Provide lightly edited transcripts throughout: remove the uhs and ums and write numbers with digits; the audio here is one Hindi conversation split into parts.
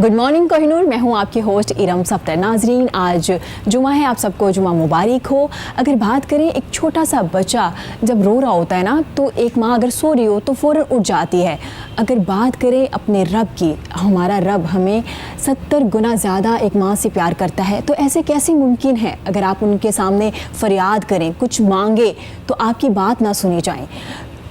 गुड मॉर्निंग कोहिनूर, मैं हूं आपकी होस्ट इरम सफ्तर। नाजरीन, आज जुमा है, आप सबको जुमा मुबारक हो। अगर बात करें, एक छोटा सा बच्चा जब रो रहा होता है ना, तो एक माँ अगर सो रही हो तो फ़ौरन उठ जाती है। अगर बात करें अपने रब की, हमारा रब हमें 70 गुना ज़्यादा एक माँ से प्यार करता है। तो ऐसे कैसे मुमकिन है अगर आप उनके सामने फरियाद करें, कुछ मांगे तो आपकी बात ना सुनी जाए?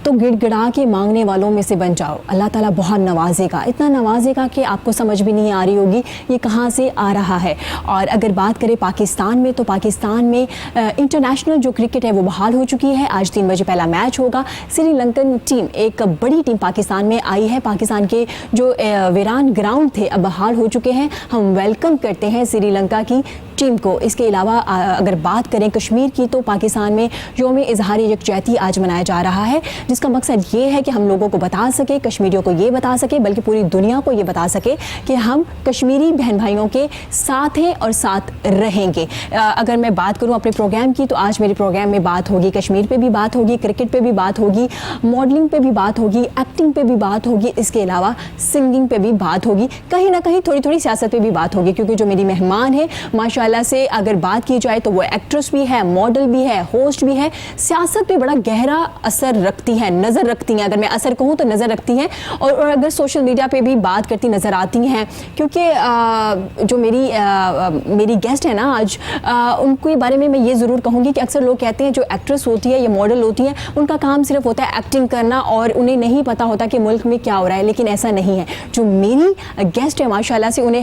तो गिड़गिड़ा के मांगने वालों में से बन जाओ, अल्लाह ताला बहुत नवाजेगा, इतना नवाजेगा कि आपको समझ भी नहीं आ रही होगी ये कहाँ से आ रहा है। और अगर बात करें पाकिस्तान में, तो पाकिस्तान में इंटरनेशनल जो क्रिकेट है वो बहाल हो चुकी है। आज 3 बजे पहला मैच होगा। श्रीलंकन टीम, एक बड़ी टीम पाकिस्तान में आई है। पाकिस्तान के जो वीरान ग्राउंड थे अब बहाल हो चुके हैं। हम वेलकम करते हैं श्रीलंका की टीम को। इसके अलावा अगर बात करें कश्मीर की, तो पाकिस्तान में यौम इजहार यकजहती आज मनाया जा रहा है, जिसका मकसद ये है कि हम लोगों को बता सके, कश्मीरियों को ये बता सके, बल्कि पूरी दुनिया को ये बता सके कि हम कश्मीरी बहन भाइयों के साथ हैं और साथ रहेंगे। अगर मैं बात करूं अपने प्रोग्राम की, तो आज मेरे प्रोग्राम में बात होगी, कश्मीर पे भी बात होगी, क्रिकेट पे भी बात होगी, मॉडलिंग पे भी बात होगी, एक्टिंग पे भी बात होगी, इसके अलावा सिंगिंग पे भी बात होगी, कहीं ना कहीं थोड़ी थोड़ी सियासत पे भी बात होगी, क्योंकि जो मेरी मेहमान है माशाल्लाह से अगर बात की जाए तो वो एक्ट्रेस भी है, मॉडल भी है, होस्ट भी है, सियासत पे बड़ा गहरा असर रखती है, नज़र रखती हैं। अगर मैं असर कहूँ तो नज़र रखती हैं, और अगर सोशल मीडिया पे भी बात करती नज़र आती हैं। क्योंकि जो मेरी गेस्ट है ना आज, उनके बारे में मैं ये ज़रूर कहूँगी कि अक्सर लोग कहते हैं जो एक्ट्रेस होती है या मॉडल होती है, उनका काम सिर्फ होता है एक्टिंग करना और उन्हें नहीं पता होता कि मुल्क में क्या हो रहा है। लेकिन ऐसा नहीं है। जो मेरी गेस्ट है माशाल्लाह से, उन्हें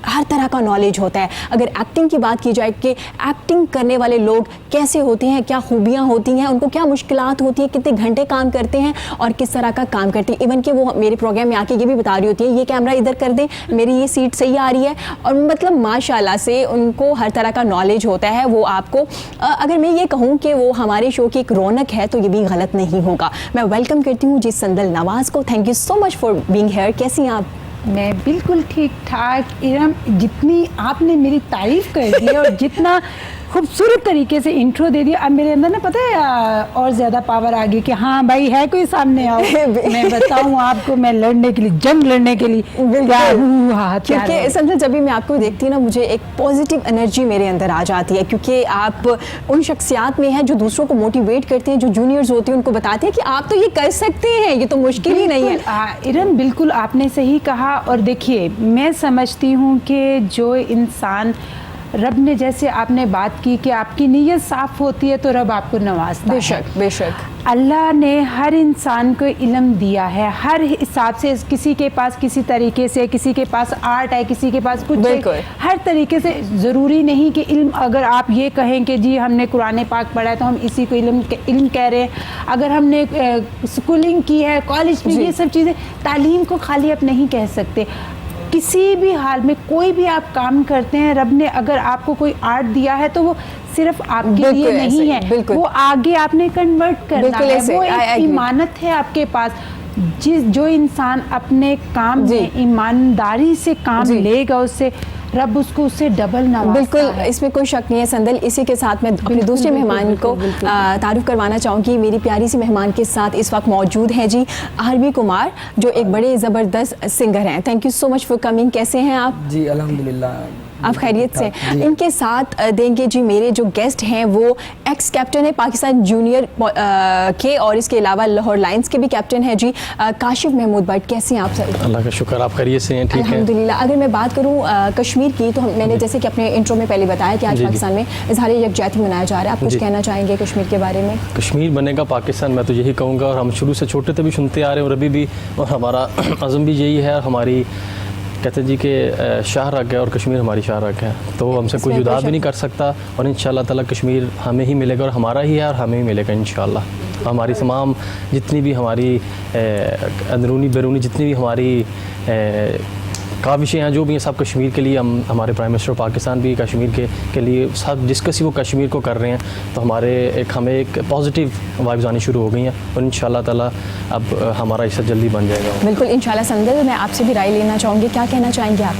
हर तरह का नॉलेज होता है। अगर एक्टिंग की बात की जाए कि एक्टिंग करने वाले लोग कैसे होते हैं, क्या खूबियाँ होती हैं, उनको क्या मुश्किलात होती है, कितने घंटे काम करते हैं और किस तरह का काम करते हैं। इवन कि वो मेरे प्रोग्राम में आके ये भी बता रही होती है, ये कैमरा इधर कर दें, मेरी ये सीट सही आ रही है। और मतलब माशाल्लाह से उनको हर तरह का नॉलेज होता है। वो आपको अगर मैं ये कहूँ कि वो हमारे शो की एक रौनक है तो ये भी गलत नहीं होगा। मैं वेलकम करती हूँ जी संदल नवाज़ को। Thank you so much for being here. कैसी हैं आप? मैं बिल्कुल ठीक ठाक इरम। जितनी आपने मेरी तारीफ़ कर दी और जितना खूबसूरत तरीके से इंट्रो दे दिया, अब मेरे अंदर ना पता है और ज़्यादा पावर आ गई कि हाँ भाई है कोई सामने आओ, मैं बताऊँ आपको, मैं लड़ने के लिए, जंग लड़ने के लिए क्योंकि समझो जब भी मैं आपको देखती हूँ ना, मुझे एक पॉजिटिव एनर्जी मेरे अंदर आ जाती है, क्योंकि आप उन शख्सियात में हैं जो दूसरों को मोटिवेट करते हैं, जो जूनियर्स होते हैं उनको बताते हैं कि आप तो ये कर सकते हैं, ये तो मुश्किल ही नहीं है। इरम बिल्कुल आपने सही कहा। और देखिए, मैं समझती हूँ कि जो इंसान, रब ने, जैसे आपने बात की कि आपकी नीयत साफ़ होती है तो रब आपको नवाजता है। बेशक बेशक। अल्लाह ने हर इंसान को इल्म दिया है, हर हिसाब से। किसी के पास किसी तरीके से, किसी के पास आर्ट है, किसी के पास कुछ है, हर तरीके से। ज़रूरी नहीं कि इल्म, अगर आप ये कहें कि जी हमने कुरान पाक पढ़ा है तो हम इसी को इल्म कह रहे हैं। अगर हमने स्कूलिंग की है, कॉलेज में, ये सब चीज़ें, तालीम को खाली आप नहीं कह सकते। किसी भी हाल में कोई भी आप काम करते हैं, रब ने अगर आपको कोई आर्ट दिया है तो वो सिर्फ आपके लिए नहीं है, वो आगे आपने कन्वर्ट करना है। वो एक इमानत है आपके पास। जो इंसान अपने काम में ईमानदारी से काम लेगा, उससे रब उससे डबल नवाज़ता है। बिल्कुल, इसमें कोई शक नहीं है संदल। इसी के साथ मैं अपने दूसरे मेहमान को तारुफ करवाना चाहूँगी। मेरी प्यारी सी मेहमान के साथ इस वक्त मौजूद हैं जी आरबी कुमार, जो एक बड़े ज़बरदस्त सिंगर हैं। Thank you so much for coming. कैसे हैं आप? जी अल्हम्दुलिल्लाह, आप खैरियत से? इनके साथ देंगे जी मेरे जो गेस्ट हैं, वो एक्स कैप्टन है पाकिस्तान जूनियर के, और इसके अलावा लाहौर लायंस के भी कैप्टन है जी काशिफ महमूद भट्ट। कैसे हैं आप सर? अल्लाह का शुक्र, आप खैरियत से हैं? ठीक है अल्हम्दुलिल्लाह। अगर मैं बात करूं कश्मीर की, तो मैंने जैसे कि अपने इंट्रो में पहले बताया कि आज पाकिस्तान में इजहार यकजहती मनाया जा रहा है। आप कुछ कहना चाहेंगे कश्मीर के बारे में? कश्मीर बनेगा पाकिस्तान, मैं तो यही कहूँगा, और हम शुरू से छोटे थे भी सुनते आ रहे हैं और अभी भी, और हमारा अज़म भी यही है। हमारी कहते जी कि शाह रग है और कश्मीर हमारी शाह रग है, तो हमसे कोई जुदा भी नहीं कर सकता। और इंशाअल्लाह ताला कश्मीर हमें ही मिलेगा, और हमारा ही है और हमें ही मिलेगा इंशाअल्लाह। हमारी तमाम जितनी भी हमारी अंदरूनी बैरूनी जितनी भी हमारी काविशें हैं, जो भी हैं, सब कश्मीर के लिए। हम हमारे प्राइम मिनिस्टर पाकिस्तान भी कश्मीर के लिए सब डिस्कस ही वो कश्मीर को कर रहे हैं, तो हमें एक पॉजिटिव वाइब्स आनी शुरू हो गई हैं, और इंशाअल्लाह ताला अब हमारा हिस्सा जल्दी बन जाएगा। बिल्कुल इंशाअल्लाह। संदल, मैं आपसे भी राय लेना चाहूँगी, क्या कहना चाहेंगे आप?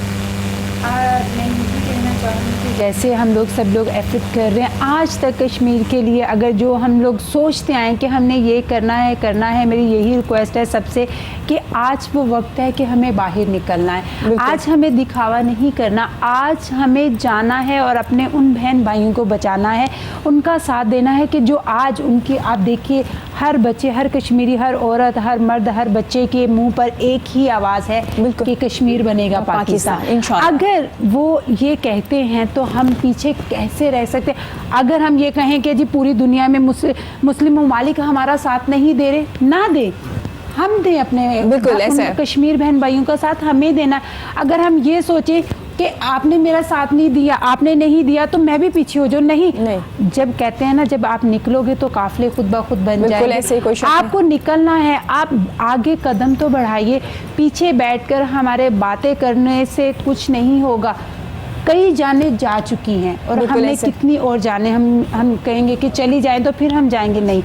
मैं यही कहना चाहूँगी कि जैसे हम लोग सब लोग एफर्ट कर रहे हैं आज तक कश्मीर के लिए, अगर जो हम लोग सोचते आए कि हमने ये करना है, मेरी यही रिक्वेस्ट है सबसे कि आज वो वक्त है कि हमें बाहर निकलना है। आज हमें दिखावा नहीं करना, आज हमें जाना है और अपने उन बहन भाइयों को बचाना है, उनका साथ देना है कि जो आज उनकी, आप देखिए हर बच्चे, हर कश्मीरी, हर औरत, हर मर्द, हर बच्चे के मुंह पर एक ही आवाज़ है कि कश्मीर बनेगा पाकिस्तान। अगर वो ये कहते हैं तो हम पीछे कैसे रह सकते हैं? अगर हम ये कहें कि जी पूरी दुनिया में मुस्लिम ममालिक हमारा साथ नहीं दे रहे, ना दे, हम दें अपने, बिल्कुल ऐसा कश्मीर बहन भाइयों का साथ हमें देना। अगर हम ये सोचें कि आपने मेरा साथ नहीं दिया, आपने नहीं दिया तो मैं भी पीछे हो जाऊं, नहीं। जब कहते हैं ना, जब आप निकलोगे तो काफिले खुद ब खुद बन जाएंगे। ऐसे ही कोई शक आपको निकलना है, आप आगे कदम तो बढ़ाइए, पीछे बैठकर हमारे बातें करने से कुछ नहीं होगा। कई जाने जा चुकी हैं और हमने कितनी और जाने, हम कहेंगे कि चली जाएं तो फिर हम जाएंगे, नहीं।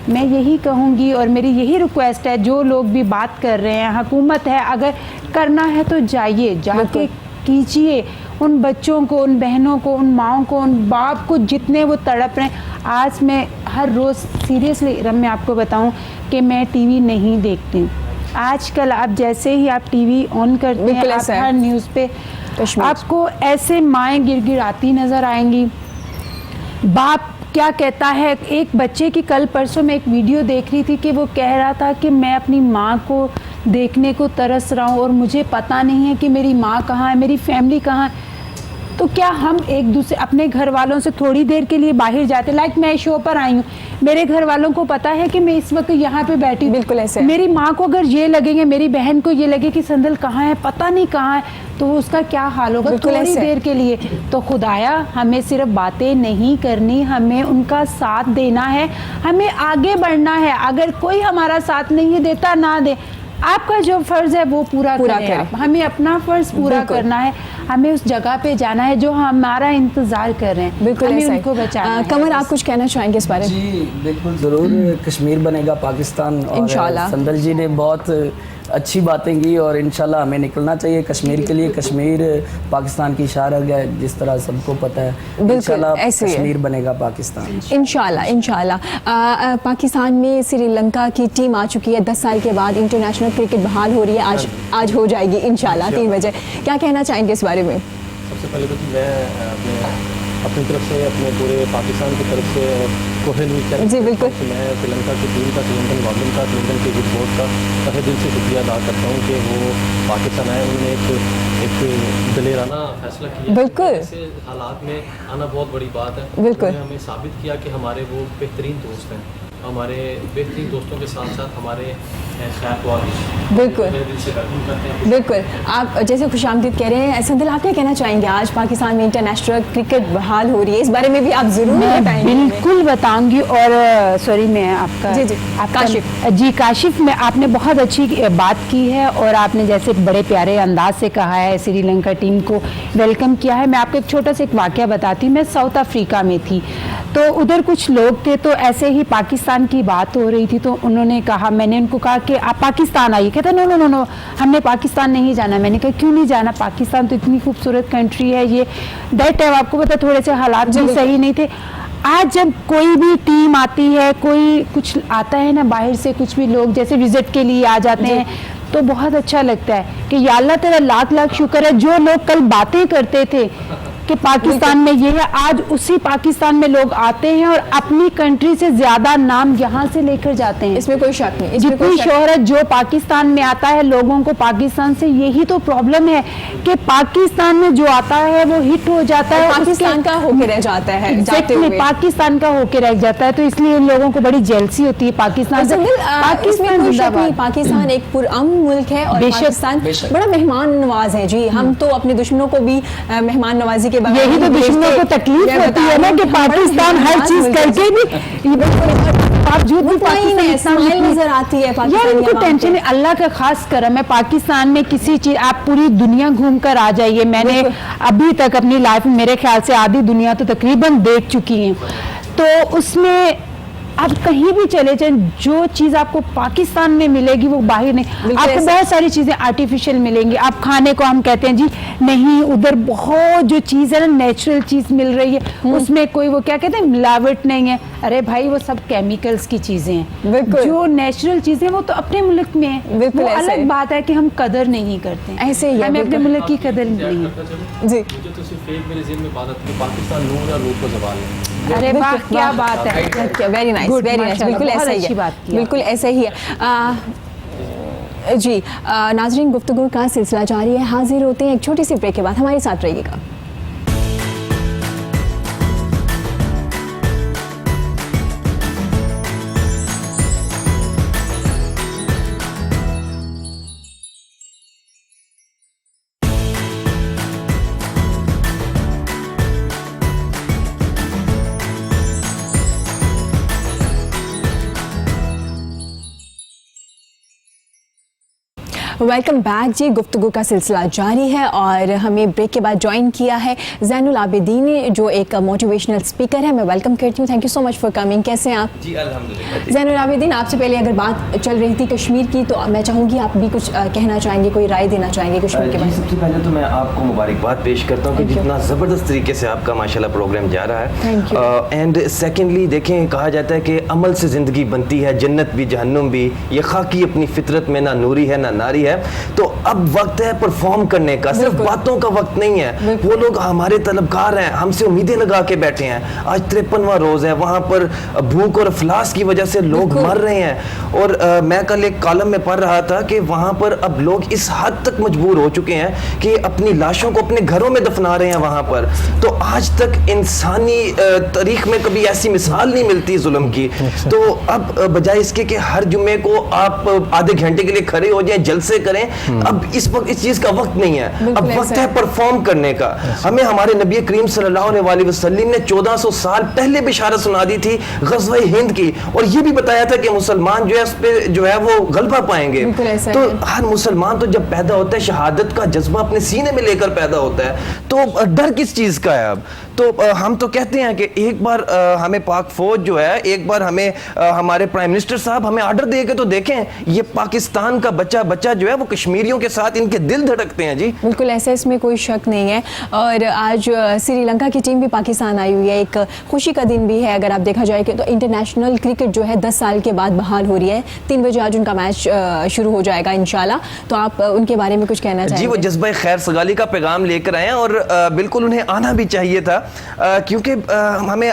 मैं यही कहूँगी और मेरी यही रिक्वेस्ट है, जो लोग भी बात कर रहे हैं, हुकूमत है, अगर करना है तो जाइए, जाके कीजिए। उन बच्चों को, उन बहनों को, उन माँओं को, उन बाप को, जितने वो तड़प रहे हैं। आज मैं हर रोज़ सीरियसली मैं आपको बताऊं कि मैं टीवी नहीं देखती। आजकल आप जैसे ही आप टीवी ऑन करते हैं, आप हर न्यूज़ पे आपको ऐसे माएँ गिड़गिड़ाती नज़र आएंगी। बाप क्या कहता है, एक बच्चे की कल परसों मैं एक वीडियो देख रही थी कि वो कह रहा था कि मैं अपनी माँ को देखने को तरस रहा हूँ और मुझे पता नहीं है कि मेरी माँ कहाँ है, मेरी फैमिली कहाँ है। तो क्या हम एक दूसरे, अपने घर वालों से थोड़ी देर के लिए बाहर जाते, लाइक मैं शो पर आई हूँ, मेरे घर वालों को पता है कि मैं इस वक्त यहाँ पे बैठी हूँ, बिल्कुल ऐसे। मेरी माँ को अगर ये लगेंगे, मेरी बहन को ये लगे कि संदल कहाँ है, पता नहीं कहाँ है, तो उसका क्या हाल होगा थोड़ी देर के लिए। तो खुदाया, हमें सिर्फ बातें नहीं करनी, हमें उनका साथ देना है, हमें आगे बढ़ना है। अगर कोई हमारा साथ नहीं देता, ना दे, आपका जो फर्ज है वो पूरा करें। हमें अपना फर्ज पूरा करना है, हमें उस जगह पे जाना है जो हमारा इंतजार कर रहे हैं, बिल्कुल हमें उनको बचाना है। कमर, आप कुछ कहना चाहेंगे इस बारे में? जी बिल्कुल, ज़रूर। कश्मीर बनेगा पाकिस्तान, और संदल जी ने बहुत अच्छी बातें की और इंशाल्लाह हमें निकलना चाहिए कश्मीर के लिए। कश्मीर पाकिस्तान की शाहरग है, जिस तरह सबको पता है। इंशाल्लाह कश्मीर बनेगा पाकिस्तान, इंशाल्लाह। पाकिस्तान में श्रीलंका की टीम आ चुकी है 10 साल के बाद, इंटरनेशनल क्रिकेट बहाल हो रही है, आज हो जाएगी इंशाल्लाह 3 बजे। क्या कहना चाहेंगे इस बारे में? सबसे पहले तो मैं अपनी तरफ से, अपने पूरे पाकिस्तान की तरफ से जी बिल्कुल, मैं श्रीलंका की टीम का, श्रीलंकन गवर्नमेंट का, श्रीलंकन क्रिकेट बोर्ड का तहे दिल से शुक्रिया अदा करता हूँ कि वो पाकिस्तान आए, उन्होंने एक दिलेराना फैसला किया। बिल्कुल, ऐसे हालात में आना बहुत बड़ी बात है। बिल्कुल, हमें साबित किया कि हमारे वो बेहतरीन दोस्त हैं, हमारे बेहतरीन दोस्तों के साथ साथ हमारे बिल्कुल। आप जैसे खुशामदीद कह रहे हैं, संदल आप क्या कहना चाहेंगे? आज पाकिस्तान में इंटरनेशनल क्रिकेट बहाल हो रही है, इस बारे में भी आप जरूर बताएंगे। बिल्कुल बताऊंगी। और सॉरी, मैं आपका काशिफ में आपने बहुत अच्छी बात की है और आपने जैसे बड़े प्यारे अंदाज से कहा है, श्रीलंका टीम को वेलकम किया है। मैं आपको एक छोटा सा एक वाकया बताती हूँ। मैं साउथ अफ्रीका में थी, तो उधर कुछ लोग थे, तो ऐसे ही पाकिस्तान की बात हो रही थी, तो उन्होंने कहा, मैंने उनको कहा कि आप पाकिस्तान आइए। कहते नो नो नो नो, हमने पाकिस्तान नहीं जाना। मैंने कहा क्यों नहीं जाना? पाकिस्तान तो इतनी खूबसूरत कंट्री है। ये दैट टाइम आपको पता, थोड़े से हालात भी सही नहीं थे। आज जब कोई भी टीम आती है, कोई कुछ आता है ना बाहर से, कुछ भी लोग जैसे विजिट के लिए आ जाते हैं, तो बहुत अच्छा लगता है कि या अल्लाह तेरा लाख लाख शुक्र है, जो लोग कल बातें करते थे कि पाकिस्तान में ये है, आज उसी पाकिस्तान में लोग आते हैं और अपनी कंट्री से ज्यादा नाम यहाँ से लेकर जाते हैं। इसमें कोई शक नहीं। जितनी शोहरत जो पाकिस्तान में आता है, लोगों को पाकिस्तान से यही तो प्रॉब्लम है कि पाकिस्तान में जो आता है वो हिट हो जाता है, पाकिस्तान का होके रह जाता है, पाकिस्तान का होके रह जाता है। तो इसलिए इन लोगों को बड़ी जेलसी होती है पाकिस्तान से। पाकिस्तान एक पुरअमन मुल्क है और पाकिस्तान बड़ा मेहमान नवाज है। जी, हम तो अपने दुश्मनों को भी मेहमान नवाजी यही तो दुश्मनों को तकलीफ होती है ना कि पाकिस्तान हर चीज करके भी बावजूद नजर आती है। यार उनको टेंशन है। अल्लाह का खास करम है पाकिस्तान में, किसी चीज आप पूरी दुनिया घूम कर आ जाइए। मैंने अभी तक अपनी लाइफ में मेरे ख्याल से आधी दुनिया तो तकरीबन देख चुकी हूँ, तो उसमें आप कहीं भी चले जाएं, जो चीज़ आपको पाकिस्तान में मिलेगी वो बाहर नहीं। आपको बहुत सारी चीज़ें आर्टिफिशियल मिलेंगी। आप खाने को हम कहते हैं जी नहीं, उधर बहुत जो चीज़ है ना नेचुरल चीज़ मिल रही है, उसमें कोई वो क्या कहते हैं मिलावट नहीं है। अरे भाई वो सब केमिकल्स की चीज़ें हैं। जो नेचुरल चीज़ें वो तो अपने मुल्क में है। वो अलग बात है कि हम कदर नहीं करते, ऐसे ही हमें अपने मुल्क की कदर नहीं जी। अरे वाह क्या बात है, वेरी नाइस, वेरी नाइस, बिल्कुल ऐसा ही है, बिल्कुल ऐसा ही है। जी नाजरीन, गुफ्तगू का सिलसिला जारी है। हाजिर होते हैं एक छोटी सी ब्रेक के बाद, हमारे साथ रहिएगा। वेलकम बैक जी। गुफ्तगू का सिलसिला जारी है और हमें ब्रेक के बाद ज्वाइन किया है ज़ैनुल आबिदीन ने, जो एक मोटिवेशनल स्पीकर है। मैं वेलकम करती हूँ, thank you so much for coming. कैसे हैं आप? जी अल्हम्दुलिल्लाह। ज़ैनुल आबिदीन, आपसे पहले अगर बात चल रही थी कश्मीर की, तो मैं चाहूँगी आप भी कुछ कहना चाहेंगे, कोई राय देना चाहेंगे कश्मीर के बारे में? सबसे पहले तो मैं आपको मुबारकबाद पेश करता हूँ कि जितना ज़बरदस्त तरीके से आपका माशाल्लाह प्रोग्राम जा रहा है। एंड सेकेंडली देखें, कहा जाता है कि अमल से ज़िंदगी बनती है, जन्नत भी जहन्नुम भी, ये खाकी अपनी फितरत में ना नूरी है ना नारी है। तो अब वक्त है परफॉर्म करने का, सिर्फ बातों का वक्त नहीं है। वो लोग हमारे तलबकार हैं, हमसे उम्मीदें लगा के बैठे हैं। आज 53वां रोज़ है, वहाँ पर भूख और अफलास की वजह से लोग मर रहे हैं। और मैं कल एक कॉलम में पढ़ रहा था कि वहाँ पर अब लोग इस हद तक मजबूर हो चुके हैं कि अपनी लाशों को अपने घरों में दफना रहे हैं वहाँ पर। तो आज तक इंसानी तारीख में कभी ऐसी मिसाल नहीं मिलती जुल्म की। तो अब बजाय इसके कि हर जुम्मे को आप आधे घंटे के लिए खड़े हो जाएं, जलसे करें, अब इस वक्त इस चीज का वक्त नहीं है। अब वक्त है परफॉर्म करने का। हमें हमारे नबी करीम सल्लल्लाहु अलैहि वसल्लम ने 1400 साल पहले बिशारत सुना दी थी ग़ज़वा हिंद की, और ये भी बताया था कि मुसलमान जो है उस पे जो है वो गलबा पाएंगे। तो हर मुसलमान तो जब पैदा होता है शहादत का जज्बा अपने सीने में लेकर पैदा होता है। तो डर किस चीज का है? अब तो हम तो कहते हैं कि एक बार हमें पाक फौज जो है, एक बार हमें हमारे प्राइम मिनिस्टर साहब हमें ऑर्डर दे के तो देखें, ये पाकिस्तान का बच्चा जो है वो कश्मीरियों के साथ इनके दिल धड़कते हैं जी। बिल्कुल ऐसा, इसमें कोई शक नहीं है। और आज श्रीलंका की टीम भी पाकिस्तान आई हुई है, एक खुशी का दिन भी है अगर आप देखा जाए कि। तो इंटरनेशनल क्रिकेट जो है 10 साल के बाद बहाल हो रही है। 3 बजे आज उनका मैच शुरू हो जाएगा इंशाल्लाह। तो आप उनके बारे में कुछ कहना चाहेंगे? जी, वो जज्बा खैर सगाली का पैगाम लेकर आए हैं और बिल्कुल उन्हें आना भी चाहिए था, क्योंकि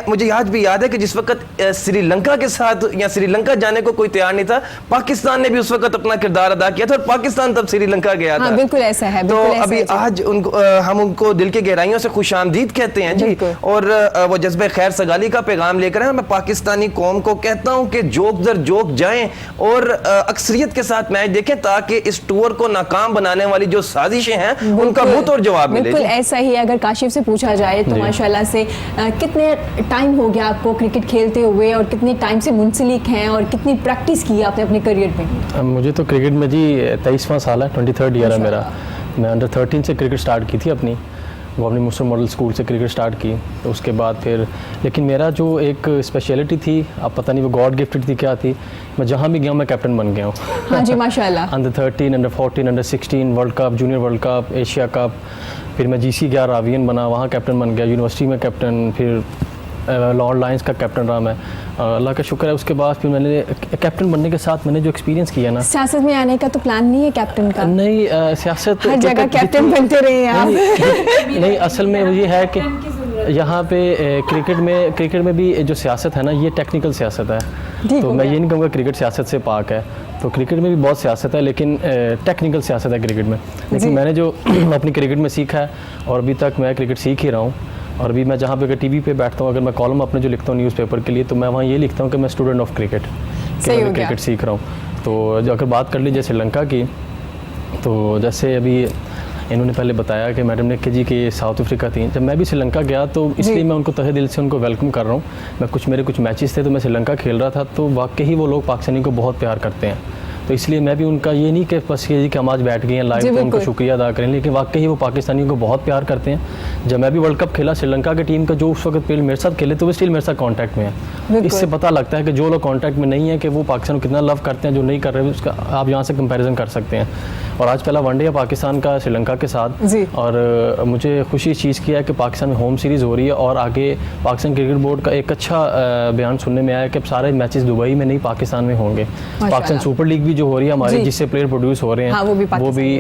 मुझे आज भी याद है कि जिस वक्त श्रीलंका के साथ या श्रीलंका जाने को कोई तैयार नहीं था, पाकिस्तान ने भी उस वक्त अपना किरदार अदा किया था और पाकिस्तान तब श्रीलंका गया था। बिल्कुल ऐसा है। तो अभी आज उनको हम उनको दिल के गहराइयों से खुशामदीद कहते हैं जी। और वो जज्बे खैर सगाली का पैगाम लेकर आए। मैं पाकिस्तानी कौम को कहता हूं कि जोक दर जोक जाएं और अक्सरियत के साथ मैच देखें, ताकि इस टूर को नाकाम बनाने वाली जो साजिशें हैं उनका मुंह तोड़ जवाब मिले। बिल्कुल ऐसा ही है। अगर काशिफ से पूछा जाए तो माशाल्लाह से कितने टाइम हो गया आपको क्रिकेट खेलते हुए, और कितने टाइम से मुंसलिक हैं, और कितनी प्रैक्टिस की आपने अपने करियर में? मुझे तो क्रिकेट में जी 23वां साल है, 23rd ईयर है मेरा। मैं अंडर 13 से क्रिकेट स्टार्ट की थी अपनी, गवर्नमेंट मुस्लिम मॉडल स्कूल से क्रिकेट स्टार्ट की। तो उसके बाद फिर लेकिन मेरा जो एक स्पेशलिटी थी, अब पता नहीं वो गॉड गिफ्टेड थी क्या थी, मैं जहाँ भी गया मैं कैप्टन बन गया हूँ। हाँ जी माशाल्लाह। Under 13, under 14, under 16 world cup, junior world cup, Asia cup, फिर मैं GC गया, रावियन बना, वहाँ कैप्टन बन गया, यूनिवर्सिटी में कैप्टन, फिर लॉर्ड लायंस का कैप्टन रहा मैं, अल्लाह का शुक्र है। उसके बाद फिर मैंने कैप्टन बनने के साथ मैंने जो एक्सपीरियंस किया ना, सियासत में आने का तो प्लान नहीं है कैप्टन का? नहीं, सियासत हर जगह कैप्टन बनते रहे हैं आप। नहीं, असल में ये है कि यहाँ पे क्रिकेट में भी जो सियासत है ना, ये टेक्निकल सियासत है। तो मैं ये नहीं कहूँगा क्रिकेट सियासत से पाक है। तो क्रिकेट में भी बहुत सियासत है, लेकिन टेक्निकल सियासत है क्रिकेट में। लेकिन मैंने जो अपनी क्रिकेट में सीखा है, और अभी तक मैं क्रिकेट सीख ही रहा हूँ। और अभी मैं जहाँ पे अगर टीवी पे बैठता हूँ, अगर मैं कॉलम अपने जो लिखता हूँ न्यूज़पेपर के लिए, तो मैं वहाँ ये लिखता हूँ कि मैं स्टूडेंट ऑफ क्रिकेट, क्रिकेट सीख रहा हूँ। तो अगर बात कर लीजिए श्रीलंका की, तो जैसे अभी इन्होंने पहले बताया कि मैडम ने कि जी कि साउथ अफ्रीका थी। जब मैं भी श्रीलंका गया तो इसलिए मैं उनको तहे दिल से उनको वेलकम कर रहा हूँ। मेरे कुछ मैचेस थे तो मैं श्रीलंका खेल रहा था, तो वाकई ही वो लोग पाकिस्तानी को बहुत प्यार करते हैं। तो इसलिए मैं भी उनका ये नहीं कि बस ये कि हम आज बैठ गए हैं लाइव तो उनको शुक्रिया अदा करें, लेकिन वाकई वो पाकिस्तानियों को बहुत प्यार करते हैं। जब मैं भी वर्ल्ड कप खेला श्रीलंका की टीम का जो उस वक्त पहले मेरे साथ खेले तो वो स्टिल मेरे साथ कॉन्टैक्ट में है। इससे पता लगता है कि जो लोग कॉन्टैक्ट में नहीं है कि वो पाकिस्तान को कितना लव करते हैं, जो नहीं कर रहे उसका आप यहाँ से कंपैरिजन कर सकते हैं। और आज पहला वनडे है पाकिस्तान का श्रीलंका के साथ, और मुझे खुशी इस चीज़ की है कि पाकिस्तान में होम सीरीज़ हो रही है और आगे पाकिस्तान क्रिकेट बोर्ड का एक अच्छा बयान सुनने में आया कि सारे मैचेस दुबई में नहीं पाकिस्तान में होंगे। पाकिस्तान सुपर लीग भी जो हो रही है हमारी, जिससे प्लेयर प्रोड्यूस हो रहे हैं,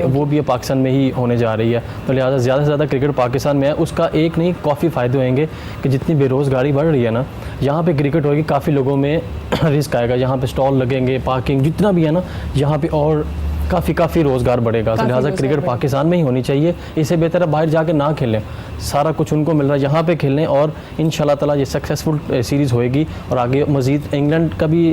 वो भी पाकिस्तान में ही होने जा रही है। तो लिहाजा ज़्यादा से ज़्यादा क्रिकेट पाकिस्तान में है। उसका एक नहीं काफ़ी फ़ायदे होंगे कि जितनी बेरोज़गारी बढ़ रही है ना, यहाँ पे क्रिकेट होगी काफ़ी लोगों में रिस्क आएगा, यहाँ पे स्टॉल लगेंगे, पार्किंग जितना भी है ना, यहाँ पे और काफ़ी रोज़गार बढ़ेगा। तो लिहाजा क्रिकेट पाकिस्तान में ही होनी चाहिए। इससे बेहतर है बाहर जाके ना खेलें, सारा कुछ उनको मिल रहा है यहाँ पे खेलने, और इंशाल्लाह ताला ये सक्सेसफुल सीरीज़ होएगी। और आगे मज़ीद इंग्लैंड का भी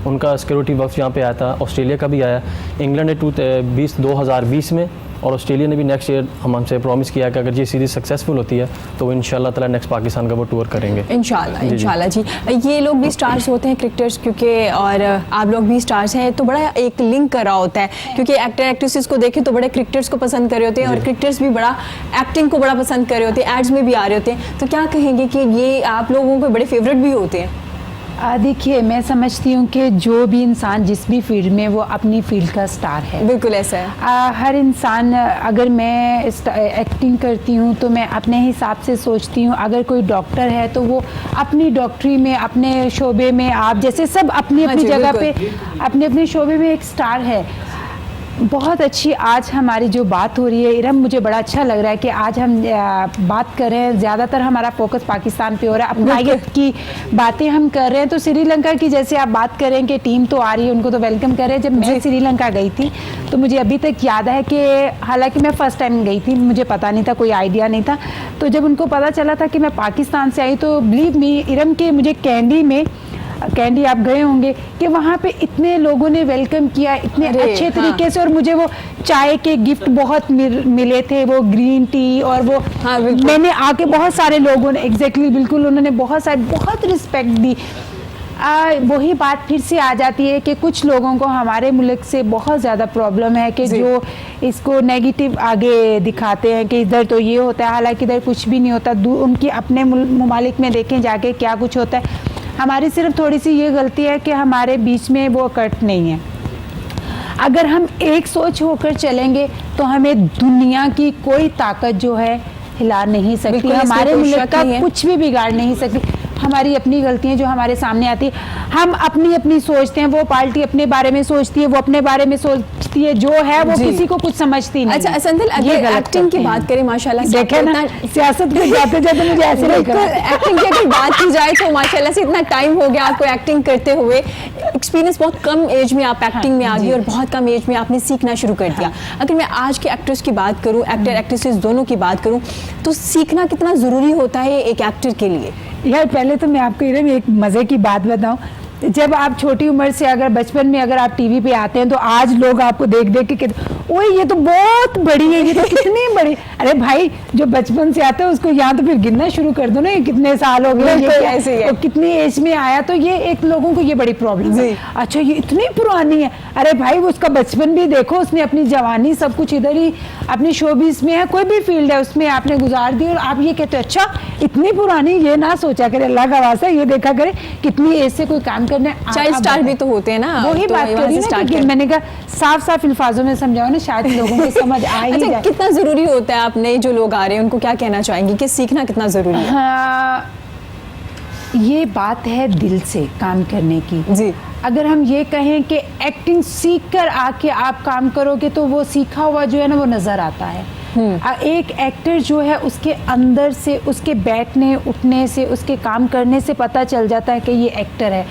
उनका सिक्योरिटी वक्त यहाँ पे आया था, ऑस्ट्रेलिया का भी आया। इंग्लैंड ने 2020 में और ऑस्ट्रेलिया ने भी नेक्स्ट ईयर हमसे प्रॉमिस किया कि अगर ये सीरीज़ सक्सेसफुल होती है तो इंशाल्लाह ताला नेक्स्ट पाकिस्तान का वो टूर करेंगे इंशाल्लाह जी। ये लोग भी स्टार्स होते हैं क्रिकेटर्स, क्योंकि और आप लोग भी स्टार्स हैं, तो बड़ा एक लिंक करा होता है, क्योंकि एक्टर एक्ट्रेसेस को देखें तो बड़े क्रिकेटर्स को पसंद कर रहे होते हैं और क्रिकेटर्स भी बड़ा एक्टिंग को बड़ा पसंद कर रहे होते हैं, एड्स में भी आ रहे होते हैं। तो क्या कहेंगे कि ये आप लोगों के बड़े फेवरेट भी होते हैं? देखिए, मैं समझती हूँ कि जो भी इंसान जिस भी फील्ड में, वो अपनी फील्ड का स्टार है। बिल्कुल ऐसा है। हर इंसान, अगर मैं एक्टिंग करती हूँ तो मैं अपने हिसाब से सोचती हूँ, अगर कोई डॉक्टर है तो वो अपनी डॉक्टरी में, अपने शोबे में, आप जैसे सब अपनी अपनी जगह पे अपने अपने शोबे में एक स्टार है। बहुत अच्छी आज हमारी जो बात हो रही है इरम, मुझे बड़ा अच्छा लग रहा है कि आज हम बात कर रहे हैं, ज़्यादातर हमारा फोकस पाकिस्तान पे हो रहा है, अपनायत की बातें हम कर रहे हैं। तो श्रीलंका की जैसे आप बात कर रहे हैं कि टीम तो आ रही है, उनको तो वेलकम कर रहे हैं। जब मैं श्रीलंका गई थी तो मुझे अभी तक याद है कि हालांकि मैं फ़र्स्ट टाइम गई थी, मुझे पता नहीं था, कोई आइडिया नहीं था। तो जब उनको पता चला था कि मैं पाकिस्तान से आई तो बिलीव मी इरम के मुझे कैंडी आप गए होंगे कि वहाँ पे इतने लोगों ने वेलकम किया इतने अच्छे तरीके से, और मुझे वो चाय के गिफ्ट बहुत मिले थे, वो ग्रीन टी, और वो मैंने आके बहुत सारे लोगों ने बिल्कुल उन्होंने बहुत रिस्पेक्ट दी। वही बात फिर से आ जाती है कि कुछ लोगों को हमारे मुल्क से बहुत ज़्यादा प्रॉब्लम है कि जो इसको नेगेटिव आगे दिखाते हैं कि इधर तो ये होता है, हालांकि इधर कुछ भी नहीं होता। उनकी अपने ममालिक में देखें जाके क्या कुछ होता है। हमारी सिर्फ थोड़ी सी ये गलती है कि हमारे बीच में वो कट नहीं है। अगर हम एक सोच होकर चलेंगे तो हमें दुनिया की कोई ताकत जो है हिला नहीं सकती, हमारे मुल्क का कुछ भी बिगाड़ नहीं सकती। हमारी अपनी गलतियां जो हमारे सामने आती है, हम अपनी सोचते हैं, वो पार्टी अपने बारे में सोचती है, वो अपने बारे में सोचती है, जो है वो किसी को कुछ समझती नहीं। अच्छा संदल, अगर एक्टिंग की बात करें माशाल्लाह से, देखे ना सियासत में जाते जाते मुझे ऐसे लगता है। एक्टिंग की अगर बात की जाए तो माशाल्लाह से इतना टाइम हो गया आपको एक्टिंग करते हुए, एक्सपीरियंस बहुत कम एज में आप एक्टिंग में आ गई और बहुत कम एज में आपने सीखना शुरू कर दिया। अगर मैं आज के एक्ट्रेस की बात करूँ, एक्टर एक्ट्रेसेस दोनों की बात करूँ, तो सीखना कितना ज़रूरी होता है एक एक्टर के लिए? यार पहले तो मैं आपको एक मज़े की बात बताऊं, जब आप छोटी उम्र से अगर बचपन में अगर आप टीवी पे आते हैं तो आज लोग आपको देख देख के कहते ओए ये तो बहुत बड़ी है, ये तो कितनी बड़ी। अरे भाई जो बचपन से आते हैं उसको यहाँ तो फिर गिनना शुरू कर दो ना, ये कितने साल हो गए, ये कितनी एज में आया। तो ये एक लोगों को ये बड़ी प्रॉब्लम है। अच्छा ये इतनी पुरानी है, अरे भाई उसका बचपन भी देखो, उसने अपनी जवानी सब कुछ इधर ही अपनी शोबिस में है, कोई भी फील्ड है उसमें आपने गुजार दी, और आप ये कहते हो अच्छा इतनी पुरानी। ये ना सोचा करे, अल्लाह का वास्ता ये देखा करे कितनी एज से कोई काम करने। चाइल्ड स्टार भी तो होते हैं ना, वही बात करी ना कि मैंने कहा साफ साफ अल्फाजों में समझाओ ना, शायद लोगों को समझ आ ही जाए। कितना जरूरी होता है, आप नए जो लोग आ रहे हैं उनको क्या कहना चाहेंगी कि सीखना कितना जरूरी है? हाँ, ये बात है दिल से काम करने की जी। अगर हम ये कहें कि एक्टिंग सीख कर आके आप काम करोगे तो वो सीखा हुआ जो है ना वो नज़र आता है। एक एक्टर जो है उसके अंदर से, उसके बैठने उठने से, उसके काम करने से पता चल जाता है कि ये एक्टर है।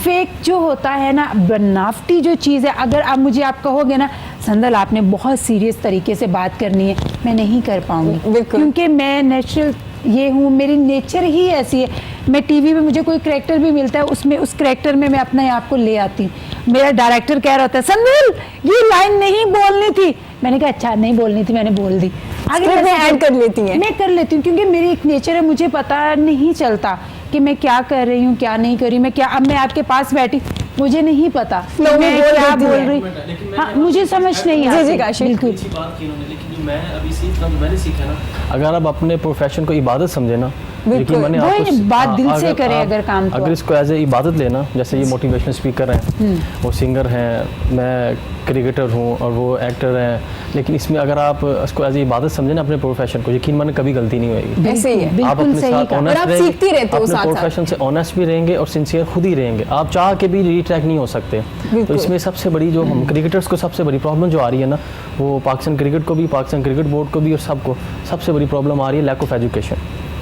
फेक जो होता है ना, बनावटी जो चीज़ है, अगर आप मुझे आप कहोगे ना संदल आपने बहुत सीरियस तरीके से बात करनी है, मैं नहीं कर पाऊंगी, क्योंकि मैं नेचुरल ये हूँ, मेरी नेचर ही ऐसी है। मैं टीवी में मुझे कोई करैक्टर भी मिलता है, उसमें उस करैक्टर में मैं अपने आप को ले आती हूँ। मेरा डायरेक्टर कह रहा होता है संदल ये लाइन नहीं बोलनी थी, मैंने कहा अच्छा नहीं बोलनी थी, मैंने बोल दी। आगे मैं ऐड कर लेती हैं, मैं कर लेती हूँ, क्योंकि मेरी एक नेचर है, मुझे पता नहीं चलता कि मैं क्या कर रही हूँ क्या नहीं कर रही। मैं क्या, अब मैं आपके पास बैठी मुझे नहीं पता Flow में मैं बोल क्या देती बोल है। रही। हाँ, मुझे समझ नहीं जी, जी, आती काशिफ। बिल्कुल। अच्छी बात की उन्होंने, लेकिन जो मैं अभी सीख रहा हूँ, मैंने सीखा ना, अगर आप अपने प्रोफेशन को इबादत समझे ना, बिल्कुल। माने वो आप ही बात दिल से करें अगर काम तो अगर आप। इसको एज ए इबादत लेना, जैसे ये मोटिवेशनल स्पीकर हैं, वो सिंगर हैं, मैं क्रिकेटर हूँ और वो एक्टर हैं, लेकिन इसमें अगर आप इसको एज ए इबादत समझे ना अपने प्रोफेशन को, यकीन माने कभी गलती नहीं होगी। ऐसे ही है। आप बिल्कुल अपने सही साथ कहा। और ऑनेस्ट आप रहेंगे, सीखती रहते हो अपने साथ-साथ। प्रोफेशन से ऑनेस्ट भी रहेंगे और सिंसियर खुद ही रहेंगे। आप चाह के भी रीट्रैक नहीं हो सकते। तो बिल्कुल। इसमें सबसे बड़ी जो हम क्रिकेटर्स को सबसे बड़ी प्रॉब्लम जो आ रही है ना, वो पाकिस्तान क्रिकेट को भी, पाकिस्तान क्रिकेट बोर्ड को भी और सबको सबसे बड़ी प्रॉब्लम आ रही है lack of education.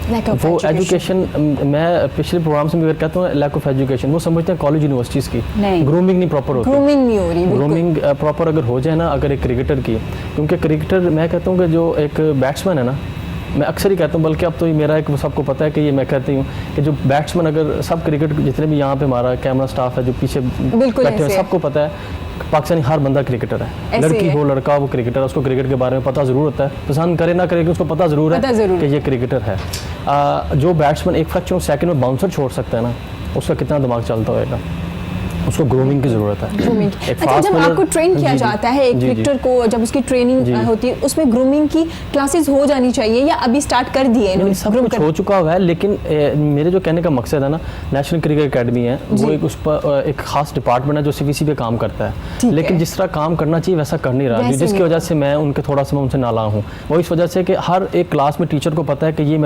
Lack of वो education। एजुकेशन, मैं पिछले प्रोग्राम से भी कहता हूँ लैक ऑफ एजुकेशन। वो समझते हैं कॉलेज यूनिवर्सिटीज़ की नहीं। ग्रूमिंग नहीं प्रॉपर होती। ग्रूमिंग नहीं हो रही, बिल्कुल। ग्रूमिंग प्रॉपर अगर हो जाए ना, अगर एक क्रिकेटर की, क्योंकि क्रिकेटर मैं कहता हूँ कि जो एक बैट्समैन है ना, मैं अक्सर ही कहता हूँ, बल्कि अब तो ये मेरा एक सबको पता है कि ये मैं कहती हूँ कि जो बैट्समैन, अगर सब क्रिकेट जितने भी यहाँ पे हमारा कैमरा स्टाफ है जो पीछे बिल्कुल बैठे हुए, ऐसे है। सबको पता है पाकिस्तानी हर बंदा क्रिकेटर है। ऐसे लड़की है। हो लड़का हो क्रिकेटर है, उसको क्रिकेट के बारे में पता ज़रूर होता है, पसंद करे ना करे, उसको पता ज़रूर पता है ज़रूर कि ये क्रिकेटर है। जो बैट्समैन एक फ्रैक्शन सेकंड में बाउंसर छोड़ सकता है ना, उसका कितना दिमाग चलता होगा। उसको ग्रूमिंग की ज़रूरत है। ग्रूमिंग। एक अच्छा, fast जब bowler- आपको ट्रेन किया जी, जी, जाता है एक जी, जी। क्रिकेटर को, जब उसकी ट्रेनिंग जी। होती है, उसमें ग्रूमिंग की क्लासेस हो जानी चाहिए या अभी स्टार्ट कर दिए नहीं, इन्होंने सब groom कुछ कर- हो चुका हुआ है, लेकिन मेरे जो कहने का मकसद है ना, नेशनल क्रिकेट एकेडमी है, जी। वो एक उस पर एक खास डिपार्टमेंट है जो सीवीसी पे काम करता ठीक है, लेकिन है। जिस तरह काम करना चाहिए वैसा कर नहीं रहा, वैसे जिसकी नहीं वजह से मैं उनके थोड़ा सा मैं उनसे नाला हूँ। वो इस वजह से कि हर एक क्लास में टीचर को पता है कि ये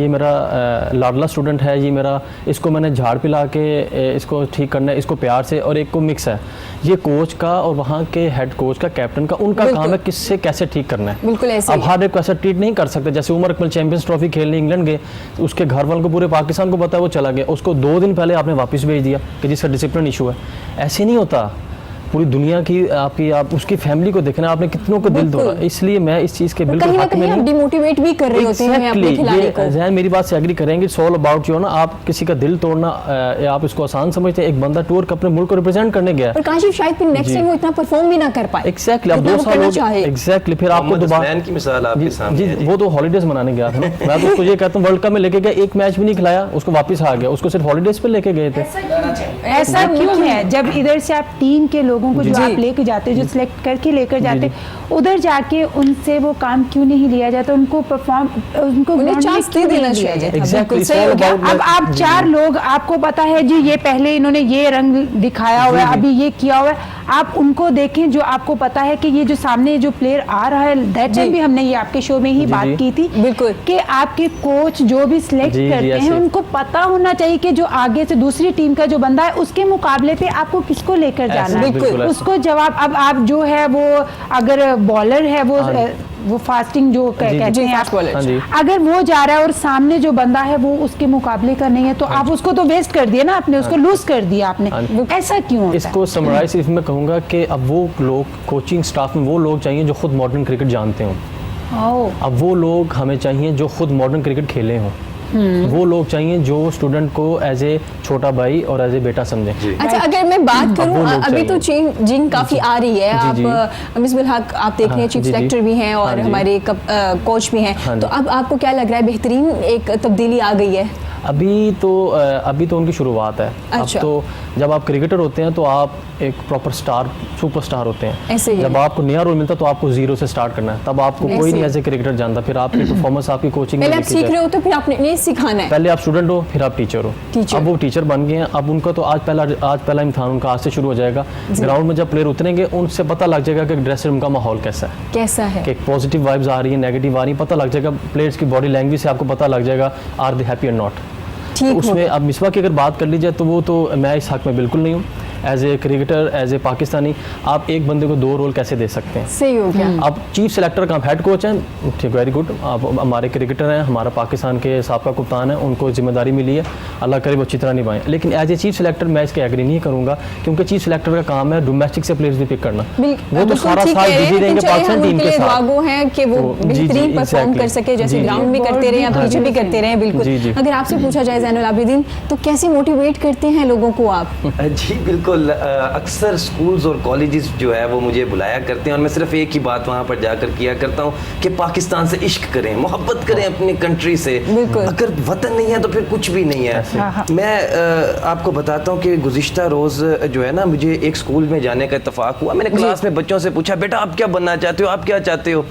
मेरा लाडला स्टूडेंट है, ये मेरा, इसको मैंने झाड़ पिला के इसको ठीक करना है, इसको प्यार से, और एक को मिक्स है। ये कोच का और वहाँ के हेड कोच का, कैप्टन का, उनका बिल्कुल। काम है किससे कैसे ठीक करना है। बिल्कुल ऐसे अब ही। हर एक को ऐसा ट्रीट नहीं कर सकते। जैसे उमर अकमल चैंपियंस ट्रॉफी खेलने इंग्लैंड गए, उसके घर वालों को, पूरे पाकिस्तान को पता है वो चला गया, उसको 2 दिन पहले आपने वापस भेज दिया कि जिसका डिसिप्लिन इशू है। ऐसे नहीं होता। पूरी दुनिया की आप उसकी फैमिली को देखना, आपने कितनों को दिल बिल्कुल। तोड़ा। इसलिए मैं इस चीज़ के बिल्कुल कहीं ना हक में कहीं आप नहीं। डिमोटिवेट भी कर रहे होते हैं अपने खिलाड़ी को। जैन मेरी बात से एग्री करेंगे, इट्स ऑल अबाउट जो ना, आप किसी का दिल तोड़ना, आप इसको आसान समझते हैं। एक बंदा टूर का अपने मुल्क को रिप्रेजेंट करने गया, और काशिफ शायद फिर नेक्स्ट जी। टाइम वो इतना परफॉर्म भी ना कर पाए। एग्जैक्टली, अब जितना 2 वो साल करना हो चाहे। एग्जैक्टली, फिर आपको मोहम्मद दोबारा हसनैन की मिसाल आपके जी, सामने है। वो तो हॉलीडेज मनाने गया था ना। मैं तो उसको ये कहता हूँ, वर्ल्ड कप में लेके गया, एक मैच भी नहीं खिलाया, उसको वापस आ गया, उसको सिर्फ हॉलीडेज पे लेके गए थे। ऐसा क्यों है? जब इधर से आप टीम के लोगों को जो जी। आप लेके जाते, जो सिलेक्ट करके लेकर जाते, उधर जाके उनसे वो काम क्यों नहीं लिया जाता? उनको उन्हें ground में चांस क्यों दे देना नहीं लिया चाहिए जाता? था। Exactly, बिल्कुल it's सही all हो गया। about- अब आप 4 लोग, आपको पता है जी ये पहले इन्होंने ये रंग दिखाया हुआ है, अभी ये किया हुआ है, आप उनको देखें जो आपको पता है कि ये जो सामने जो प्लेयर आ रहा है, दैट टाइम भी हमने ये आपके शो में ही जी, बात जी। की थी बिल्कुल। कि आपके कोच जो भी सिलेक्ट जी, जी, करते हैं ऐसे। उनको पता होना चाहिए कि जो आगे से दूसरी टीम का जो बंदा है उसके मुकाबले पे आपको किसको लेकर ऐसे, जाना है, बिल्कुल ऐसे। उसको जवाब। अब आप जो है वो अगर बॉलर है वो फास्टिंग जो जी, कहते जी, हैं fast आप, bowler। हाँ जी। अगर वो जा रहा है और सामने जो बंदा है वो उसके मुकाबले का नहीं है, तो आप उसको तो वेस्ट कर दिया ना, आपने उसको लूज कर दिया आपने। हाँ। ऐसा क्यों होता है? इसको समराइज सिर्फ मैं कहूँगा कि अब वो लोग कोचिंग स्टाफ में वो लोग चाहिए जो खुद मॉडर्न क्रिकेट जानते हों। ओह, अब वो लोग हमें चाहिए जो खुद मॉडर्न क्रिकेट खेले हों। वो लोग चाहिए जो स्टूडेंट को एज ए छोटा भाई और एज ए बेटा समझे। अच्छा, अगर मैं बात करूं, वो लोग अभी तो जिंग काफी आ रही है। जी, आप मिसबाह हक आप देख रहे हैं, चीफ जी, जी। सेलेक्टर भी हैं और हाँ जी। हमारे कोच भी हैं, हाँ तो जी। अब आपको क्या लग रहा है, बेहतरीन एक तब्दीली आ गई है? अभी तो उनकी शुरुआत है। अच्छा। अब तो जब आप क्रिकेटर होते हैं तो आप एक प्रॉपर स्टार, सुपरस्टार होते हैं। ऐसे ही जब है। आपको नया रोल मिलता है तो आपको जीरो से स्टार्ट करना है, तब आपको ऐसे कोई नहीं ही। एज ए क्रिकेटर जानता। फिर आपकी परफॉर्मेंस, आपकी कोचिंग पहले आप सीख रहे हो तो फिर आपने सिखाना है। पहले आप स्टूडेंट हो, फिर आप टीचर हो। टीचर। अब वो टीचर बन गए हैं। अब उनका तो आज पहला इम्तिहान उनका आज से शुरू हो जाएगा। ग्राउंड में जब प्लेयर उतरेंगे उनसे पता लग जाएगा कि ड्रेसिंग रूम का माहौल कैसा है, कैसा है? कि पॉजिटिव वाइब्स आ रही है, नेगेटिव आ रही है, पता लग जाएगा। प्लेयर्स की बॉडी लैंग्वेज से आपको पता लग जाएगा आर दे हैप्पी और नॉट। ठीक उसमें हो। अब मिसबा की अगर बात कर ली जाए तो वो तो मैं इस हक में बिल्कुल नहीं हूँ। As a cricketer, as a Pakistani, आप एक बंदे को 2 रोल कैसे दे सकते हैं? सही हो गया। अब चीफ सेलेक्टर का हेड कोच हैं, ठीक, वेरी गुड। आप हमारे क्रिकेटर हैं, हमारा पाकिस्तान के साबका कप्तान है, उनको जिम्मेदारी मिली है, अल्लाह करे वो अच्छी तरह निभाएं। लेकिन एज ए चीफ सेलेक्टर मैं इसके एग्री नहीं करूँगा, क्योंकि चीफ सेलेक्टर का काम है डोमेस्टिक से प्लेयर्स भी पिक करना। वो तो सारा साल बिजी रहेंगे पाकिस्तान टीम के साथ। दुआगो हैं कि वो तो जी, जी, बेहतरीन परफॉर्म exactly। कर सके, जैसे जी, जी। ग्राउंड में करते रहे या हाँ पीछे जी। भी करते रहे। बिल्कुल। जी, जी। अगर आपसे पूछा जाए ज़ैनुल आबिदीन, तो कैसे मोटिवेट करते हैं लोगों को आप? जी बिल्कुल, बिल्कुल अक्सर स्कूल्स और कॉलेजेस जो है वो मुझे बुलाया करते हैं और मैं सिर्फ एक ही बात वहाँ पर जाकर किया करता हूँ कि पाकिस्तान से इश्क करें, मोहब्बत करें अपनी कंट्री से। अगर वतन नहीं है तो फिर कुछ भी नहीं है। मैं आपको बताता हूँ कि गुज़िश्ता रोज़ जो है ना, मुझे एक स्कूल में जाने का इत्तेफाक हुआ। मैंने क्लास में बच्चों से पूछा, बेटा आप क्या बनना चाहते हो, आप क्या चाहते हो?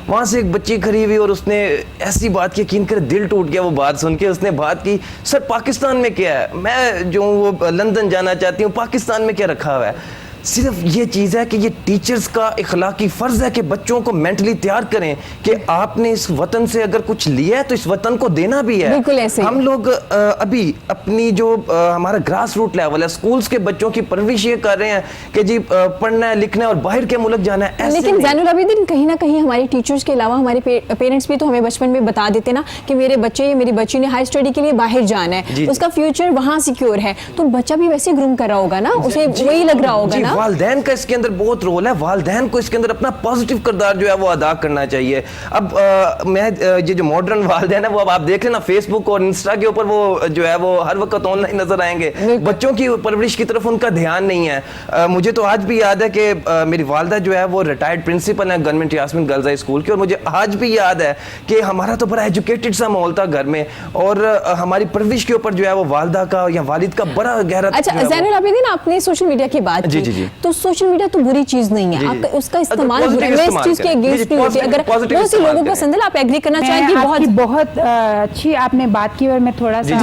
वहाँ से एक बच्ची खड़ी हुई और उसने ऐसी बात की, यकीन कर दिल टूट गया वो बात सुन के। उसने बात की, सर पाकिस्तान में क्या है, मैं जो वो लंदन जाना चाहती हूँ, पाकिस्तान में क्या रखा हुआ है? सिर्फ ये चीज़ है कि ये टीचर्स का इखलाकी फ़र्ज़ है कि बच्चों को मेंटली तैयार करें कि आपने इस वतन से अगर कुछ लिया है तो इस वतन को देना भी है। बिल्कुल ऐसे हम लोग अभी अपनी जो हमारा ग्रास रूट लेवल है, स्कूल्स के बच्चों की परवरिश ये कर रहे हैं कि जी पढ़ना है, लिखना है और बाहर के मुल्क जाना है। लेकिन ज़ैनुल आबिदीन, कहीं ना कहीं हमारे टीचर्स के अलावा हमारे पेरेंट्स भी तो हमें बचपन में बता देते ना कि मेरे बच्चे या मेरी बच्ची ने हाई स्टडी के लिए बाहर जाना है, उसका फ्यूचर वहाँ सिक्योर है, तो बच्चा भी वैसे ग्रूम कर रहा होगा ना, उसे वही लग रहा होगा ना। वालिदैन का इसके अंदर बहुत रोल है। वालिदैन को इसके अंदर अपना पॉजिटिव किरदार जो है वो अदा करना चाहिए। अब मैं ये जो मॉडर्न वालिदैन है वो अब आप देख लेना फेसबुक और इंस्टा के ऊपर वो जो है वो हर वक्त ऑनलाइन नजर आएंगे। बच्चों की परवरिश की तरफ उनका ध्यान नहीं है। मुझे तो आज भी याद है कि मेरी वालदा जो है वो रिटायर्ड प्रिंसिपल है government Yasmeen girls high school की, और मुझे आज भी याद है कि हमारा तो बड़ा एजुकेटेड सा माहौल था घर में और हमारी परवरिश के ऊपर जो है वो वालदा का या वालिद का बड़ा गहरा। अच्छा ज़ैनुल आबिदीन, आपने सोशल मीडिया की बात की, तो सोशल मीडिया तो बुरी चीज नहीं है, आप उसका इस्तेमाल बुरे में इस चीज के अगेंस्ट नहीं होती। अगर बहुत से लोगों को संदल आप एग्री करना चाहेंगे, बहुत अच्छी आपने बात की और मैं थोड़ा सा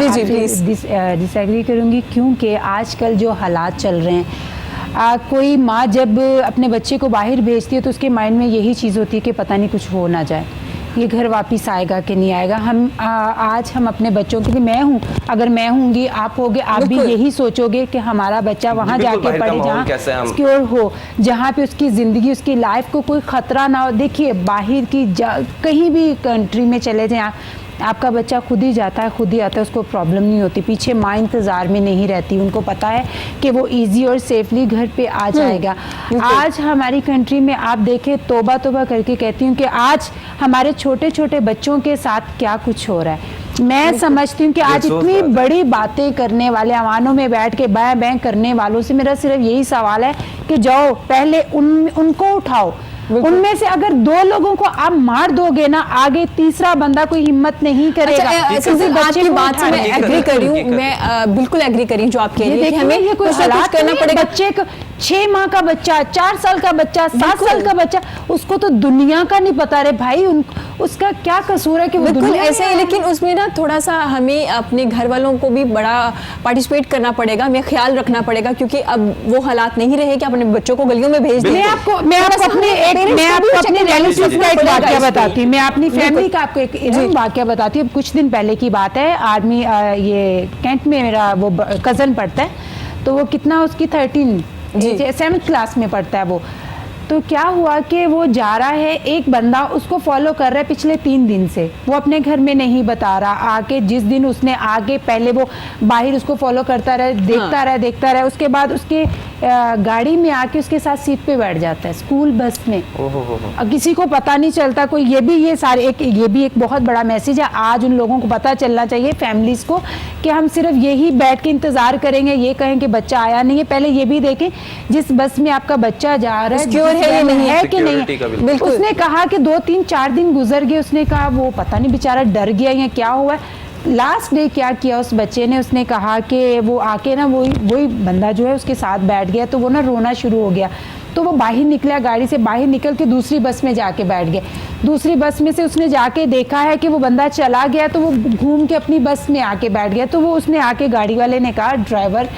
डिसएग्री करूंगी, क्योंकि आजकल जो हालात चल रहे हैं, कोई माँ जब अपने बच्चे को बाहर भेजती है तो उसके माइंड में यही चीज़ होती है कि पता नहीं कुछ हो ना जाए, ये घर वापस आएगा कि नहीं आएगा। आज हम अपने बच्चों के लिए, मैं हूँ, अगर मैं हूँगी, आप होगे, आप भी यही सोचोगे कि हमारा बच्चा वहाँ जाके पढ़े जहाँ सिक्योर हो, जहाँ पे उसकी ज़िंदगी, उसकी लाइफ को कोई ख़तरा ना हो। देखिए बाहर की कहीं भी कंट्री में चले जाएं, आपका बच्चा खुद ही जाता है, खुद ही आता है, उसको प्रॉब्लम नहीं होती, पीछे माँ इंतज़ार में नहीं रहती, उनको पता है कि वो इजी और सेफली घर पे आ जाएगा। आज हमारी कंट्री में आप देखें, तौबा तौबा करके कहती हूँ कि आज हमारे छोटे छोटे बच्चों के साथ क्या कुछ हो रहा है। मैं समझती हूँ कि आज इतनी बड़ी बातें करने वाले, अवानों में बैठ के बैं बैं करने वालों से मेरा सिर्फ यही सवाल है कि जाओ पहले उनको उठाओ, उनमें से अगर 2 लोगों को आप मार दोगे ना, आगे तीसरा बंदा कोई हिम्मत नहीं करेगा। आपकी बात से मैं एग्री कर रही हूँ, मैं बिल्कुल एग्री कर रही हूँ जो आप कह रही हैं कि हमें ये कुछ करना पड़ेगा। बच्चे को 6 माह का बच्चा, 4 साल का बच्चा, 7 साल का बच्चा, उसको तो दुनिया का नहीं पता रे भाई, उसका क्या कसूर है कि वो बिल्कुल ऐसे ही। लेकिन उसमें ना थोड़ा सा हमें अपने घर वालों को भी बड़ा पार्टिसिपेट करना पड़ेगा, हमें ख्याल रखना पड़ेगा, क्योंकि अब वो हालात नहीं रहे कि अपने बच्चों को गलियों में भेज दें। मैं आपको अपने रिलेटिव का एक वाकया बताती हूँ, मैं अपनी फैमिली का आपको एक वाकया बताती हूँ। कुछ दिन पहले की बात है, आर्मी ये कैंट में मेरा वो कज़न पढ़ता है, तो वो कितना उसकी 7th क्लास में पढ़ता है वो। तो क्या हुआ कि वो जा रहा है, एक बंदा उसको फॉलो कर रहा है पिछले 3 दिन से, वो अपने घर में नहीं बता रहा। आके जिस दिन उसने आगे पहले वो बाहर उसको फॉलो करता रहा, देखता रहा, उसके बाद उसके गाड़ी में आके उसके साथ सीट पे बैठ जाता है, स्कूल बस में। किसी को पता नहीं चलता कोई। ये भी एक बहुत बड़ा मैसेज है, आज उन लोगों को पता चलना चाहिए, फैमिलीज को, कि हम सिर्फ यही बैठ के इंतजार करेंगे, ये कहें कि बच्चा आया नहीं है, पहले ये भी देखें जिस बस में आपका बच्चा जा रहा है है कि नहीं। उसने कहा कि 2-3-4 दिन गुजर गए, उसने कहा वो पता नहीं बेचारा डर गया या क्या हुआ। लास्ट डे क्या किया उस बच्चे ने, उसने कहा कि वो आके ना वही बंदा जो है उसके साथ बैठ गया, तो वो ना रोना शुरू हो गया। तो वो बाहर निकला, गाड़ी से बाहर निकल के दूसरी बस में जाके बैठ गया। दूसरी बस में से उसने जाके देखा है कि वो बंदा चला गया, तो वो घूम के अपनी बस में आके बैठ गया। तो वो उसने आके, गाड़ी वाले ने कहा, ड्राइवर,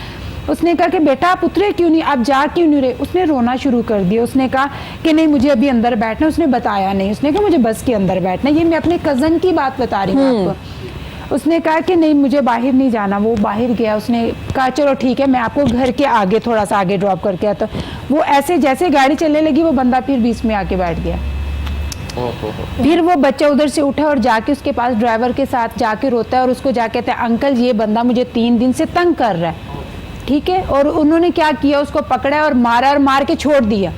उसने कहा कि बेटा आप उतरे क्यों नहीं, आप जा क्यों नहीं रहे। उसने रोना शुरू कर दिया, उसने कहा कि नहीं मुझे अभी अंदर बैठना। उसने बताया नहीं, उसने कहा मुझे बस के अंदर बैठना। ये मैं अपने कज़न की बात बता रही हूँ आपको। उसने कहा कि नहीं मुझे बाहर नहीं जाना। वो बाहर गया, उसने कहा चलो ठीक है मैं आपको घर के आगे थोड़ा सा आगे ड्रॉप करके आता। वो ऐसे जैसे गाड़ी चलने लगी, वो बंदा फिर बीच में आके बैठ गया। फिर वो बच्चा उधर से उठा और जाके उसके पास ड्राइवर के साथ जाके रोता है और उसको जाके कहता है अंकल ये बंदा मुझे 3 दिन से तंग कर रहा है, ठीक है। और उन्होंने क्या किया, उसको पकड़ा और मारा और मार के छोड़ दिया।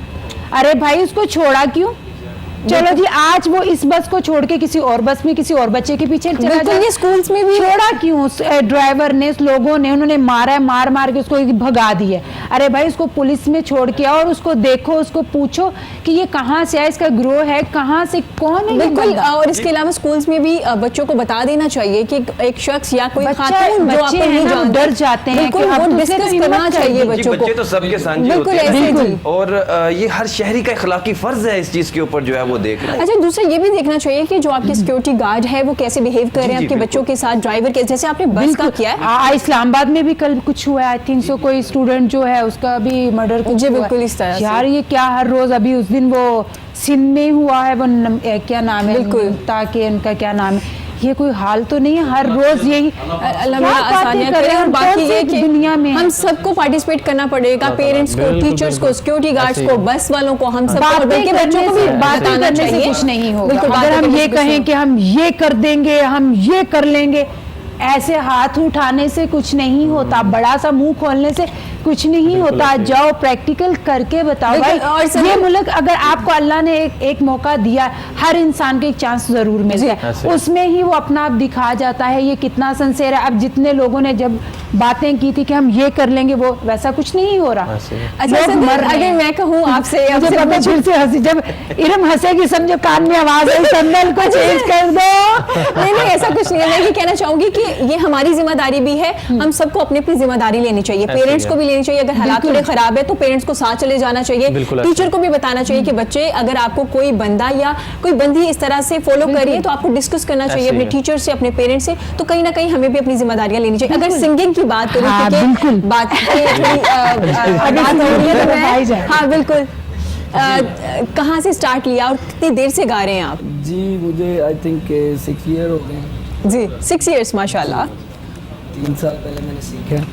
अरे भाई उसको छोड़ा क्यों, चलो जी आज वो इस बस को छोड़ के किसी और बस में किसी और बच्चे के पीछे चला बिल्कुल, जाए। ये स्कूल्स में भी छोड़ा क्यों? ड्राइवर ने, लोगों ने, उन्होंने मारा है, मार मार के उसको भगा दिया। अरे भाई उसको पुलिस में छोड़ के आओ और उसको देखो, उसको पूछो कि ये कहाँ से आया, इसका ग्रोह है कहाँ से, कौन है ये बिल्कुल। बंदा? और इसके अलावा स्कूल्स में भी बच्चों को बता देना चाहिए कि एक शख्स या कोई बच्चा- खातून जो बच्चे आपको हैं नहीं ना, जानते, डर जाते हैं बिल्कुल कि अब वो तो डिस्कस उसने तो करना हिम्मत कर चाहिए दी। जी, बच्चों को। बच्चे तो सबके साझी बिल्कुल होते हैं। ऐसे जी। और ये हर शहरी का इखलाकी फर्ज है इस चीज के ऊपर जो है वो देखना। अच्छा, दूसरा ये भी देखना चाहिए कि जो आपके सिक्योरिटी गार्ड है वो कैसे बिहेव कर रहे हैं जी, आपके बिल्कुल। बच्चों के साथ, ड्राइवर के, जैसे आपने बस का किया है। इस्लामाबाद में भी कल कुछ हुआ है, आई थिंक सो, कोई स्टूडेंट जो है उसका भी मर्डर जी, बिल्कुल इस तरह से। यार ये क्या हर रोज, अभी उस दिन वो सिंध में हुआ है, वो क्या नाम है, बिल्कुल। ताकि उनका क्या नाम है, ये कोई हाल तो नहीं है, हर रोज यही अल्लाह क्या आसानियां बातें करे। और हम बाकी कौन ये सी कि दुनिया में हम सबको पार्टिसिपेट करना पड़ेगा, पेरेंट्स को, बिल्कुल, टीचर्स को, बिल्कुल। सिक्योरिटी गार्ड्स ऐसे को, ही। बस वालों को, हम सबको, और बातें बल्कि बच्चों को भी बातें बताना करने से चाहिए। कुछ नहीं होगा। बिल्कुल, अगर बातें हम करने ये से कुछ कहें नहीं। कि हम ये कर देंगे, हम ये कर लेंगे, ऐसे हाथ उठाने से कुछ नहीं होता, बड़ा सा मुंह खोलने से कुछ नहीं होता। ऐसे ही। जाओ प्रैक्टिकल करके बताओ बिल्कुल, भाई। और सर- ये मुल्क, अगर आपको अल्लाह ने एक मौका दिया, हर इंसान को एक चांस जरूर मिलता है, ऐसे। उसमें ही वो अपना आप दिखा जाता है ये कितना सिंसियर है। अब जितने लोगों ने जब बातें की थी कि हम ये कर लेंगे, वो वैसा कुछ नहीं हो रहा। ऐसे। अच्छा लोग सर, मर रहे अगर हैं। मैं कहूँ आपसे मुझे आपसे पता फिर से हंसी, जब इरम हंसेगी समझो कान में आवाज आई, संदल को चेंज कर दो। नहीं नहीं, ऐसा कुछ नहीं है। मैं ये कहना चाहूंगी कि ये हमारी जिम्मेदारी भी है, हम सबको अपनी अपनी जिम्मेदारी लेनी चाहिए, ऐसे पेरेंट्स ही को है। भी लेनी चाहिए। अगर हालात थोड़े खराब है तो पेरेंट्स को साथ चले जाना चाहिए, बिल्कुल ऐसे। टीचर को भी बताना चाहिए कि बच्चे, अगर आपको कोई बंदा या कोई बंदी इस तरह से फॉलो कर रही है तो आपको डिस्कस करना चाहिए ऐसे ही अपने है। टीचर से, अपने पेरेंट्स से। तो कहीं ना कहीं हमें भी अपनी जिम्मेदारियां लेनी चाहिए। अगर सिंगिंग की बात करूँ, हाँ, बिल्कुल। बात बात हो रही है तो बताई जाए। मैं, हाँ बिल्कुल, कहाँ से स्टार्ट लिया और कितनी देर से गा रहे हैं आप? जी मुझे आई थिंक 6 ईयर हो गए। जी 6 years माशाल्लाह। 3 साल पहले मैंने सीखा,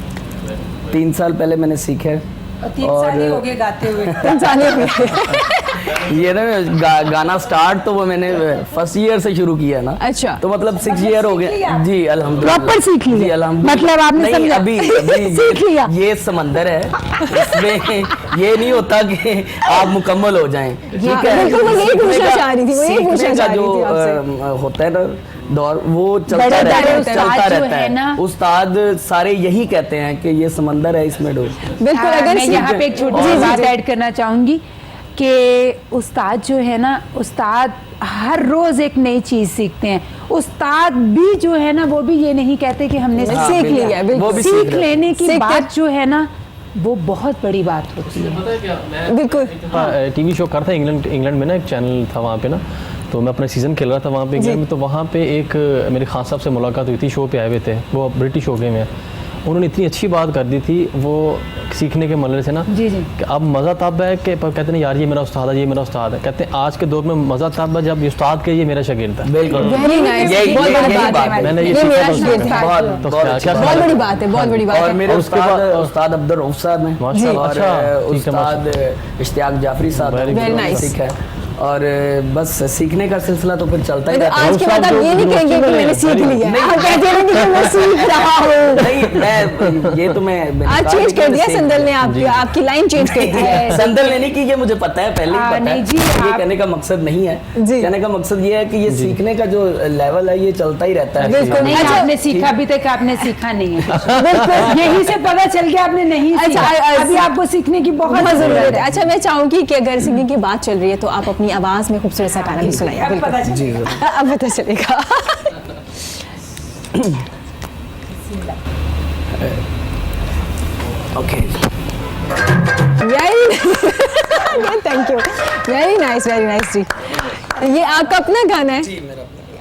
3 साल पहले मैंने सीखा। 3 साल ही हो गए गाते हुए। ये ना गाना स्टार्ट तो वो मैंने फर्स्ट ईयर से शुरू किया ना। अच्छा। तो मतलब 6 ईयर हो गए जी, अल्हम्दुलिल्लाह। Proper सीख लिया। जी, अल्हम्दुलिल्लाह। मतलब आपने नहीं, समझा। अभी सीख लिया। ये समंदर है, इसमें ये नहीं होता कि आप मुकम्मल हो जाएं, ठीक है। बिल्कुल, मैं यही सीखने पूछना का- चाह रही थी, मैं यही सीखने पूछना का चाह रही जो थी आपसे। होता है ना दौर, वो चलता बड़े रहता बड़े है, उस्ताद चलता जो रहता है ना। है। उस्ताद सारे यही कहते हैं कि ये समंदर है, इसमें डूब। बिल्कुल, अगर मैं यहाँ पे एक छोटी सी बात ऐड करना चाहूंगी कि उस्ताद जो है ना, उस्ताद हर रोज एक नई चीज सीखते हैं। उस्ताद भी जो है ना, वो भी ये नहीं कहते कि हमने हाँ, सीख बिल्कुल। लिया। वो भी सीख सीख रहे। लेने की सीखते- बात जो है ना, वो बहुत बड़ी बात होती है। बिल्कुल टीवी शो कर था इंग्लैंड में ना, एक चैनल था वहाँ पे ना, तो मैं अपना सीज़न खेल रहा था वहाँ पे इंग्लैंड में। तो वहाँ पे एक मेरे खान साहब से मुलाकात हुई थी, शो पे आए हुए थे, वो ब्रिटिश हो गए में। उन्होंने इतनी अच्छी बात कर दी थी वो सीखने के मरले से ना, जी जी। कि अब मज़ा तब है कि कहते हैं यार ये मेरा उस्ताद है, ये मेरा उस्ताद है। कहते हैं आज के दौर में मज़ा तब है जब ये उस्ताद के ये मेरा शागिर्द है। बिल्कुल वेरी नाइस, यही- बहुत बड़ी यही बात बात है। है। मैंने ये ये सीखा मेरा था उससे। शागिर्द है। बहुत तो बहुत क्या- अच्छी क्या बात बहुत है। बड़ी बात है, बहुत बड़ी बात और है। मेरे उसके उस्ताद बाद- उस्ताद अब्दुल रऊफ साहब हैं, माशाअल्लाह, और अच्छा, ठीक है, उस्ताद इश्तियाक जाफरी साहब हैं, Very good. उन्होंने Very nice. सीखा है। और बस सीखने का सिलसिला तो फिर चलता ही मतलब रहता है। आज के बाद आप ये नहीं कहेंगे कि मैंने सीख लिया है, आप कहते हैं कि मैं सीख रहा हूँ। नहीं, मैं ये तो मैंने आज कहा चेंज नहीं कि कर मैं दिया सीख- संदल ने, आपकी लाइन चेंज कर दी है। संदल ने नहीं की, ये मुझे पता है, पहले ही पता नहीं है। जी, ये आप- कहने का मकसद नहीं है। जी। कहने का मकसद ये है कि ये सीखने का जो लेवल है ये चलता ही रहता है। बिल्कुल। नहीं, अच्छा, आपने सीखा, अभी तक आपने सीखा नहीं है। बिल्कुल, यही से पता चल गया आपने नहीं अच्छा, सीखा। अभी आपको सीखने की बहुत बहुत जरूरत जरूरत है। है। अच्छा, मैं चाहूंगी कि अगर सिंगिंग की बात चल रही है तो आप अपनी आवाज में खूबसूरत सा गाना भी सुनाइए। अब बिल्कुल। पता चल- जी जरूर। अब पता चलेगा। Okay. Thank you, very nice जी। ये आपका अपना गाना है?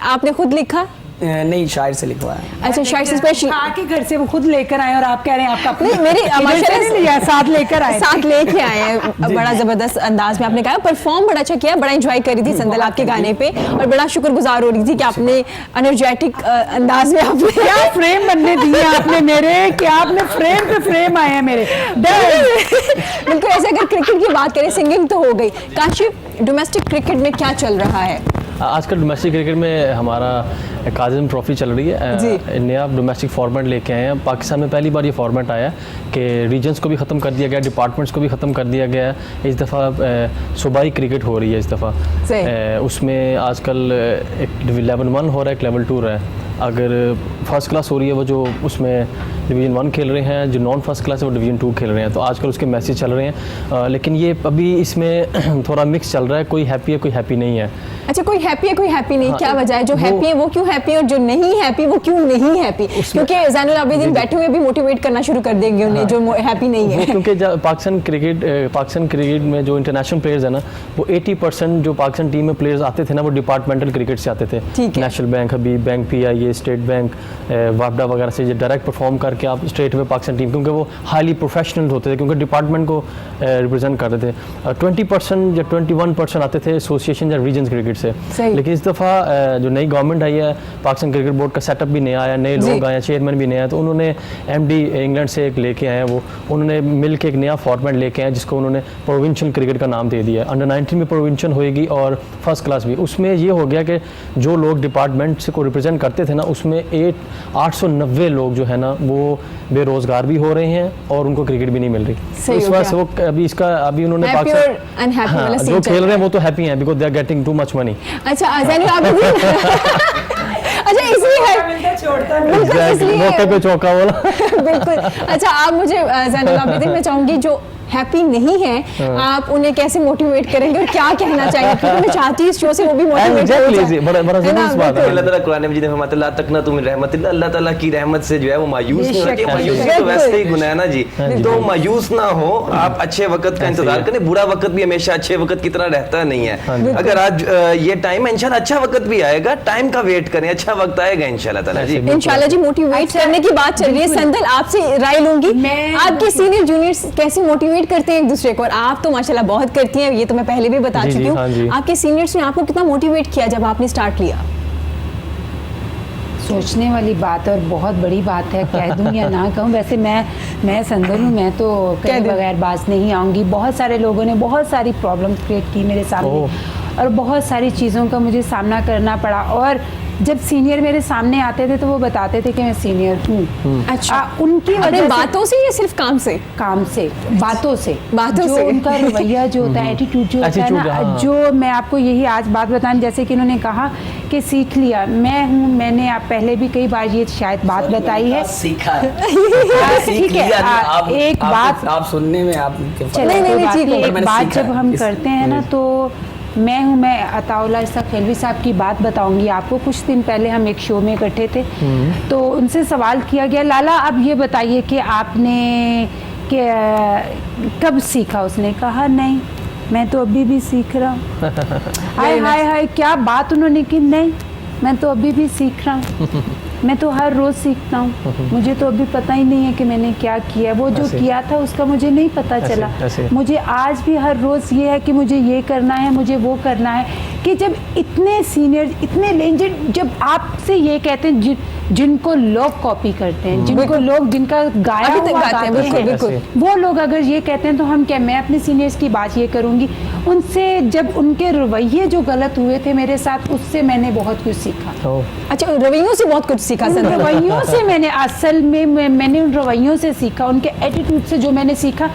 आपने खुद लिखा? नहीं, शायर से लिखवाया है। अच्छा, शायद से स्पेशल आके घर से वो खुद लेकर आए और आप कह रहे हैं आपका अपना- नहीं, मेरे इधर से माशाल्लाह नहीं लिया, साथ लेकर आए। साथ लेके आए हैं। बड़ा जबरदस्त अंदाज में आपने गाया, परफॉर्म बड़ा अच्छा किया, बड़ा एंजॉय करी थी संदल आपके गाने पे, और बड़ा शुक्रगुजार हो रही थी कि आपने एनर्जेटिक अंदाज में आपने क्या फ्रेम बनने दिए आपने मेरे, कि आपने फ्रेम पे फ्रेम आए हैं मेरे। बिल्कुल। ऐसे अगर क्रिकेट की बात करें, सिंगिंग तो हो गई, काशिफ डोमेस्टिक क्रिकेट में क्या चल रहा है? आजकल डोमेस्टिक क्रिकेट में हमारा काज़िम ट्रॉफी चल रही है, नया डोमेस्टिक फॉर्मेट लेके आए हैं। पाकिस्तान में पहली बार ये फॉर्मेट आया कि रीजन्स को भी ख़त्म कर दिया गया, डिपार्टमेंट्स को भी ख़त्म कर दिया गया है। इस दफ़ा सूबाई क्रिकेट हो रही है इस दफ़ा। उसमें आजकल एक लेवल 1 हो रहा है, एक लेवल 2 रहा है। अगर फर्स्ट क्लास हो रही है वो जो उसमें डिवीज़न 1 खेल रहे हैं, जो नॉन फर्स्ट क्लास है वो डिवीज़न 2 खेल रहे हैं। तो आजकल उसके मैचेस चल रहे हैं, लेकिन ये अभी इसमें थोड़ा मिक्स चल रहा है, कोई हैप्पी है कोई हैप्पी नहीं है। अच्छा, कोई हैप्पी है कोई हैप्पी नहीं, क्या वजह है? जो हैप्पी है वो क्यों हैप्पी और जो नहीं हैप्पी वो क्यों नहीं हैप्पी? क्योंकि ज़ैनुल आबिदीन बैठे हुए भी मोटिवेट करना शुरू कर देंगे उन्हें जो हैप्पी नहीं है। क्योंकि पाकिस्तान क्रिकेट में जो इंटरनेशनल प्लेयर्स है ना, वो 80% जो पाकिस्तान टीम में प्लेयर्स आते थे ना, वो डिपार्टमेंटल क्रिकेट से आते थे। नेशनल बैंक, अभी बैंक PIA, स्टेट बैंक, वापडा वगैरह से डायरेक्ट परफॉर्म करके आप स्ट्रेट में पाकिस्तान टीम, क्योंकि वो हाईली प्रोफेशनल होते थे, क्योंकि डिपार्टमेंट को रिप्रेजेंट करते थे। 20% या 21% आते थे एसोसिएशन या रीजन क्रिकेट से। लेकिन इस दफ़ा जो नई गवर्नमेंट आई है, पाकिस्तान क्रिकेट बोर्ड का सेटअप भी नया आया, नए लोग आए, चेयरमैन भी नया है, तो उन्होंने MD इंग्लैंड से एक लेके आए हैं, वो उन्होंने मिल के एक नया फॉर्मेट लेके आए जिसको उन्होंने प्रोविंशियल क्रिकेट का नाम दे दिया। अंडर 19 में प्रोविंशियल होएगी और फर्स्ट क्लास भी। उसमें ये हो गया कि जो लोग डिपार्टमेंट को रिप्रेजेंट करते थे ना, उसमें 890 लोग जो है ना वो बेरोजगार भी हो रहे हैं और उनको क्रिकेट भी नहीं मिल रही। इस वजह से वो अभी उन्होंने पाकिस्तान जो खेल रहे हैं वो तो हैप्पी हैं because they are getting too much money. अच्छा, ज़ैनुल आबिदीन अच्छा, इसलिए छोड़ता नहीं, मौके पे चौका बोला। बिल्कुल। अच्छा, आप मुझे ज़ैनुल आबिदीन मैं चाहूंगी जो हैप्पी नहीं है आप उन्हें कैसे मोटिवेट करेंगे और क्या कहना चाहेंगे? क्योंकि मैं चाहती हूँ इस शो से वो भी मोटिवेट हो जाए। बड़ा ज़रूरी बात है। अल्लाह ताला कुरान मजीद में फरमाता है ला तकना तुम रहमतिल्लाह, अल्लाह ताला की रहमत से जो है वो मायूस नहीं होना चाहिए। मायूसी तो वैसे ही गुनाह है ना जी, तो मायूस ना हो आप, अच्छे वक्त का इंतजार करें। बुरा वक्त भी हमेशा अच्छे वक्त की तरह रहता नहीं है। अगर आज ये टाइम है, इंशाल्लाह अच्छा वक्त भी आएगा, टाइम का वेट करें, अच्छा वक्त आएगा इंशाल्लाह ताला जी। इंशाल्लाह जी। मोटिवेट करने की बात चल रही है, संदल आपसे राय लूंगी। आपके सीनियर जूनियर्स कैसे मोटिवेट करते हैं एक दूसरे को? और आप तो माशाल्लाह बहुत करती हैं, ये तो मैं पहले भी बता चुकी हूँ। आपके सीनियर्स ने आपको कितना मोटिवेट किया जब आपने स्टार्ट लिया? सोचने वाली बात और बहुत बड़ी बात है, कह दूं या ना कहूं। वैसे मैं संदल हूं, मैं तो कहे बगैर बाज नहीं आऊंगी। बहुत सारे लोगों ने बहुत सारी प्रॉब्लम्स क्रिएट की मेरे सामने और बहुत सारी चीज़ों का मुझे सामना करना पड़ा। और जब सीनियर मेरे सामने आते थे तो वो बताते थे कि मैं सीनियर हूँ। अच्छा, उनकी वजह बातों से या सिर्फ काम से? काम से, बातों से जो उनका रवैया जो होता है, एटीट्यूड जो होता है ना, जो मैं आपको यही आज बात बताऊं, जैसे कि इन्होंने कहा कि सीख लिया, मैं हूँ, मैंने आप पहले भी कई बार ये शायद बात बताई है, सीखा है। ठीक है। एक बात आप सुनने में आप एक बात जब हम करते हैं ना, तो मैं अताउल्लाह इसा खेलवी साहब की बात बताऊंगी आपको। कुछ दिन पहले हम एक शो में इकट्ठे थे, तो उनसे सवाल किया गया, लाला अब ये बताइए कि आपने कब सीखा? उसने कहा नहीं, मैं तो अभी भी सीख रहा हूँ। हाय हाय हाय, क्या बात उन्होंने की? नहीं, मैं तो अभी भी सीख रहा हूँ, मैं तो हर रोज़ सीखता हूँ, मुझे तो अभी पता ही नहीं है कि मैंने क्या किया। वो जो किया था उसका मुझे नहीं पता चला। मुझे आज भी हर रोज़ ये है कि मुझे ये करना है, मुझे वो करना है। कि जब इतने सीनियर, इतने लेजेंड जब आपसे ये कहते हैं, जिनको लोग कॉपी करते हैं, जिनको लोग, जिनका गाया हुआ गाते हैं, वो लोग अगर ये कहते हैं तो हम क्या, मैं अपने सीनियर्स की बात ये करूँगी। उनसे जब उनके रवैये जो गलत हुए थे मेरे साथ, उससे मैंने बहुत कुछ सीखा। अच्छा, रवैयों से बहुत कुछ सीखा? रवैयों से मैंने असल में मैंने उन रवैयों से सीखा, उनके एटीट्यूड से जो मैंने सीखा,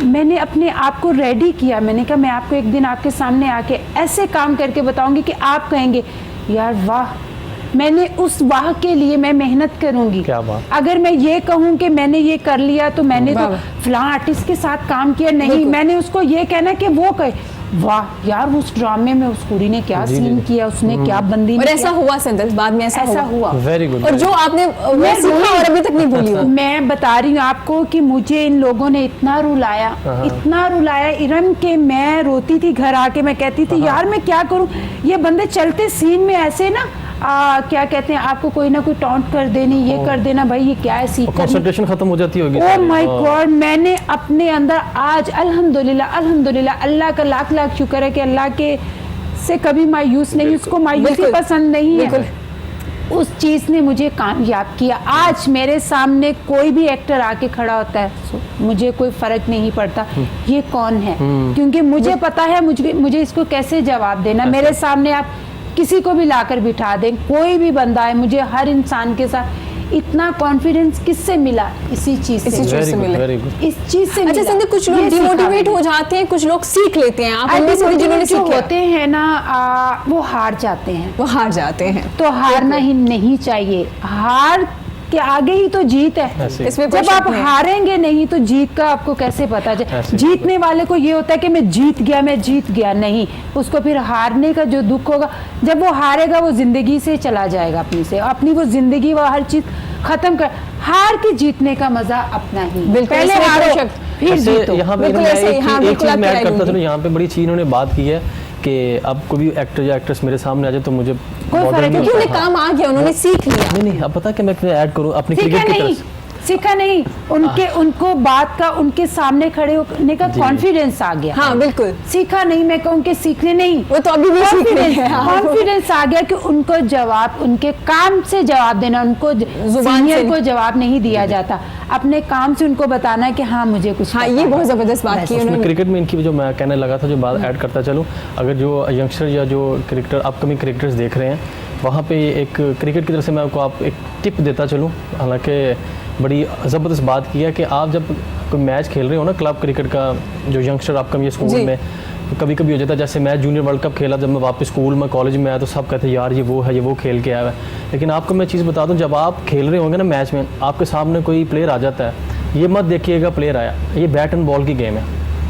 मैंने अपने आप को रेडी किया। मैंने कहा मैं आपको एक दिन आपके सामने आके ऐसे काम करके बताऊंगी कि आप कहेंगे यार वाह, मैंने उस वाह के लिए मैं मेहनत करूंगी। क्या बात। अगर मैं ये कहूँ कि मैंने ये कर लिया तो मैंने तो फलां आर्टिस्ट के साथ काम किया, नहीं, मैंने उसको ये कहना कि वो कहे वाह यार उस ड्रामे में उस कुड़ी ने क्या सीन किया, उसने क्या बंदी ने। और ऐसा हुआ संदल, बाद में ऐसा हुआ। Very good. और जो आपने सीखा और अभी तक नहीं भूली हो। मैं बता रही हूँ आपको कि मुझे इन लोगों ने इतना रुलाया, इतना रुलाया इरम, के मैं रोती थी घर आके। मैं कहती थी यार मैं क्या करूँ, ये बंदे चलते सीन में ऐसे ना क्या कहते हैं, आपको कोई ना कोई टॉन्ट कर देनी, ये कर देना, भाई ये क्या है, सीख कंसंट्रेशन खत्म हो जाती होगी। ओह माय गॉड, मैंने अपने अंदर आज अल्हम्दुलिल्लाह अल्हम्दुलिल्लाह अल्लाह का लाख लाख शुक्र है कि अल्लाह के से कभी मायूस नहीं, उसको मायूसी पसंद नहीं है। उस चीज़ ने मुझे कामयाब किया। आज मेरे सामने कोई भी एक्टर आके खड़ा होता है, मुझे कोई फ़र्क नहीं पड़ता ये कौन है, क्योंकि मुझे पता है मुझे इसको कैसे जवाब देना। मेरे सामने आप किसी को भी लाकर बिठा दें, कोई भी बंदा है, मुझे हर इंसान के साथ इतना कॉन्फिडेंस किससे मिला? इसी चीज से मिला, इस चीज से। अच्छा संदीप, कुछ लोग डिमोटिवेट हो जाते हैं, कुछ लोग सीख लेते हैं। आप उनमें से जिन्होंने जो होते हैं ना, वो हार जाते हैं, तो हारना ही नहीं चाहिए। हार के आगे ही तो जीत है। इसमें जब आप हारेंगे नहीं तो जीत का आपको कैसे पता चले? जीतने वाले को ये होता है कि मैं जीत गया, नहीं, उसको फिर हारने का जो दुख होगा, जब वो हारेगा वो जिंदगी से चला जाएगा, अपनी वो जिंदगी, वो हर चीज खत्म कर। हार के जीतने का मजा अपना ही, पहले हारो फिर जीतो। यहाँ पे एक चीज मैं ऐड करता था, यहाँ पे बड़ी चीज इन्होंने बात की है कि अब कोई भी एक्टर या एक्ट्रेस मेरे सामने आ जाए तो मुझे कोई फर्क नहीं, उन्हें काम आ गया, उन्होंने सीख लिया। नहीं, अब पता है कि मैं ऐड करूँ अपनी क्रिकेट की तरफ से। सीखा नहीं, उनको बात का, उनके सामने खड़े होने का कॉन्फिडेंस आ गया। हाँ बिल्कुल, सीखा नहीं, मैं कहूँ कि सीखने नहीं, वो तो अभी भी सीख रहे हैं। कॉन्फिडेंस आ गया कि उनको जवाब, उनके काम से जवाब देना, उनको सीनियर को जवाब नहीं दिया जाता, अपने काम से उनको बताना है कि हाँ मुझे कुछ। हाँ, ये बहुत जबरदस्त बात की उन्होंने। क्रिकेट में इनकी जो मैं कहने लगा था, जो बात ऐड करता चलूँ, अगर जो यंगस्टर या जो क्रिकेटर अपकमिंग क्रिकेटर्स देख रहे हैं, वहाँ पे एक क्रिकेट की तरफ से मैं आपको एक टिप देता चलूँ। हालांकि बड़ी ज़बरदस्त बात की है कि आप जब कोई मैच खेल रहे हो ना, क्लब क्रिकेट का, जो यंगस्टर आपका ये स्कूल में कभी कभी हो जाता है, जैसे मैं जूनियर वर्ल्ड कप खेला, जब मैं वापस स्कूल में कॉलेज में आया तो सब कहते हैं यार ये वो खेल के आया है। लेकिन आपको मैं चीज़ बता दूं, जब आप खेल रहे होंगे ना मैच में, आपके सामने कोई प्लेयर आ जाता है, ये मत देखिएगा प्लेयर आया, ये बैट एंड बॉल की गेम है,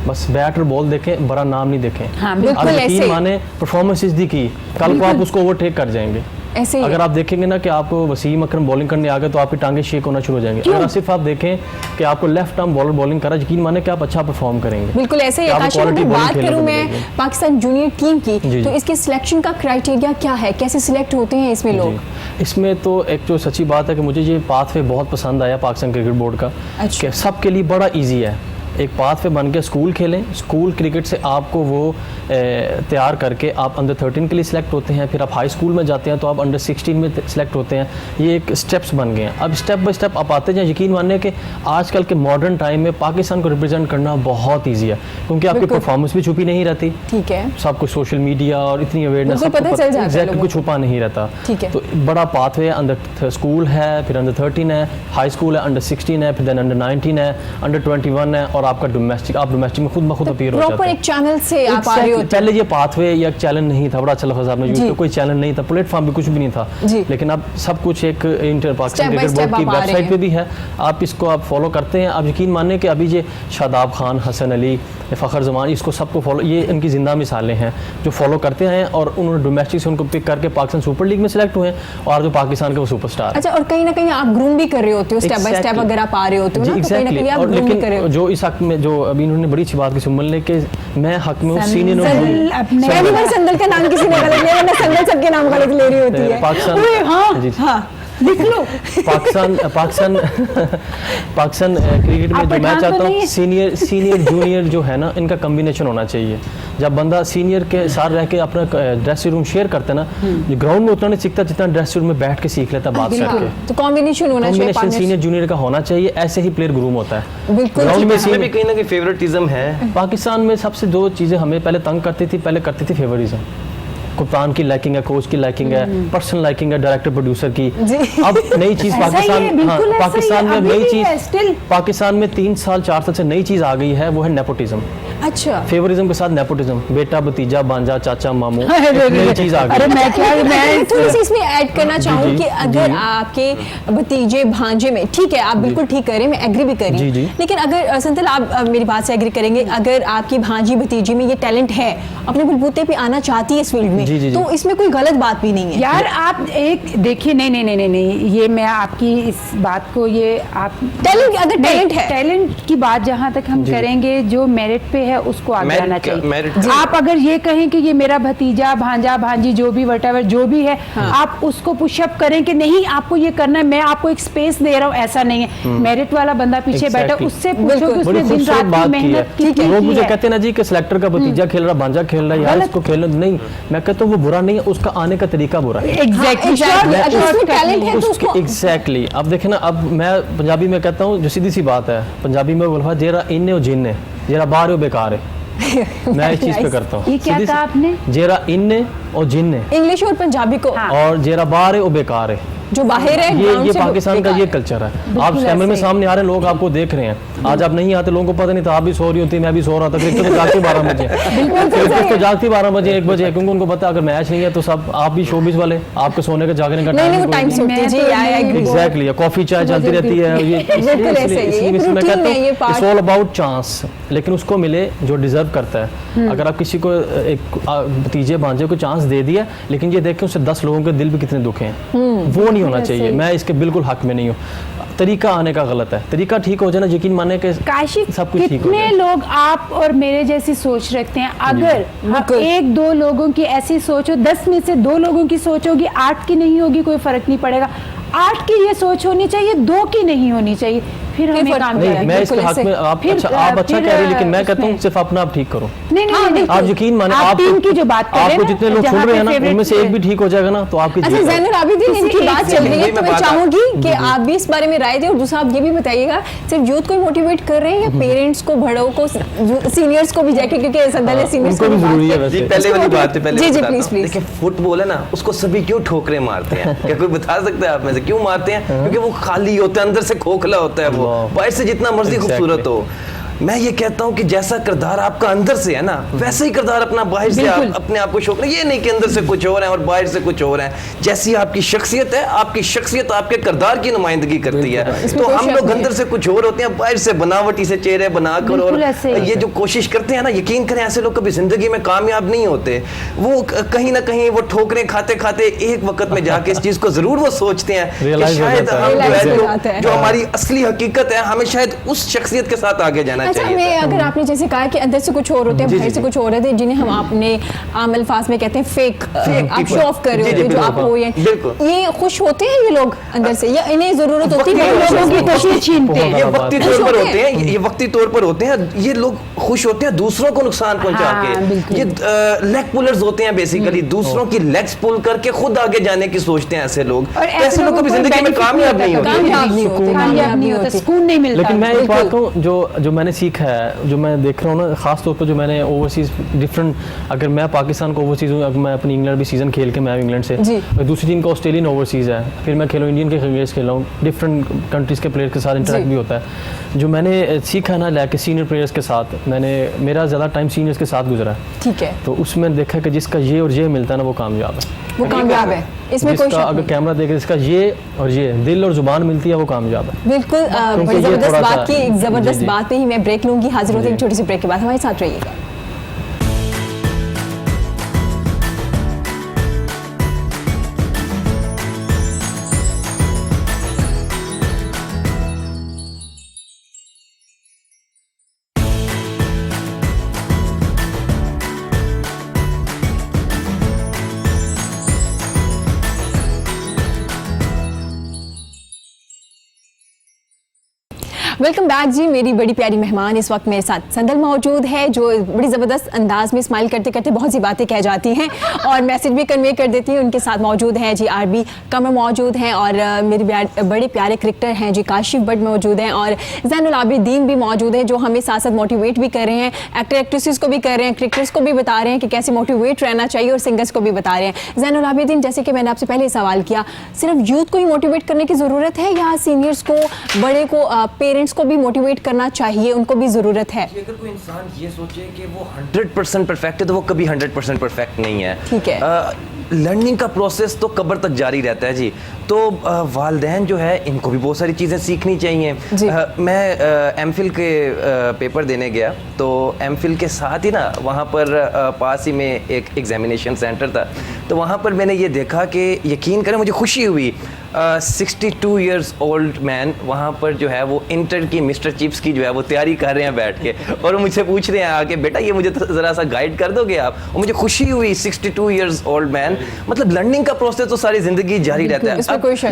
बस बैट और बॉल देखें, बड़ा नाम नहीं देखें। हाँ, आप यकीन माने परफॉर्मेंस दी की, कल को आप उसको ओवरटेक कर जाएंगे। ऐसे अगर आप देखेंगे ना कि आपको वसीम अकरम बॉलिंग करने आ गए तो आपकी टांगें शेक होना शुरू हो जाएंगी। अगर सिर्फ आप देखें कि आपको लेफ्ट आर्म बॉलर बॉलिंग करा, यकीन माने कि आप अच्छा परफॉर्म करेंगे। बिल्कुल ऐसे ही। आकाश, अगर बात करूं मैं पाकिस्तान जूनियर टीम की, तो इसके सिलेक्शन का क्राइटेरिया क्या है, कैसे सिलेक्ट होते हैं इसमें लोग? इसमें तो एक जो सच्ची बात है कि मुझे ये पाथवे बहुत पसंद आया पाकिस्तान क्रिकेट बोर्ड का, कि सबके लिए बड़ा ईजी है। एक पाथ पे बन के स्कूल खेलें, स्कूल क्रिकेट से आपको वो तैयार करके आप अंडर 13 के लिए सिलेक्ट होते हैं, फिर आप हाई स्कूल में जाते हैं तो आप अंडर 16 में सिलेक्ट होते हैं। ये एक स्टेप्स बन गए हैं। अब स्टेप बाय स्टेप आप आते जाएं। यकीन मानिए कि आजकल के मॉडर्न टाइम में पाकिस्तान को रिप्रेजेंट करना बहुत ईजी है, क्योंकि आपकी परफॉर्मेंस भी छुपी नहीं रहती। ठीक है, सब कुछ सोशल मीडिया और इतनी अवेयरनेस एग्जैक्टली कुछ छुपा नहीं रहता। ठीक है, तो बड़ा पाथवे है। अंडर स्कूल है, फिर अंडर 13 है, हाई स्कूल है, अंडर 16 है, फिर देन अंडर 19 है, अंडर 21 है, और आपका डोमेस्टिक, आप डोमेस्टिक में खुद ब खुद अपीयर हो जाते हैं। प्रॉपर एक चैनल से आप आ रहे हो। पहले ये पाथवे या चैनल नहीं था, बड़ा अच्छा लफ्ज़ आपने यूज़ किया, कोई चैनल नहीं था, प्लेटफॉर्म भी कुछ भी नहीं था, लेकिन अब सब कुछ एक इंटर पाकिस्तान क्रिकेट बोर्ड की वेबसाइट पे भी है, आप इसको आप फॉलो करते हैं। आप यकीन मानिए कि अभी ये शादाब खान, हसन अली, फ़खर जमान, इसको सबको फॉलो, ये इनकी ज़िंदा मिसालें हैं जो फॉलो करते हैं, और उन्होंने डोमेस्टिक से उनको पिक करके पाकिस्तान सुपर लीग में सिलेक्ट हुए हैं, और जो पाकिस्तान के वो सुपरस्टार। अच्छा, और कहीं ना कहीं आप ग्रूम भी कर रहे होते हो, स्टेप बाय स्टेप अगर आप आ रहे होते हो ना, तो कहीं ना कहीं आप ग्रूम भी कर रहे हो। जो इस हक में, जो अभी इन्होंने बड़ी अच्छी बात की सुमन के, मैं हक में हूँ सीनियर संदल का नाम किसी ने गलत लिया, वरना संदल सबके नाम गलत ले रही होती है। पाकिस्तान लिख लो। पाकिस्तान क्रिकेट में जो मैं चाहता हूँ, सीनियर जूनियर जो है ना, इनका कम्बिनेशन होना चाहिए। जब बंदा सीनियर के साथ रह के अपना ड्रेसिंग रूम शेयर करते ना, ग्राउंड में उतना नहीं सीखता जितना ड्रेसिंग रूम में बैठ के सीख लेता बात करके। तो कॉम्बिनेशन होना चाहिए, सीनियर जूनियर का होना चाहिए, ऐसे ही प्लेयर ग्रूम होता है। ग्राउंड में इसमें भी कहीं ना कहीं फेवरेटिज्म है। पाकिस्तान में सबसे दो चीज़ें हमें पहले तंग करती थी, फेवरिज्म। कप्तान की लाइकिंग है, कोच की लाइकिंग है, पर्सनल लाइकिंग है, डायरेक्टर प्रोड्यूसर की। अब नई चीज पाकिस्तान में नई चीज, पाकिस्तान में 3 साल 4 साल से नई चीज आ गई है, वो है नेपोटिज्म। अच्छा, फेवरिज्म के साथ नेपोटिज्म, बेटा भतीजा भांजा चाचा मामू, नई चीज आ गई। मैं थोड़ी सी इसमें ऐड करना चाहूँ कि अगर आपके भतीजे भांजे में, ठीक है, आप बिल्कुल ठीक कर रहे हैं, मैं एग्री भी कर रही हूँ, लेकिन अगर संतल आप मेरी बात से एग्री करेंगे, अगर आपकी भांजी भतीजी में ये टैलेंट है, अपने बलबूते पे आना चाहती है इस फील्ड में, तो इसमें कोई गलत बात भी नहीं है यार। आप एक देखिए, नहीं, ये मैं आपकी इस बात को, ये आप टैलेंट, अगर टैलेंट है, टैलेंट की बात जहाँ तक हम करेंगे, जो मेरिट पे है उसको आगे आना चाहिए। आप अगर ये कहें कि ये मेरा भतीजा भांजा भांजी जो भी वटेवर जो भी है, आप उसको पुशअप करें कि नहीं आपको ये करना है, मैं आपको एक स्पेस दे रहा हूँ, ऐसा नहीं है। मेरिट वाला बंदा पीछे बैठा, उससे पूछो कि उसने दिन रात की मेहनत की है। लोग मुझे कहते हैं ना जी कि सिलेक्टर का भतीजा खेल रहा, भांजा खेल रहा है, यार इसको खेलने नहीं। मैं कहता हूँ वो बुरा नहीं है, उसका आने का तरीका बुरा है। एग्जैक्टली। अब देखें ना, अब मैं पंजाबी में कहता हूँ, जो सीधी सी बात है, पंजाबी में बोलवा जेरा इन्ने और जिन्ने, जेरा बाहर हो बेकार है। मैं इस चीज़ पे करता हूँ। ये क्या कहा आपने? जेरा इन्ने और जिन्ने, इंग्लिश और पंजाबी को और जेरा बार है वो बेकार है। जो बाहर है ये पाकिस्तान का ये कल्चर है। आप कैमरे में सामने आ रहे हैं, लोग आपको देख रहे हैं। आज आप नहीं आते, लोगों को पता नहीं था, आप भी सो रही होती, मैं भी सो रहा था। क्रिकेट तो जागती 12 बजे, क्रिकेट तो जागती 12 बजे 1 बजे, क्योंकि उनको पता अगर मैच नहीं है तो सब आप भी शोबिस वाले, आपके सोने का जागने का टाइम एग्जैक्टली, कॉफी चाय चलती रहती है। मैं कहता हूँ इट्स ऑल अबाउट चांस, लेकिन उसको मिले जो डिजर्व करता है। अगर आप किसी को एक भतीजे भांजे को चांस दे दिया, लेकिन ये देखें उससे 10 लोगों के दिल भी कितने दुखे हैं, वो नहीं होना चाहिए। मैं इसके बिल्कुल हक में नहीं हूँ। तरीका आने का गलत है, तरीका ठीक हो जाए ना, यकीन माने के काशिफ, सब कुछ ठीक हो कितने जाए। लोग आप और मेरे जैसी सोच रखते हैं? अगर हम 1-2 लोगों की ऐसी सोच हो, 10 में से 2 लोगों की सोच होगी, 8 की नहीं होगी, कोई फर्क नहीं पड़ेगा। 8 की ये सोच होनी चाहिए, 2 की नहीं होनी चाहिए, फिर हमें काम नहीं, मैं इसके हक में आप अच्छा कह रही हैं, लेकिन मैं कहता हूँ सिर्फ अपना आप ठीक करो। नहीं, आप यकीन माने, आप टीम की जो बात कर रहे हैं, आपको जितने लोग सुन रहे हैं ना, उनमें से एक भी ठीक हो जाएगा ना तो आपकी अच्छा ज़ैनुल आबिदीन, इनकी बात चल रही है तो मैं चाहूंगी कि आप भी इस बारे में राय दें, और दूसरा आप ये भी बताइएगा, सिर्फ यूथ को ही मोटिवेट कर रहे हैं या पेरेंट्स को, बड़ों को, सीनियर्स को भी जाके, क्योंकि संदल सीनियर्स उनको भी जरूरी है वैसे। पहले वाली बात है, पहले जी प्लीज। देखिए फुटबॉल है ना, उसको सभी क्यों ठोकरे मारते हैं? क्या कोई बता सकता है आप में से क्यों मारते हैं? क्योंकि वो खाली होता है, अंदर से खोखला होता है, वो बाहर से जितना मर्जी खूबसूरत हो। मैं ये कहता हूँ कि जैसा किरदार आपका अंदर से है ना, वैसे ही किरदार अपना बाहर से अपने आप को शो करें। ये नहीं कि अंदर से कुछ और है और बाहर से कुछ और है। जैसी आपकी शख्सियत है, आपकी शख्सियत आपके किरदार की नुमाइंदगी करती है। तो हम लोग अंदर से कुछ और होते हैं, बाहर से बनावटी से चेहरे बनाकर, और ये जो कोशिश करते हैं ना, यकीन करें ऐसे लोग कभी जिंदगी में कामयाब नहीं होते। वो कहीं ना कहीं वो ठोकरें खाते खाते एक वक्त में जाके इस चीज को जरूर वो सोचते हैं कि शायद हम जो हमारी असली हकीकत है, हमें शायद उस शख्सियत के साथ आगे जाना। अच्छा, मैं अगर आपने जैसे कहा कि अंदर से कुछ और होते हैं, बाहर से कुछ और होते हैं, जिन्हें हम अपने आम अल्फाज में कहते हैं फेक, आप शो ऑफ कर रहे हो, जो आप हो, ये खुश होते हैं ये लोग अंदर से, या इन्हें जरूरत होती है लोगों की खुशी छीनते हैं? ये वक्ती तौर पर होते हैं, ये वक्ती तौर पर होते हैं। ये लोग खुश होते हैं दूसरों को नुकसान पहुंचा के। ये लेग पुलर्स होते हैं बेसिकली, दूसरों की लेग्स पुल करके खुद आगे जाने की सोचते हैं ऐसे लोग। ऐसे लोग कभी जिंदगी में कामयाब नहीं होते, सुकून नहीं मिलता। लेकिन मैं एक बात कहूँ, जो मैंने सीखा है, जो मैं देख रहा हूँ ना, खास तौर पर जो मैंने ओवरसीज डिफरेंट, अगर मैं पाकिस्तान को ओवरसीज हूँ, मैं अपनी इंग्लैंड भी सीजन खेल के मैं इंग्लैंड से, दूसरी टीम का ऑस्ट्रेलियन ओवरसीज है, फिर मैं खेला इंडियन के अगेंस्ट खेला हूँ, डिफरेंट कंट्रीज के प्लेयर के साथ इंटरेक्ट भी होता है। जो मैंने सीखा ना लेके सीनियर प्लेयर्स के साथ, मेरा ज़्यादा टाइम सीनियर्स के साथ गुजरा है, ठीक है, तो उसमें देखा कि जिसका ये और ये मिलता है ना, वो कामयाब है, वो कामयाब है। इसमें कोई शक अगर कैमरा देखे, इसका ये और ये दिल और जुबान मिलती है, वो कामयाब है। बिल्कुल, बड़ी जबरदस्त बात की, एक जबरदस्त बात पे ही मैं ब्रेक लूंगी। हाजिर होते हैं एक छोटी सी ब्रेक के बाद, हमारे साथ रहिएगा। वेलकम बैक जी। मेरी बड़ी प्यारी मेहमान इस वक्त मेरे साथ संदल मौजूद है, जो बड़ी ज़बरदस्त अंदाज में स्माइल करते करते बहुत सी बातें कह जाती हैं और मैसेज भी कन्वे कर देती हैं। उनके साथ मौजूद हैं जी आरबी कमर मौजूद हैं, और मेरे बड़े प्यारे क्रिकेटर हैं जी काशिफ बट मौजूद हैं, और ज़ैनुल आबिदीन भी मौजूद हैं, जो हमें साथ साथ मोटिवेट भी कर रहे हैं, एक्टर एक्ट्रेसेस को भी कर रहे हैं, क्रिकेटर्स को भी बता रहे हैं कि कैसे मोटिवेट रहना चाहिए, और सिंगर्स को भी बता रहे हैं। ज़ैनुल आबिदीन, जैसे कि मैंने आपसे पहले सवाल किया, सिर्फ यूथ को ही मोटिवेट करने की ज़रूरत है या सीनियर्स को, बड़े को, पेरेंट्स को भी मोटिवेट करना चाहिए, उनको भी ज़रूरत है? अगर कोई इंसान ये सोचे कि वो 100% परफेक्ट है, तो वो कभी 100% परफेक्ट नहीं है। ठीक है। लर्निंग का प्रोसेस तो कब्र तक जारी रहता है जी। तो वालिदैन जो है, इनको भी बहुत सारी चीज़ें सीखनी चाहिए। मैं एमफिल के पेपर देने गया, तो एमफिल के साथ ही ना वहाँ पर पास ही में एक एग्जामिनेशन सेंटर था, तो वहाँ पर मैंने ये देखा कि यकीन करें मुझे खुशी हुई, 62 ईयर्स ओल्ड मैन वहाँ पर जो है वो इंटर की मिस्टर चिप्स की जो है वो तैयारी कर रहे हैं बैठ के, और मुझसे पूछ रहे हैं आके, बेटा ये मुझे ज़रा सा गाइड कर दोगे आप? और मुझे खुशी हुई, 62 ईयर्स ओल्ड मैन, मतलब लर्निंग का प्रोसेस तो सारी ज़िंदगी जारी रहता है।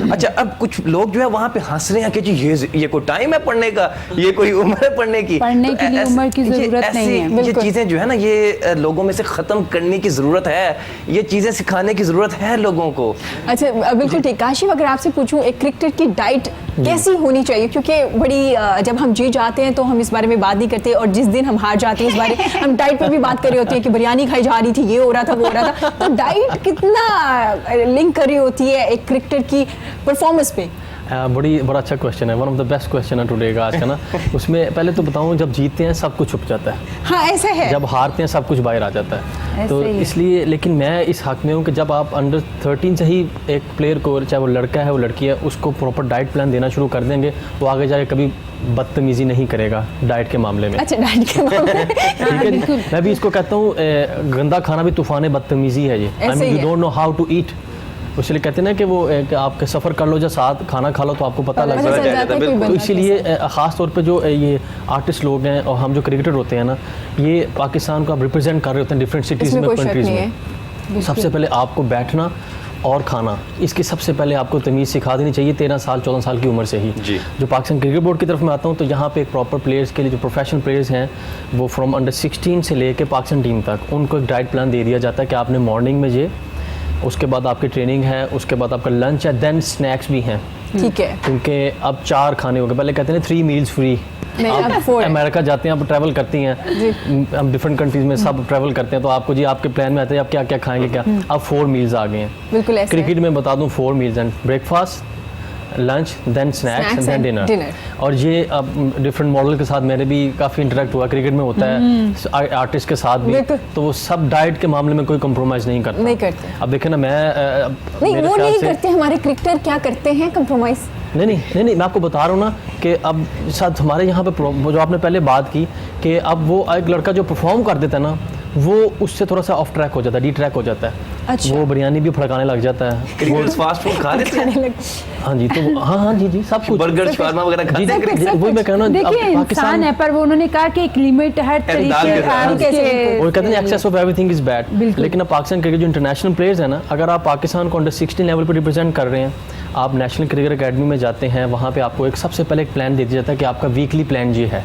अच्छा, अब कुछ लोग जो है वहाँ पे हंस रहे हैं कि जी ये कोई टाइम है पढ़ने का, ये कोई उम्र है पढ़ने की, पढ़ने के लिए उम्र की ज़रूरत नहीं है। ये चीज़ें जो है ना, ये लोगों में से ख़त्म करने की ज़रूरत है, ये चीज़ें सिखाने की ज़रूरत है लोगों को। अच्छा, बिल्कुल ठीक। काशिफ, अगर आपसे पूछूं एक क्रिकेटर की डाइट कैसी होनी चाहिए, क्योंकि बड़ी जब हम जीत जाते हैं तो हम इस बारे में बात नहीं करते, और जिस दिन हम हार जाते हैं इस बारे हम डाइट पर भी बात कर रहे होते हैं कि बिरयानी खाई जा रही थी, ये हो रहा था, वो हो रहा था। तो डाइट कितना लिंक कर रही होती है एक क्रिकेटर की परफॉर्मेंस पे? बड़ा अच्छा क्वेश्चन है, one of the best question है टुडे का आज का ना। उसमें पहले तो बताऊं, जब जीतते हैं सब कुछ छुप जाता है। हाँ ऐसा है। जब हारते हैं सब कुछ बाहर आ जाता है। तो इसलिए, लेकिन मैं इस हक में हूँ कि जब आप अंडर 13 से ही एक प्लेयर को, चाहे वो लड़का है वो लड़की है, उसको प्रॉपर डाइट प्लान देना शुरू कर देंगे, वो आगे जाके कभी बदतमीजी नहीं करेगा डाइट के मामले में। अच्छा, डाइट के मामले में ठीक है। मैं भी इसको कहता हूँ गंदा खाना भी तूफान बदतमीजी है ये। I mean you don't know how to eat. इसलिए कहते हैं ना कि वो आप सफ़र कर लो या साथ खाना खा लो तो आपको पता लग जाता है। तो इसीलिए ख़ास तौर पे जो ये आर्टिस्ट लोग हैं और हम जो क्रिकेटर होते हैं ना, ये पाकिस्तान को आप रिप्रेजेंट कर रहे होते हैं डिफरेंट सिटीज़ में, कंट्रीज़ में। सबसे पहले आपको बैठना और खाना, इसकी सबसे पहले आपको तमीज़ सिखा देनी चाहिए 13 साल 14 साल की उम्र से ही। जो पाकिस्तान क्रिकेट बोर्ड की तरफ मैं आता हूँ तो यहाँ पे एक प्रॉपर प्लेयर्स के लिए जो प्रोफेशनल प्लेयर्स हैं वो फ्रॉम अंडर 16 से लेके पाकिस्तान टीम तक उनको एक डाइट प्लान दे दिया जाता है कि आपने मॉर्निंग में ये, उसके बाद आपकी ट्रेनिंग है, उसके बाद आपका लंच है, देन स्नैक्स भी हैं। ठीक है। क्योंकि अब 4 खाने हो गए, पहले कहते हैं 3 मील्स फ्री। आप अमेरिका जाते हैं, आप ट्रैवल करती हैं, हम डिफरेंट कंट्रीज में सब ट्रैवल करते हैं, तो आपको जी आपके प्लान में आते हैं आप क्या क्या खाएंगे क्या। अब 4 मील्स आ गए हैं। बिल्कुल ऐसे। क्रिकेट में बता दूं 4 meals and breakfast, lunch, then snacks and dinner. और ये अब डिफरेंट मॉडल के साथ मैंने भी काफ़ी इंटरेक्ट हुआ, क्रिकेट में होता है आर्टिस्ट के साथ भी, तो वो सब डाइट के मामले में कोई कम्प्रोमाइज़ नहीं करते। अब देखें ना, मैं नहीं वो नहीं करते, हमारे क्रिकेटर क्या करते हैं कम्प्रोमाइज़? नहीं, मैं आपको बता रहा हूँ ना कि अब साथ हमारे यहाँ पे जो आपने पहले बात की कि अब वो एक लड़का जो परफॉर्म कर देता है ना, वो उससे थोड़ा सा ऑफ ट्रैक हो जाता है, डी ट्रैक हो जाता है। अच्छा। वो बिरयानी भी फड़काने लग जाता है, वो फास्ट फूड खा लेते हैं। हाँ जी, तो हाँ जी सब कुछ, बर्गर शवारमा वगैरह खाते हैं। वही मैं कहना, देखिए इंसान है, पर वो उन्होंने कहा कि एक लिमिट हर तरीके के, और कहते हैं excess of everything is bad. लेकिन अब पाकिस्तान क्रिकेट जो इंटरनेशनल प्लेयर्स हैं ना, अगर आप पाकिस्तान को अंडर 16 लेवल पर रिप्रेजेंट कर रहे हैं, आप नेशनल क्रिकेट एकेडमी में जाते हैं, वहाँ पे आपको एक सबसे पहले एक प्लान दे दिया जाता है कि आपका वीकली प्लान ये है।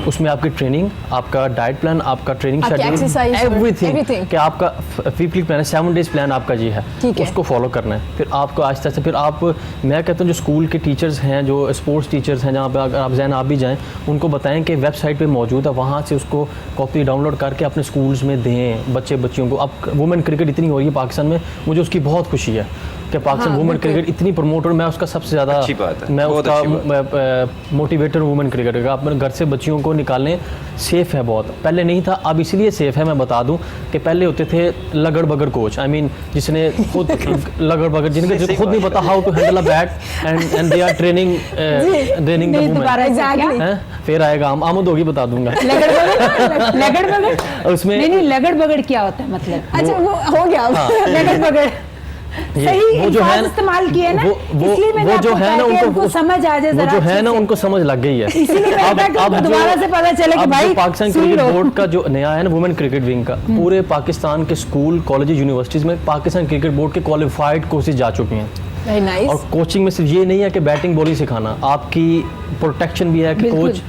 उसमें आपकी ट्रेनिंग, आपका डाइट प्लान, आपका ट्रेनिंग शेड्यूल, एवरीथिंग, कि आपका वीकली प्लान है, 7 डेज प्लान आपका ये है, उसको फॉलो करना है। फिर आपको आहिस्ता आहिस्ता, फिर आप, मैं कहता हूँ जो स्कूल के टीचर्स हैं, जो स्पोर्ट्स टीचर्स हैं, जहाँ पे अगर आप जैन आप भी जाएँ, उनको बताएं कि वेबसाइट पे मौजूद है, वहाँ से उसको कॉपी डाउनलोड करके अपने स्कूल्स में दें बच्चियों को। अब वुमेन क्रिकेट इतनी हो रही है पाकिस्तान में, मुझे उसकी बहुत खुशी है कि पाकिस्तान वुमेन क्रिकेट इतनी प्रमोटर, मैं उसका सबसे ज़्यादा, मैं उसका मोटिवेटर वुमेन क्रिकेट का। अपने घर से बच्चियों को निकालने सेफ़ है बहुत, पहले नहीं था, अब इसलिए सेफ़ है। मैं बता दूं कि पहले होते थे लगड़ बगड़ कोच, आई मीन जिसने खुद लगड़ बगड़, जिनके खुद नहीं पता how to handle a bat and they are training the women. फिर आएगा आमद होगी, बता दूंगा लगड़ बगड़ उसमें। नहीं लगड़ बगड़ क्या होता है मतलब? अच्छा वो हो गया लगड़ बगड़ सही वो जो है इस्तेमाल किया ना, वो जो है ना उनको समझ आ जाए, वो जो है ना उनको समझ लग गई है। अब दोबारा से पता चले कि भाई पाकिस्तान क्रिकेट बोर्ड का जो नया है ना वुमेन क्रिकेट विंग का, पूरे पाकिस्तान के स्कूल कॉलेज यूनिवर्सिटीज में पाकिस्तान क्रिकेट बोर्ड के क्वालिफाइड कोचेज जा चुके हैं। और कोचिंग में सिर्फ ये नहीं है कि बैटिंग बॉलिंग सिखाना, आपकी प्रोटेक्शन भी है कि कोच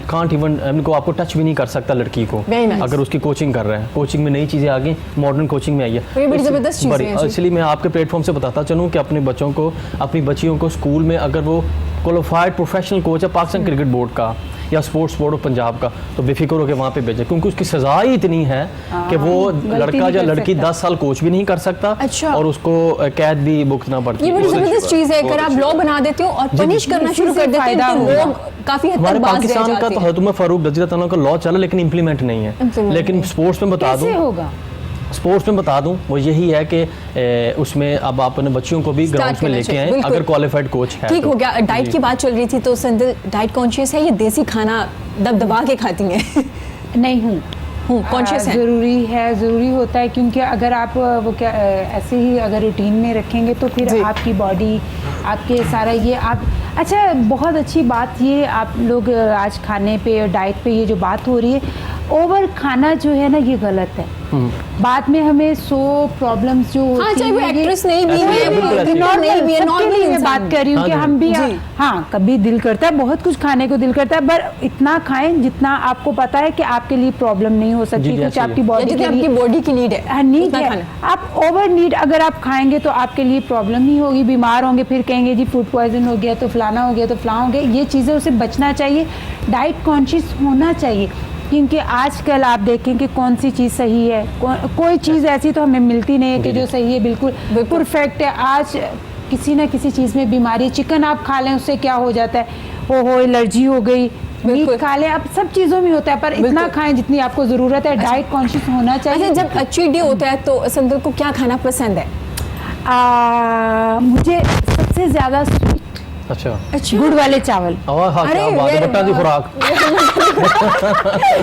कांट इवन इनको आपको टच भी नहीं कर सकता लड़की को, अगर उसकी कोचिंग कर रहे हैं। कोचिंग में नई चीज़ें आ गई, मॉडर्न कोचिंग में आई है, बड़ी ज़बरदस्त चीज़ है। इसलिए मैं आपके प्लेटफॉर्म से बताता चलूँ कि अपने बच्चों को, अपनी बच्चियों को स्कूल में अगर वो क्वालिफाइड प्रोफेशनल कोच है पाकिस्तान क्रिकेट बोर्ड का या स्पोर्ट्स बोर्ड ऑफ पंजाब का, तो बेफिक्र होकर वहाँ पे भेजें, क्योंकि उसकी सज़ा ही इतनी है कि वो लड़का या लड़की 10 साल कोच भी नहीं कर सकता। अच्छा। और उसको कैद भी भुगतना पड़ती है। ये बड़ी ज़बरदस्त चीज़ है, अगर आप लॉ बना देते हो और पनिश करना शुरू कर देते हो तो लोग काफ़ी हद तक बाज रह जाते हैं। पाकिस्तान का तो हज़रत उमर फारूक रज़ी अल्लाह का लॉ चला, लेकिन इम्प्लीमेंट नहीं है। लेकिन स्पोर्ट्स में बता दूँ, स्पोर्ट्स में बता दूं वो यही है कि उसमें अब आप अपने बच्चियों को भी ग्राउंड्स में लेके आए अगर क्वालिफाइड कोच है। ठीक हो गया। डाइट की बात चल रही थी, तो संदिल डाइट कॉन्शियस है, ये देसी खाना दबदबा के खाती हैं? नहीं हूँ कॉन्शियस है, ज़रूरी होता है, क्योंकि अगर आप वो क्या ऐसे ही अगर रूटीन में रखेंगे तो फिर आपकी बॉडी, आपके सारा ये आप, अच्छा बहुत अच्छी बात ये आप लोग आज खाने पे और डाइट पे ये जो बात हो रही है, ओवर खाना जो है ना ये गलत है। बाद में हमें 100 प्रॉब्लम्स जो हाँ, होती चाहे वो हैं, ये- एक्ट्रेस नहीं भी ऐसे है, बिल्कुल ऐसे। नहीं भी है, सबके नॉर्मल लिए मैं इंसान बात कर रही हूँ हाँ कि जी। हम भी जी। हाँ कभी दिल करता है, बहुत कुछ खाने को दिल करता है, पर इतना खाएं जितना आपको पता है कि आपके लिए प्रॉब्लम नहीं हो जी, सकती, कुछ जैसे आपकी या बॉडी जितनी के आपकी लिए बॉडी की नीड है नीड उतना है। खाना। आप ओवर नीड अगर आप खाएंगे तो आपके लिए प्रॉब्लम ही होगी, बीमार होंगे, फिर कहेंगे जी फूड पॉइजन हो गया तो फलाना हो गया तो फलाना हो गया। ये चीज़ें उसे बचना चाहिए, डाइट कॉन्शियस होना चाहिए, क्योंकि आजकल आप देखें कि कौन सी चीज़ सही है, कोई चीज़ ऐसी तो हमें मिलती नहीं है कि जो सही है बिल्कुल परफेक्ट है। आज किसी ना किसी चीज़ में बीमारी, चिकन आप खा लें उससे क्या हो जाता है, हो एलर्जी हो गई, मीट खा लें, अब सब चीज़ों में होता है, पर इतना खाएं जितनी आपको ज़रूरत है। डाइट कॉन्शियस होना चाहिए। अच्छा, जब चीट डे होता है तो संदल को क्या खाना पसंद है? मुझे सबसे ज़्यादा स्वीट अच्छा गुड़ वाले चावल, हाँ, क्या अरे, बात है, very बट्टा दी खुराक।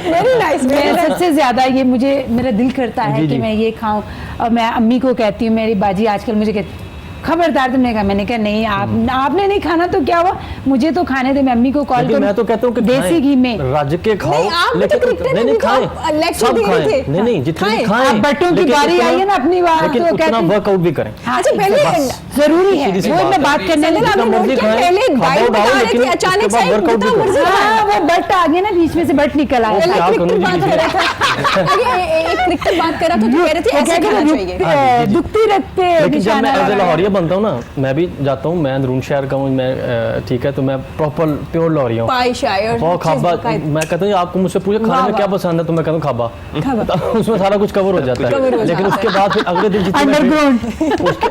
Very nice. मैं सबसे ज्यादा ये मेरा दिल करता है जी, कि जी। मैं ये खाऊं, और मैं अम्मी को कहती हूँ, मेरी बाजी आजकल मुझे कहती खबरदार तुमने कहा, मैंने कहा नहीं आपने नहीं खाना तो क्या हुआ, मुझे तो खाने दे। मैं अम्मी को कॉल लेकिन मैं तो कहता हूँ कि देसी खाएं, घी में रज के खाओ, नहीं, आप भी तो लेकिन क्रिकेटर नहीं भी तो खाएं, आप लेक्चर सब दे रहे खाएं, थे। नहीं जितनी खाएं। खाएं, अब बट्टों की लेकिन बारी उतना- आई है ना अपनी बात, लेकिन तो उतना कहती- वर्कआउट भी करें। हाँ, अच्छा, पहले जरूरी है, सीधी सी वो बात मैं है। बात करने संदल, लगी। आपने जितना मर्जी नोट किया, खाएं, पहले खाओ, डाइट डालो, बता रहे लेकिन थे, अचानक उसके बाद से workout जितना भी मर्जी करें। खाएं। हाँ, वो बट आ गया ना, बीच में से बट निकल आया पहले क्या था। करूं क्रिकेट जी, बात जी। कर रहा था। आगे एक क्रिकेट बात कर रहा था तो कह रहे थे वो ऐसे क्या खाना कहते चाहिए। हैं, दुखती रखते लेकिन जब मैं निशाना एज ए लगाया। लाहौरिया बनता हूँ ना, मैं भी जाता हूँ, मैं अंदरून शहर का हूँ, मैं ठीक है, तो मैं प्रॉपर प्योर लाहौरिया हूँ। पाई शायर बहुत खाबा, मैं कहता हूँ आपको मुझसे पूछे खाने में क्या पसंद है, तो मैं कहता हूँ खाबा, तो उसमें सारा कुछ कवर हो जाता कवर हो है। लेकिन जाता उसके बाद फिर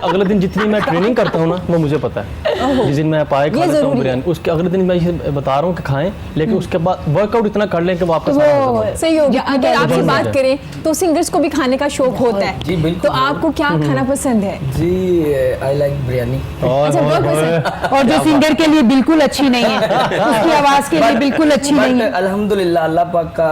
अगले दिन जितनी मैं ट्रेनिंग करता हूँ ना, वो मुझे पता है। जिस दिन मैं पाए खा लेता हूँ बिरयानी, उसके अगले दिन मैं ये बता रहा हूँ कि खाएं, लेकिन उसके बाद वर्कआउट इतना कर लें कि वो आपका सारा हजम हो जाए। सही हो गया। अगर आपसे बहुत बात ज़्यादा। करें तो सिंगर्स को भी खाने का शौक होता है, जी, बिल्कुल। तो आपको क्या खाना पसंद है? जी, आई लाइक बिरयानी। अच्छा, बहुत पसंद। और जो सिंगर के लिए बिल्कुल अच्छी नहीं है, उसकी आवाज के लिए बिल्कुल अच्छी नहीं बट है। अल्हम्दुलिल्लाह अल्लाह पाक का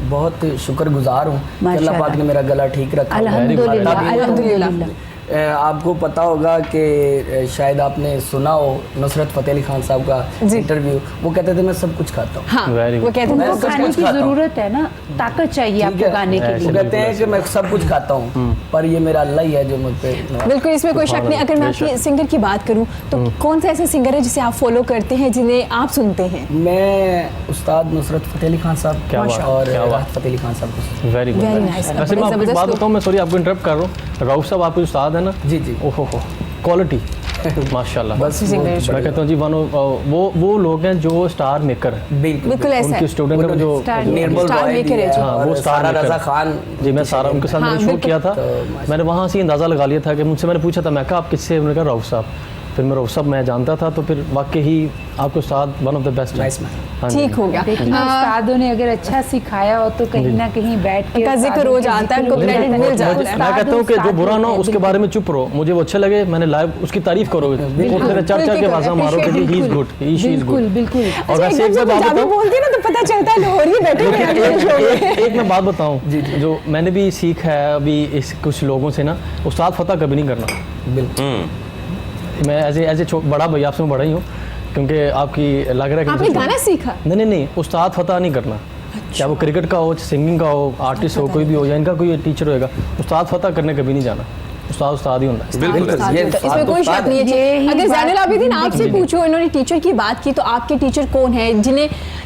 बहुत शुक्रगुजार हूँ कि अल्लाह पाक ने मेरा गला ठीक रखा। अल्हम्दुलिल्लाह, तभी- अल्हम्दुलिल्लाह। आपको पता होगा कि शायद आपने सुना हो नुसरत फतेह अली खान साहब का जी। इंटरव्यू, वो कहते थे मैं सब कुछ खाता हूँ। हाँ, Very वो good. कहते हैं मैं वो सब खाने कुछ की खाता हूँ। जरूरत है ना, ताकत चाहिए ठीक आपको है? खाने के ऐसे वो लिए। कहते हैं कि मैं सब कुछ खाता हूँ, पर ये मेरा अल्लाह ही है जो मुझ पे बिल्कुल, इसमें कोई शक नहीं। अगर मैं आपकी सिंगर की बात करूं तो कौन सा ऐसा सिंगर है जिसे आप फॉलो करते हैं, जिन्हें आप सुनते हैं? मैं उस्ताद नुसरत फतेह अली खान साहब क्या बात, और क्या बात। राहत फतेह अली खान साहब को। Very good. Very nice. वैसे मैं आपको एक जबरदस्त बात लोग। बताऊँ, मैं सॉरी आपको इंटरप्ट कर रहा हूँ, राउफ साहब आपके उस्ताद है ना? जी जी, ओहो हो, क्वालिटी माशाल्लाह। बस सिंगर वो मैं बड़े- कहता हूँ जी वो लोग हैं जो स्टार मेकर हैं। बिल्कुल बिल्कुल ऐसा है। उनके स्टूडेंट हैं जो Star निर्मल स्टार रॉय मेकर भी है है जो। हाँ, वो और स्टार सारा मेकर। रजा खान जी, मैं सारा उनके साथ हाँ, मैंने शो बिल्कुल। किया था। तो मैंने वहाँ से अंदाज़ा लगा लिया था कि मुझसे मैंने पूछा था, मैं कहा आप किससे, उन्होंने कहा राउफ साहब। फिर मैं राउफ साहब मैं जानता था, तो फिर वाकई ही आपको साथ one of the best Nice man. ठीक हो गया। लेकिन उस्तादों ने अगर अच्छा सिखाया हो तो कहीं ना कहीं बैठ के का जिक्र हो जाता है, उनको क्रेडिट मिल जाता है। मैं कहता हूँ कि जो बुरा ना हो उसके बारे में चुप रहो, मुझे वो अच्छे लगे, मैंने लाइव उसकी तारीफ करो, वो मेरे चर्चा के वाजा मारो कि he is good, he she is बिल्कुल गुड। बिल्कुल। और वैसे एक मैं बात पंजाबी बताऊँ, बोलती है ना तो पता चलता है लाहौरी बैठे हुए हैं अपने शो में। एक मैं बात बताऊँ जो मैंने भी सीख है अभी इस कुछ लोगों से ना, उस्ताद फतह कभी नहीं करना। बिल्कुल मैं एज ए बड़ा भाई आपसे मैं बड़ा ही हूँ, क्योंकि आपकी लग रहा है कि आपने गाना सीखा? नहीं, उस्ताद फतह नहीं करना। चाहे वो क्रिकेट का हो, सिंगिंग का हो, आर्टिस्ट हो, कोई भी हो, या इनका कोई टीचर होएगा, उस्ताद फतह करने कभी नहीं जाना। उस्ताद ही होता है। बिल्कुल उस्ताद ये होता है, उस्ताद इसमें कोई शक नहीं है। यही अगर बात- ज़ैनुल आबिदीन आपसे पूछो, इन्होंने टीचर की बात की, तो आपके टीचर कौन है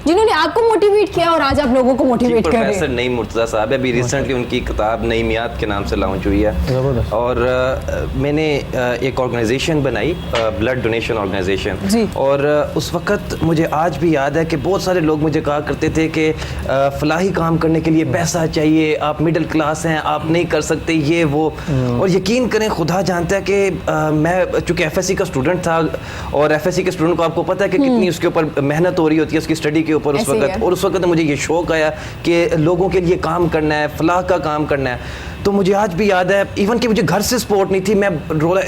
जिन्होंने आपको मोटिवेट किया और आज आप लोगों को मोटिवेट कर रहे प्रोफेसर हैं? नईम मुर्तज़ा साहब है, अभी रिसेंटली उनकी किताब नईमियात के नाम से लॉन्च हुई है। ज़बरदस्त। और मैंने एक ऑर्गेनाइजेशन बनाई, ब्लड डोनेशन ऑर्गेनाइजेशन, जी। और उस वक्त मुझे आज भी याद है कि बहुत सारे लोग मुझे कहा करते थे कि फलाही काम करने के लिए पैसा चाहिए, आप मिडिल क्लास हैं, आप नहीं कर सकते ये वो। और यकीन करें, खुदा जानता है कि मैं चूँकि एफएससी का स्टूडेंट था, और एफएससी के स्टूडेंट को आपको पता है कि कितनी उसके ऊपर मेहनत हो रही होती है उसकी स्टडी के ऊपर उस ऐसे ही वक्त। है। और उस वक्त मुझे ये शौक आया कि लोगों के लिए काम करना है, फलाह का काम करना है। तो मुझे आज भी याद है, इवन कि मुझे घर से सपोर्ट नहीं थी, मैं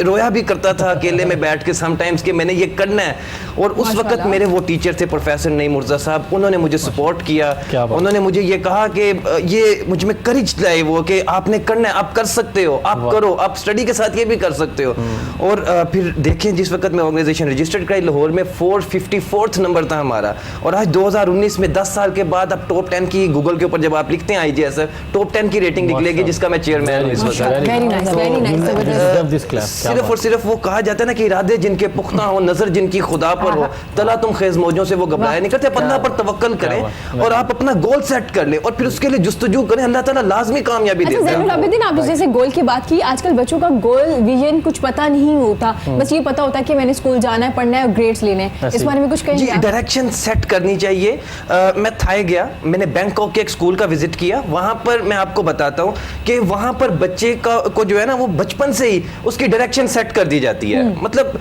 रोया भी करता था अकेले में बैठ के समटाइम्स कि मैंने ये करना है। और उस वक्त मेरे वो टीचर थे प्रोफेसर नईम मुर्जा साहब, उन्होंने मुझे सपोर्ट किया, उन्होंने मुझे ये कहा कि ये मुझ में करेज लाए वो कि आपने करना है, आप कर सकते हो, आप करो, आप स्टडी के साथ ये भी कर सकते हो। और फिर देखें जिस वक्त मैं ऑर्गेनाइजेशन रजिस्टर्ड कराई लाहौर में 454th नंबर था हमारा, और आज 2019 में 10 साल के बाद अब टॉप 10 की गूगल के ऊपर जब आप लिखते हैं IJSF टॉप 10 की रेटिंग निकलेगी, जिसका मैं चेयरमैन हूं इस वक्त। सिर्फ और सिर्फ वो कहा जाता है ना कि इरादे जिनके पुख्ता हो, नजर जिनकी खुदा पर हो, तला तुम खेज मौजों से वो घबराया नहीं करते। अल्लाह पर तवक्कल करें और आप अपना गोल सेट कर लें और फिर उसके लिए जुस्तजू करें, अल्लाह ताला लाजमी कामयाबी देता है। अबिदीन, आप जैसे गोल की बात की, आजकल बच्चों का गोल विजन कुछ पता नहीं होता, बस ये पता होता है कि मैंने स्कूल जाना है, पढ़ना है और ग्रेड्स लेने हैं। इस बारे में कुछ कहेंगे? जी, डायरेक्शन सेट करनी चाहिए। मैं थाई गया, मैंने बैंकॉक के एक स्कूल का विजिट किया, वहां पर मैं आपको बताता हूं कि वहां पर बच्चे को जो है ना वो बचपन से ही उसकी डायरेक्शन सेट कर दी जाती है। मतलब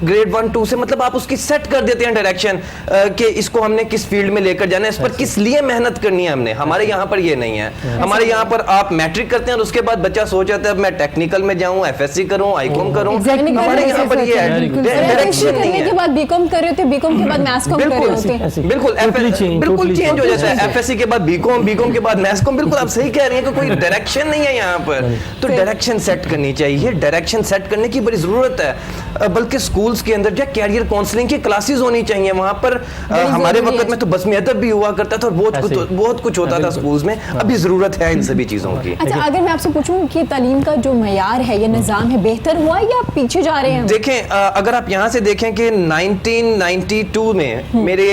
ग्रेड 1 2 से मतलब आप उसकी सेट कर देते हैं डायरेक्शन कि इसको हमने किस फील्ड में लेकर जाना है, इस पर किस लिए मेहनत करनी है हमने। हमारे यहाँ पर ये नहीं है। हमारे यहाँ पर आप मैट्रिक करते हैं और उसके बाद बच्चा सोच जाता है अब मैं टेक्निकल में जाऊं, FSC करूं, ICOM करूं। हमारे यहाँ पर ये है, डायरेक्शन नहीं है। के बाद बीकॉम कर रहे होते, बीकॉम के बाद मैथ्स कॉम कर रहे होते, बिल्कुल चेंज हो जाता है। FSC के बाद बीकॉम, बीकॉम के बाद मैथ्स कॉम। बिल्कुल आप सही कह रही हैं कि कोई डायरेक्शन नहीं है यहाँ पर, तो डायरेक्शन सेट करनी चाहिए। डायरेक्शन सेट करने की बड़ी जरूरत है, बल्कि स्कूल्स के अंदर कैरियर काउंसलिंग की क्लासेस होनी चाहिए। वहाँ पर हमारे वक्त में तो बस अदब भी हुआ करता था और बहुत कुछ होता था स्कूल्स में। अभी जरूरत है इन सभी चीजों की। अच्छा, अगर मैं आपसे पूछूं कि तालीम का जो मयार है, ये निज़ाम है, बेहतर हुआ या पीछे जा रहे हैं? देखें, अगर आप यहाँ से देखें कि 1992 में मेरे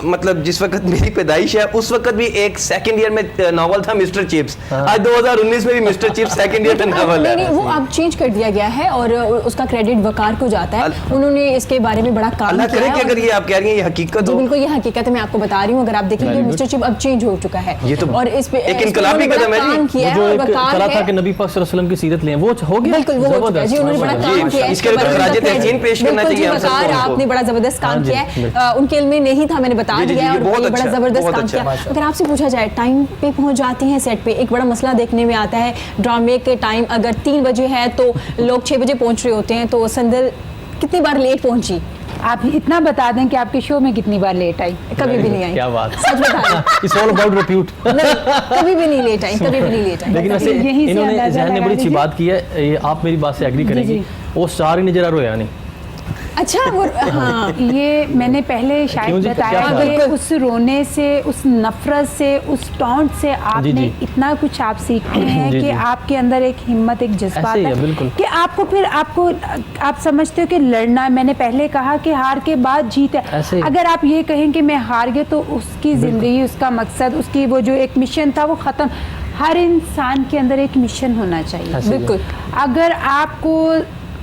मतलब जिस वक्त मेरी पैदाइश है उस वक्त भी एक सेकंड ईयर में नॉवल था मिस्टर चिप्स। आज 2019 में भी मिस्टर चिप्स सेकंड ईयर में नॉवल है। नहीं, वो अब चेंज कर दिया गया है और उसका क्रेडिट वकार को जाता है। उन्होंने इसके बारे में बड़ा काम किया है। अल्लाह करे कि अगर ये आप कह रही हैं ये हकीकत हो। बिल्कुल, ये हकीकत है, मैं आपको बता रही हूँ। अगर आप देखेंगे मिस्टर चिप अब चेंज हो चुका है, ये तो और इस पे एक इनकलाबी कदम है जी। जो एक करा था कि नबी पाक सल्लल्लाहु अलैहि वसल्लम की सीरत लें, वो हो गया। बिल्कुल, वो हो चुका है जी। उन्होंने बड़ा काम किया है, इसके लिए खराज तहसीन पेश करना चाहिए हम सबको। आपने बड़ा जबरदस्त काम किया है, उनके इल्म में नहीं था, मैंने बता दिया है, और बड़ा जबरदस्त काम किया। अगर आपसे पूछा जाए टाइम पे पहुंच जाते हैं सेट पे, एक बड़ा मसला देखने में आता है ड्रामे के टाइम। अगर 3 बजे है तो लोग 6 बजे पहुंच रहे होते हैं, तो संदल कितनी बार लेट पहुंची? आप इतना बता दें कि आपके शो में कितनी बार लेट आई? कभी भी नहीं आई। क्या बात, सच बता दें। It's all about repute. कभी भी नहीं लेट आई, कभी भी नहीं लेट आई। लेकिन वैसे इन्होंने जहन ने बड़ी अच्छी बात की है, ये आप मेरी बात से एग्री करेंगी, वो स्टार ही नजर आ रोया नहीं। अच्छा, वो हाँ, ये मैंने पहले शायद बताया कि उस रोने से, उस नफरत से, उस टॉन्ट से आपने इतना कुछ आप सीखते हैं कि आपके अंदर एक हिम्मत, एक जज्बात है कि आपको फिर आप समझते हो कि लड़ना। मैंने पहले कहा कि हार के बाद जीत है। अगर आप ये कहें कि मैं हार गया, तो उसकी जिंदगी, उसका मकसद, उसकी वो जो एक मिशन था वो खत्म। हर इंसान के अंदर एक मिशन होना चाहिए। बिल्कुल, अगर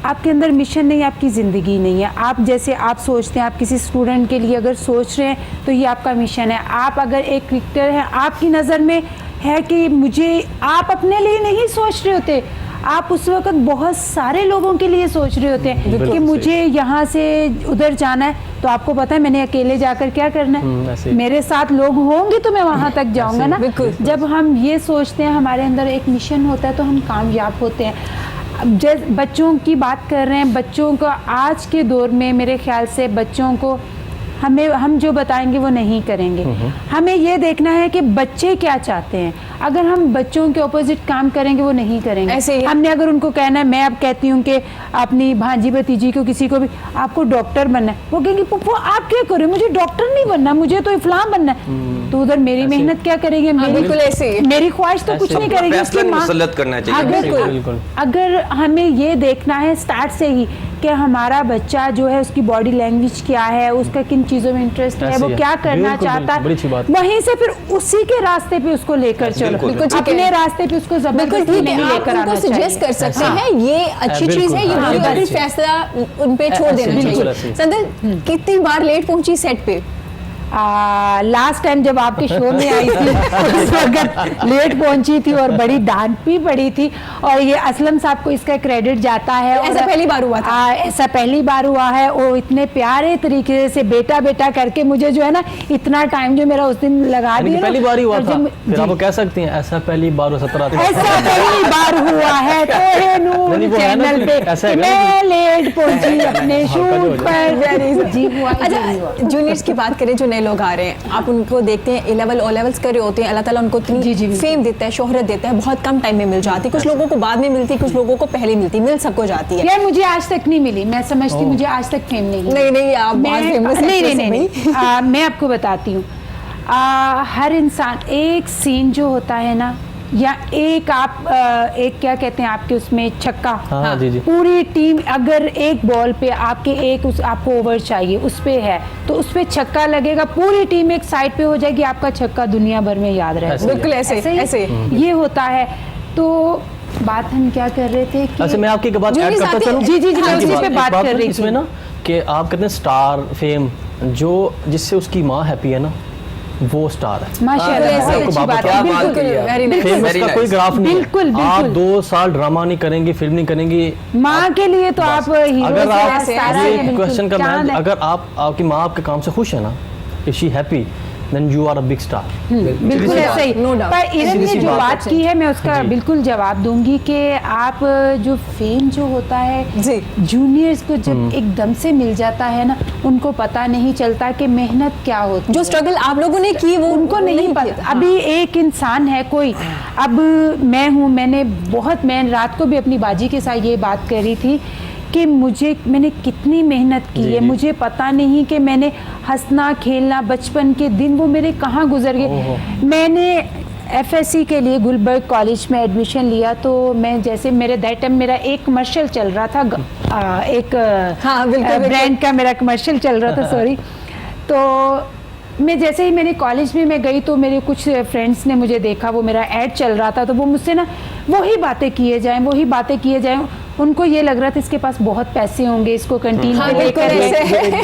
आपके अंदर मिशन नहीं, आपकी ज़िंदगी नहीं है। आप जैसे आप सोचते हैं, आप किसी स्टूडेंट के लिए अगर सोच रहे हैं तो ये आपका मिशन है। आप अगर एक क्रिकेटर हैं, आपकी नज़र में है कि मुझे, आप अपने लिए नहीं सोच रहे होते, आप उस वक्त बहुत सारे लोगों के लिए सोच रहे होते हैं कि मुझे यहाँ से उधर जाना है, तो आपको पता है मैंने अकेले जाकर क्या करना है, मेरे साथ लोग होंगे तो मैं वहाँ तक जाऊँगा ना। जब हम ये सोचते हैं, हमारे अंदर एक मिशन होता है, तो हम कामयाब होते हैं। जब बच्चों की बात कर रहे हैं, बच्चों को आज के दौर में मेरे ख्याल से बच्चों को हम जो बताएंगे वो नहीं करेंगे। हमें ये देखना है कि बच्चे क्या चाहते हैं। अगर हम बच्चों के ऑपोजिट काम करेंगे वो नहीं करेंगे। ऐसे हमने अगर उनको कहना है, मैं अब कहती हूँ कि अपनी भांजी भतीजी को, किसी को भी, आपको डॉक्टर बनना है, वो कहेंगी पप्पू आप क्या करें, मुझे डॉक्टर नहीं बनना, मुझे तो इफ्लाम बनना है। तो उधर मेरी मेहनत क्या करेंगे, मेरी ख्वाहिश तो कुछ नहीं करेगी उसकी माँ। अगर हमें ये देखना है स्टार्ट से ही कि हमारा बच्चा जो है उसकी बॉडी लैंग्वेज क्या है, उसका किन चीज़ों में इंटरेस्ट है, वो क्या करना चाहता है, वहीं से फिर उसी के रास्ते पे उसको लेकर चलो। अपने रास्ते पे उसको जबरदस्ती नहीं लेकर आना चाहिए। सजेस्ट कर सकते हैं ये अच्छी चीज़ है, ये बुरी बात है, फैसला उन पे छोड़ देना चाहिए। संदल, कितनी बार लेट पहुंची सेट पे? लास्ट टाइम जब आपके शो में आई थी उस वक्त लेट पहुंची थी और बड़ी डांट भी पड़ी थी, और ये असलम साहब को इसका क्रेडिट जाता है। ऐसा पहली बार हुआ था? ऐसा पहली बार हुआ है। वो इतने प्यारे तरीके से बेटा बेटा करके मुझे जो है ना इतना टाइम जो मेरा उस दिन लगा दिया, पहली बार ही हुआ था, फिर जी। आप कह सकती हैं ऐसा पहली बार हो 17 ऐसा पहली बार हुआ है तो चैनल पे मैं लेट पहुंची अपने शूट पर। जी हुआ। अच्छा, जूनियर्स की बात करें, जो नए लोग आ रहे हैं, आप उनको देखते हैं A-level O-levels कर रहे होते हैं, अल्लाह ताला उनको इतनी फेम देता है, शोहरत देता है, बहुत कम टाइम में मिल जाती है, कुछ लोगों को बाद में मिलती है, कुछ लोगों को पहले मिलती, मिल सबको जाती है। यार मुझे आज तक नहीं मिली, मैं समझती मुझे आज तक फेम नहीं। नहीं आप बहुत फेमस हैं। नहीं मैं आपको बताती हूँ, हर इंसान एक सीन जो होता है ना, या एक आप एक क्या कहते हैं आपके उसमें छक्का, हाँ, जी, जी। पूरी टीम अगर एक बॉल पे आपके एक आपको ओवर चाहिए, उस पे है तो उस पे छक्का लगेगा, पूरी टीम एक साइड पे हो जाएगी, आपका छक्का दुनिया भर में याद रहेगा। बिल्कुल ऐसे ये होता है। तो बात हम क्या कर रहे थे कि अच्छा, मैं आपकी बात ऐड करता चलूं। जी मैं उसी पे बात कर रही थी इसमें ना कि आप कहते हैं स्टार फेम, जो जिससे उसकी माँ हैप्पी है ना, वो स्टार है। माशाल्लाह, बहुत अच्छी बात है। फेम उसका कोई ग्राफ नहीं है। बिल्कुल आप 2 साल ड्रामा नहीं करेंगी, फिल्म नहीं करेंगी, माँ के लिए तो आप हीरो। अगर आप ये क्वेश्चन का मैं, अगर आपकी माँ आपके काम से खुश है ना, if she happy, then you are a big star. बिल्कुल ऐसा ही। पर इरम ने जो बात की है मैं उसका बिल्कुल जवाब दूंगी कि आप जो फेम जो होता है जूनियर्स को जब एकदम से मिल जाता है ना, उनको पता नहीं चलता कि मेहनत क्या होती है। जो स्ट्रगल आप लोगों ने की वो उनको नहीं पता। अभी एक इंसान है कोई, अब मैं हूँ, मैं रात को भी अपनी बाजी के साथ ये बात कर रही थी कि मैंने कितनी मेहनत की है, मुझे पता नहीं कि मैंने हंसना खेलना बचपन के दिन वो मेरे कहाँ गुजर गए। मैंने FSC के लिए गुलबर्ग कॉलेज में एडमिशन लिया, तो मैं जैसे मेरे दैट टाइम मेरा एक कमर्शियल चल रहा था, एक ब्रांड का मेरा कमर्शियल चल रहा था, सॉरी। तो मैं जैसे ही मैंने कॉलेज में मैं गई तो मेरे कुछ फ्रेंड्स ने मुझे देखा, वो मेरा ऐड चल रहा था, तो वो मुझसे ना वही बातें किए जाएं। उनको ये लग रहा था इसके पास बहुत पैसे होंगे, इसको कंटीन में लेकर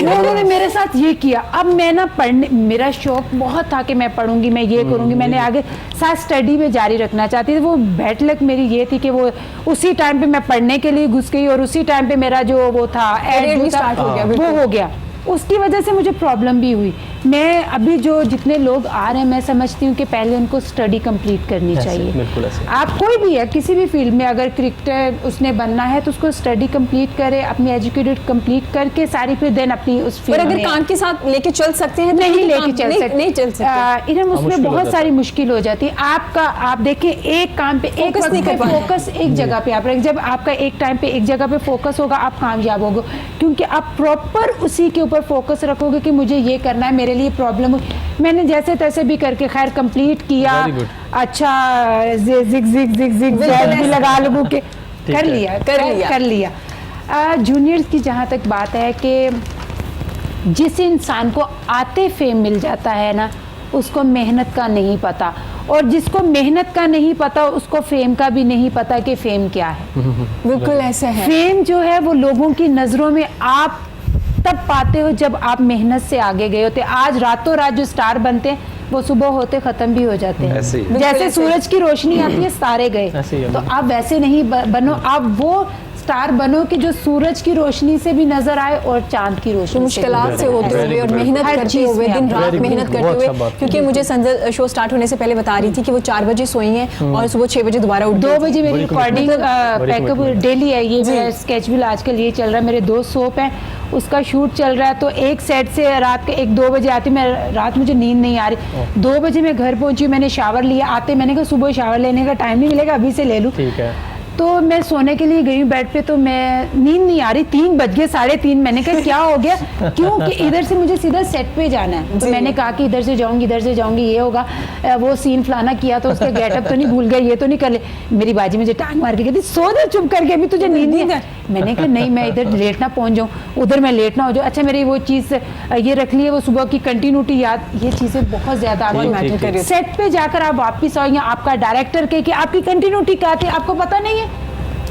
उन्होंने मेरे साथ ये किया। अब मैं ना पढ़ने, मेरा शौक बहुत था कि मैं पढ़ूंगी, मैं ये करूंगी, मैंने आगे साथ स्टडी में जारी रखना चाहती थी। वो बैड लक मेरी ये थी कि वो उसी टाइम पे मैं पढ़ने के लिए घुस गई और उसी टाइम पे मेरा जो वो था एड वो हो गया। उसकी वजह से मुझे प्रॉब्लम भी हुई। मैं अभी जो जितने लोग आ रहे हैं, मैं समझती हूँ कि पहले उनको स्टडी कंप्लीट करनी चाहिए। आप कोई भी है, किसी भी फील्ड में, अगर क्रिकेटर उसने बनना है तो उसको स्टडी कंप्लीट करे, अपनी एजुकेटेड कंप्लीट करके सारी, फिर देन अपनी उस फील्ड में। अगर काम के साथ लेके चल सकते हैं, नहीं लेके चल सकते, इधर उसमें बहुत सारी मुश्किल हो जाती है। आप देखिए एक काम पे एक फोकस एक जगह पे आप, जब आपका एक टाइम पे एक जगह पे फोकस होगा, आप कामयाब होगे, क्योंकि आप प्रॉपर उसी के ऊपर फोकस रखोगे कि मुझे ये करना है, मेरे लिए प्रॉब्लम हुई। मैंने जैसे तैसे भी करके खैर कंप्लीट किया। अच्छा जिग भी लगा लोगों के कर लिया। जूनियर्स की जहाँ तक बात है कि जिस इंसान को आते फेम मिल जाता है ना, उसको मेहनत का नहीं पता, और जिसको मेहनत का नहीं पता उसको फेम का भी नहीं पता कि फेम क्या है। बिल्कुल ऐसा है। फेम जो है वो लोगों की नजरों में आप तब पाते हो जब आप मेहनत से आगे गए होते। आज रातों रात जो स्टार बनते हैं वो सुबह होते खत्म भी हो जाते हैं। जैसे सूरज की रोशनी आती है, सारे गए, तो आप वैसे नहीं बनो, आप वो स्टार बनो कि जो सूरज की रोशनी से भी नजर आए और चांद की रोशनी मुश्किलात से होते हुए और मेहनत करते हुए, दिन रात मेहनत करते हुए। क्योंकि मुझे संजय शो स्टार्ट होने से पहले बता रही थी कि वो 4 बजे सोई हैं और सुबह 6 बजे दोबारा उठ 2 बजे मेरी रिकॉर्डिंग पैकअप डेली है। ये मेरा स्केड्यूल आजकल ये चल रहा है। मेरे 2 सोप हैं, उसका शूट चल रहा है, तो एक सेट से रात के 1-2 बजे आती, मैं रात मुझे नींद नहीं आ रही। 2 बजे मैं घर पहुंची, मैंने शावर लिया, आते मैंने कहा सुबह शावर लेने का टाइम नहीं मिलेगा, अभी से ले लूँ। तो मैं सोने के लिए गई बेड पे, तो मैं नींद नहीं आ रही, 3 बज गए, 3:30। मैंने कहा क्या हो गया, क्योंकि इधर से मुझे सीधा सेट पे जाना है। तो मैंने कहा कि इधर से जाऊंगी ये होगा, वो सीन फलाना किया तो उसके गेटअप तो नहीं भूल गए, ये तो नहीं कर ले। मेरी बाजी मुझे टांग मार के कहती सो जा चुप करके, अभी तुझे नींद नहीं है। मैंने कहा नहीं, मैं इधर लेट ना पहुंच जाऊँ, उधर मैं लेट ना हो जाऊँ। अच्छा मेरी वो चीज़ ये रख ली है, वो सुबह की कंटिन्यूटी याद, ये चीज़ें बहुत ज़्यादा मैटर कर रही है। सेट पे जाकर आप वापिस आओ, या आपका डायरेक्टर के कि आपकी कंटिन्यूटी क्या थी आपको पता नहीं है,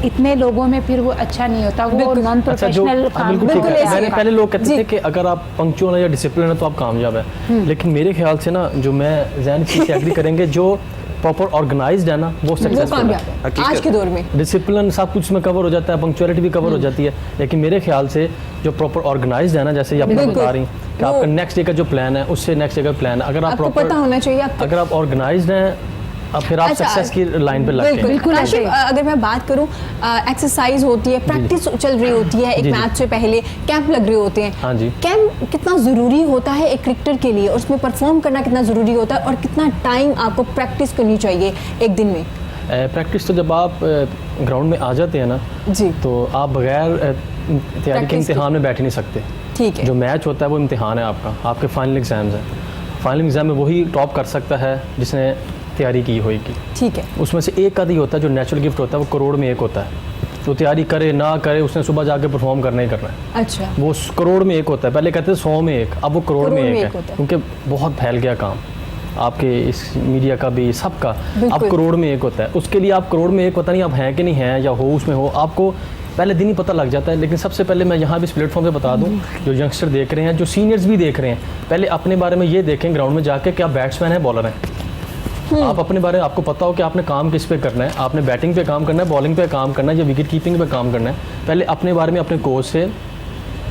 इतने लोगों में फिर वो अच्छा नहीं होता, वो नॉन अच्छा जो प्रोफेशनल हाँ, काम बिल्कुल ठीक है। करता मैंने पहले लोग कहते थे कि अगर आप पंक्चुअल है या डिसिप्लिन है तो आप कामयाब है, लेकिन मेरे ख्याल से ना जो मैं जैन से एग्री करेंगे, जो प्रॉपर ऑर्गेनाइज्ड है ना वो सक्सेसफुल कामयाब है। है आज के दौर में। डिसिप्लिन सब कुछ में कवर हो जाता है, पंक्चुअलिटी भी कवर हो जाती है, लेकिन मेरे ख्याल से जो प्रॉपर ऑर्गेनाइज्ड है ना, जैसे ये आप बता रही हैं कि आपका नेक्स्ट डे का जो प्लान है उससे नेक्स्ट डे का प्लान है, अगर आप आपको पता होना चाहिए अगर आप ऑर्गेनाइज्ड हैं अब फिर आप अच्छा, सक्सेस की लाइन पे लगते हैं। बिल्कुल काशिफ, ऐसे। अगर मैं बात करूं, एक्सरसाइज होती है, प्रैक्टिस चल रही होती है, एक जी, जी। मैच से पहले कैंप लग रहे होते हैं। हाँ जी। कैंप कितना ज़रूरी होता है एक क्रिकेटर के लिए, और उसमें परफॉर्म करना कितना ज़रूरी होता है, और कितना टाइम आपको प्रैक्टिस करनी चाहिए एक दिन में? प्रैक्टिस तो जब आप ग्राउंड में आ जाते हैं ना जी, तो आप बगैर तैयारी के प्रैक्टिस इम्तिहान में बैठ ही नहीं सकते। ठीक है। जो मैच होता है वो इम्तिहान है आपका, आपके फाइनल एग्जाम्स हैं। फाइनल एग्जाम में वही टॉप कर सकता है जिसने तैयारी की होगी। ठीक है। उसमें से एक आदि होता है जो नेचुरल गिफ्ट होता है, वो करोड़ में एक होता है। तो तैयारी करे ना करे उसने सुबह जाके परफॉर्म करना ही करना है। अच्छा, वो करोड़ में एक होता है, पहले कहते थे 100 में एक, अब वो करोड़ में एक होता है, है। क्योंकि बहुत फैल गया काम आपके इस मीडिया का भी, सबका। अब बिल्कुल। करोड़ में एक होता है, उसके लिए आप करोड़ में एक पता नहीं आप हैं कि नहीं हैं या हो उसमें हो, आपको पहले दिन ही पता लग जाता है। लेकिन सबसे पहले मैं यहाँ भी इस प्लेटफॉर्म पे बता दूँ, जो यंगस्टर देख रहे हैं, जो सीनियर्स भी देख रहे हैं, पहले अपने बारे में ये देखें ग्राउंड में जाके कि आप बैट्समैन हैं बॉलर हैं। आप अपने बारे में आपको पता हो कि आपने काम किस पे करना है, आपने बैटिंग पे काम करना है, बॉलिंग पे काम करना है या विकेट कीपिंग पे काम करना है। पहले अपने बारे में अपने कोच से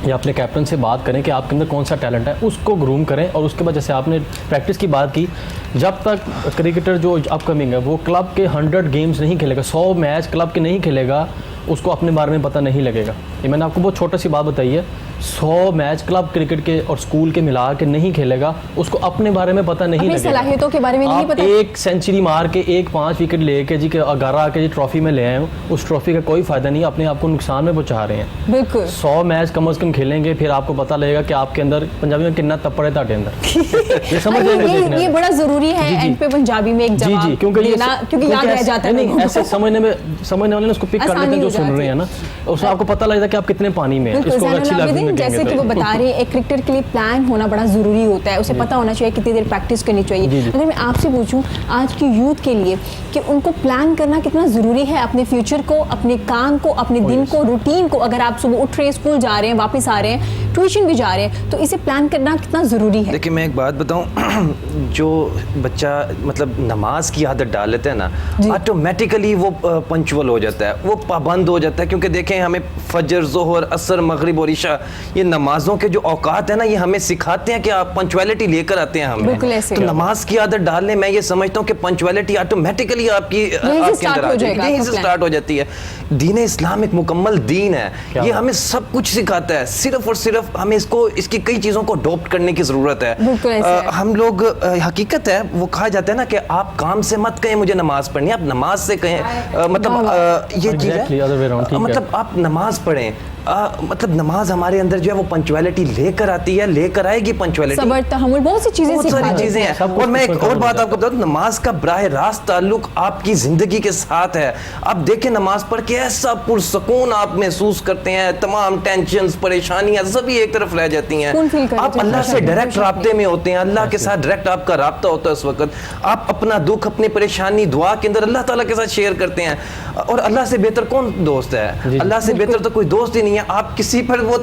या अपने कैप्टन से बात करें कि आपके अंदर कौन सा टैलेंट है, उसको ग्रूम करें। और उसके बाद जैसे आपने प्रैक्टिस की बात की, जब तक क्रिकेटर जो अपकमिंग है वो क्लब के 100 गेम्स नहीं खेलेगा, 100 मैच क्लब के नहीं खेलेगा, उसको अपने बारे में पता नहीं लगेगा। ये मैंने आपको बहुत छोटा सी बात बताई है, 100 मैच क्लब क्रिकेट के और स्कूल के मिला के नहीं खेलेगा, उसको अपने बारे में पता नहीं अपनी लगेगा। सलाहियतों के बारे में नहीं आप पता। एक सेंचुरी मार के एक 5 विकेट लेके जी के 11 आके जी ट्रॉफी में ले आए हो, उस ट्रॉफी का कोई फायदा नहीं, अपने आप को नुकसान में पहुंचा रहे हैं। बिल्कुल। 100 मैच कम से कम खेलेंगे, फिर आपको पता लगेगा कि आपके अंदर पंजाबी में कितना तप्पड़ है ताटे अंदर। ये समझ जाएंगे देखने ये में। बड़ा जरूरी है जी, जी। एंड पे पंजाबी में एक जी जवाब जी, क्योंकि ये देना, क्योंकि याद रह जाता है नहीं लोगों को। ऐसे समझने वाले ने उसको पिक कर आसानी लेते हैं जो हो सुन जाती रहे हैं ना, उसमें आपको पता लगता है कि आप कितने पानी में हैं। बिल्कुल, इसको ज़ैनुल अच्छी आबिदीन, लैंग्वेज में जैसे कि कहेंगे वो तो। बता रहे हैं, एक क्रिकेटर के लिए प्लान होना बड़ा ज़रूरी होता है, उसे पता होना चाहिए कितनी देर प्रैक्टिस करनी चाहिए। जी, जी। अगर मैं आपसे पूछूं आज की यूथ के लिए कि उनको प्लान करना कितना ज़रूरी है, अपने फ्यूचर को, अपने काम को, अपने दिन को, रूटीन को, अगर आप सुबह उठ रहे हैं, स्कूल जा रहे हैं, वापस आ रहे हैं, ट्यूशन भी जा रहे हैं, तो इसे प्लान करना कितना ज़रूरी है? देखिए मैं एक बात बताऊं, जो बच्चा मतलब नमाज की आदत डाल लेता है ना, ऑटोमेटिकली वो पंचुअल हो जाता है, वो पाबंद हो जाता है। क्योंकि देखें हमें फजर, जोहर, असर, मगरिब और इशा, ये नमाजों के जो औकात है ना, ये हमें सिखाते हैं कि आप पंचुअलिटी लेकर आते हैं हमें। बिल्कुल ऐसे तो ही। नमाज की आदत डालने मैं ये समझता हूँ कि पंचुअलिटी ऑटोमेटिकली आपके start अंदर हो आ जाएगा जाएगी, यहीं आपका से plan। स्टार्ट हो जाती है। दीन इस्लाम एक मुकम्मल दीन है, ये हमें सब कुछ सिखाता है, सिर्फ और सिर्फ हमें इसको, इसकी कई चीज़ों को अडॉप्ट करने की ज़रूरत है। बिल्कुल ऐसे है। हम लोग हकीकत है, वो कहा जाता है ना कि आप काम से मत कहें मुझे नमाज पढ़नी, आप नमाज से कहें, मतलब ये चीज़ Exactly, other way around, ठीक है, है। मतलब आप नमाज पढ़ें। मतलब नमाज हमारे अंदर जो है वो पंचुअलिटी लेकर आती है, लेकर आएगी पंचुअलिटी, सबर, तहम्मुल, बहुत सी चीजें बहुत सिखा सारी देते चीजें हैं। हैं। सब कुछ और मैं एक ऊपर और का बात हो आपको बता दूं, नमाज का बराह रास्त ताल्लुक आपकी जिंदगी के साथ है। आप देखें नमाज पढ़ के ऐसा पुरसकून आप महसूस करते हैं, तमाम टेंशन, परेशानियां सभी एक तरफ रह जाती हैं। सुकून feel करते आप हैं, अल्लाह से शायद डायरेक्ट शायद राब्ते में होते हैं, अल्लाह के साथ डायरेक्ट आपका राब्ता होता है उस वक्त। आप अपना दुख, अपनी परेशानी दुआ के अंदर अल्लाह ताला के साथ शेयर करते हैं। और अल्लाह से बेहतर कौन दोस्त है? अल्लाह से बेहतर तो कोई दोस्त ही नहीं है। आप किसी पर वो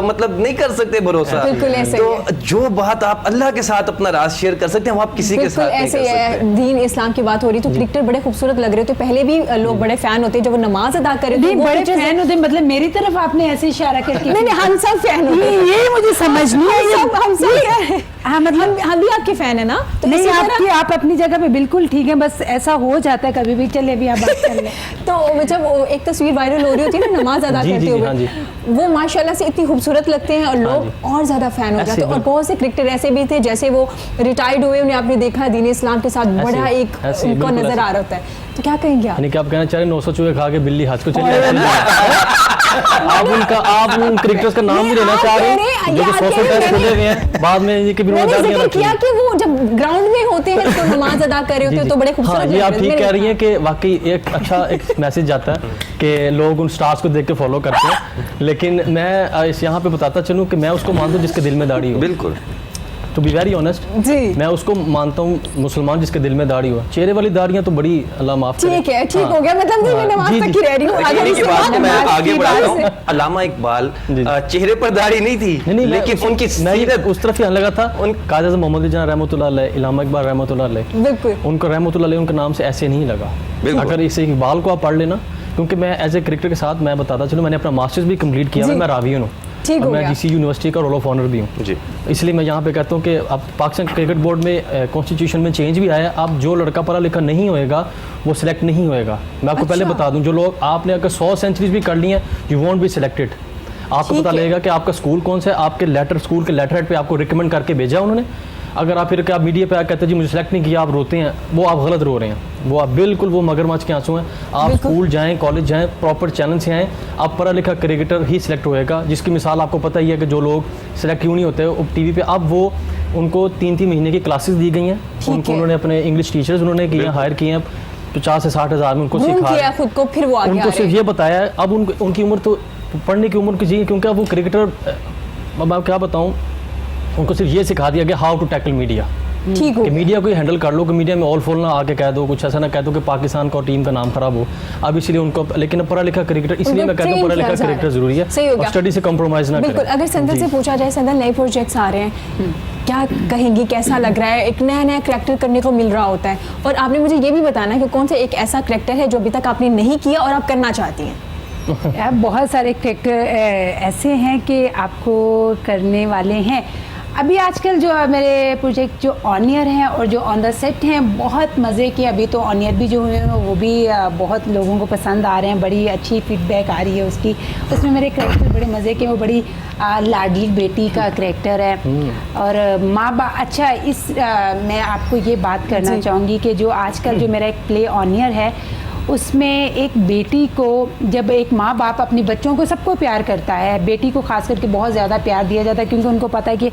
मतलब नहीं कर सकते भरोसा। बिल्कुल ऐसे ही तो जो बात आप अल्लाह के साथ अपना राज शेयर कर सकते हैं, वो आप किसी के बिल्कुल साथ नहीं ऐसे कर ही है। सकते। दीन इस्लाम की बात हो रही तो क्रिकेटर बड़े खूबसूरत लग रहे थे, पहले भी लोग बड़े फैन होते, जब वो नमाज अदा करे नहीं, वो बड़े pictures- फैन होते, मतलब मेरी तरफ आपने ऐसे इशारा करके नहीं, हम सब फैन होते हैं। ये मुझे समझ नहीं आई। हम सब क्या है? हाँ, मतलब हम भी आपके फैन है ना, तो नहीं, इसी तरह- आपकी आप अपनी जगह पे बिल्कुल ठीक है, बस ऐसा हो जाता है कभी भी। चले भी आप बात कर लें। तो जब वो एक तस्वीर वायरल हो रही होती है ना नमाज अदा जी, करते जी, हुए, हाँ जी। वो माशाल्लाह से इतनी खूबसूरत लगते हैं और लोग और ज्यादा फैन हो ऐसे जाते हैं। और बिल्कुल। बहुत से क्रिकेटर ऐसे भी थे, जैसे वो रिटायर्ड हुए, उन्हें आपने देखा दीन इस्लाम के साथ बड़ा एक ऐसे, उनका बिल्कुल नजर ऐसे। आ रहा होता है। तो क्या कहेंगे आप? यानी कि आप कहना चाह रहे 900 चूहे खा के बिल्ली हंस को चले आप उन क्रिकेटर्स का नाम भी नहीं, लेना आप चाह रहे कह रहे हैं हैं, जो ये कि आप 100 कह रहे पैर हैं, खुले हुए हैं, बाद में ये कि मैंने बिनोद जिक्र किया कि वो जब ग्राउंड में होते हैं तो नमाज अदा कर रहे होते हैं तो बड़े खूबसूरत हाँ, ये आप लग रहे ठीक हैं। कह रही हैं कि वाकई एक अच्छा एक मैसेज जाता है कि लोग उन स्टार्स को देख के फॉलो करते हैं। लेकिन मैं इस यहाँ पे बताता चलूँ कि मैं उसको मानता हूँ जिसके दिल में दाढ़ी हो। बिल्कुल टू बी वेरी ऑनेस्ट, जी मैं उसको मानता हूँ मुसलमान जिसके दिल में दाढ़ी हो। चेहरे वाली दाढ़ियाँ तो बड़ी, अल्लाह माफ करे। ठीक है, ठीक हो गया, मतलब मैं नमाज तक ही रह रही हूँ। लेकिन अगर इन्हीं की उसके बात बाद मैं नमाज आगे की बढ़ाता बात हूँ। अल्लामा इकबाल जी। चेहरे पर दाढ़ी नहीं थी, नहीं, लेकिन उनकी मैं सीरत उस तरफ ही आने लगा था। उन काजी आज़म मोहम्मद जान रहमतुल्लाह अलैह, इल्लामा इकबाल रहमतुल्लाह अलैह, बिल्कुल उनको रहमतुल्लाह अलैह उनके नाम से ऐसे नहीं लगा। बिल्कुल। अगर इसे इकबाल को आप पढ़ लेना, क्योंकि मैं एज ए क्रिकेटर के साथ मैं बताता चलूँ, मैंने अपना मास्टर्स भी कंप्लीट किया, जी। मैं रावियन हूँ ठीक और हो मैं गया। जीसी यूनिवर्सिटी का रोल ऑफ ऑनर भी हूँ। जी। इसलिए मैं यहाँ पे कहता हूँ कि अब पाकिस्तान क्रिकेट बोर्ड में कॉन्स्टिट्यूशन में चेंज भी आया। अब जो लड़का पढ़ा लिखा नहीं होएगा वो सिलेक्ट नहीं होएगा। मैं आपको पहले अच्छा। बता दूँ, जो लोग आपने अगर 100 सेंचुरीज भी कर ली हैं, यू वॉन्ट बी सिलेक्टेड। आपको ठीक पता है। लगेगा कि आपका स्कूल कौन सा है, आपके लेटर स्कूल के लेटर हेड पे आपको रिकमेंड करके भेजा उन्होंने। अगर आप फिर क्या मीडिया पे कहते हैं जी मुझे सेलेक्ट नहीं किया, आप रोते हैं, वो आप गलत रो रहे हैं। वो आप बिल्कुल वो मगरमच्छ के आंसू हैं। आप स्कूल जाएं, कॉलेज जाएं, प्रॉपर चैनल से आएँ, आप पढ़ा लिखा क्रिकेटर ही सिलेक्ट होएगा। जिसकी मिसाल आपको पता ही है कि जो लोग सिलेक्ट क्यों नहीं होते टीवी पे, अब वो उनको 3-3 महीने की क्लासेस दी गई हैं। उनको है। उन्होंने अपने इंग्लिश टीचर्स उन्होंने किए, हायर किए हैं, 50 से 60 हज़ार में उनको घूम सिखा किया खुद को, फिर वो आगे आ उनको रहे सिर्फ हैं। ये बताया है। अब उनकी उम्र तो पढ़ने की उम्र की जी, क्योंकि अब वो क्रिकेटर, अब मैं क्या बताऊँ, उनको सिर्फ ये सिखा दिया गया हाउ टू टैकल मीडिया, ठीक हो कि गया। मीडिया को हैंडल कर लो, कि मीडिया में ऑल फॉल ना आके कह दो, कुछ ऐसा ना कह दो कि पाकिस्तान का और टीम का नाम खराब हो। अब इसलिए उनको, लेकिन अब पढ़ा लिखा क्रिकेटर, इसलिए उनको मैं कहता हूँ train पढ़ा किया लिखा जा रहा है। क्रिकेटर जरूरी है सही हो और गया। स्टडी से कॉम्प्रोमाइज ना बिल्कुल। करें। अगर संदल से पूछा जाए, संदल नए प्रोजेक्ट्स आ रहे हैं, क्या कहेंगी, कैसा लग रहा है? एक नया नया करैक्टर करने को मिल रहा होता है, और आपने मुझे ये भी बताना है कि कौन सा एक ऐसा करैक्टर है जो अभी तक आपने नहीं किया और आप करना चाहती हैं। यार बहुत सारे करैक्टर ऐसे हैं कि आपको करने वाले हैं। अभी आजकल जो मेरे प्रोजेक्ट जो ऑनियर हैं और जो ऑन द सेट हैं, बहुत मज़े के। अभी तो ऑनियर भी जो हुए हैं वो भी बहुत लोगों को पसंद आ रहे हैं, बड़ी अच्छी फीडबैक आ रही है उसकी। उसमें मेरे करैक्टर बड़े मज़े के, वो बड़ी लाडली बेटी का करैक्टर है और माँ बाप। अच्छा, मैं आपको ये बात करना चाहूँगी कि जो आजकल जो मेरा एक प्ले ऑनियर है, उसमें एक बेटी को, जब एक माँ बाप अपने बच्चों को सबको प्यार करता है, बेटी को खास करके बहुत ज़्यादा प्यार दिया जाता है, क्योंकि उनको पता है कि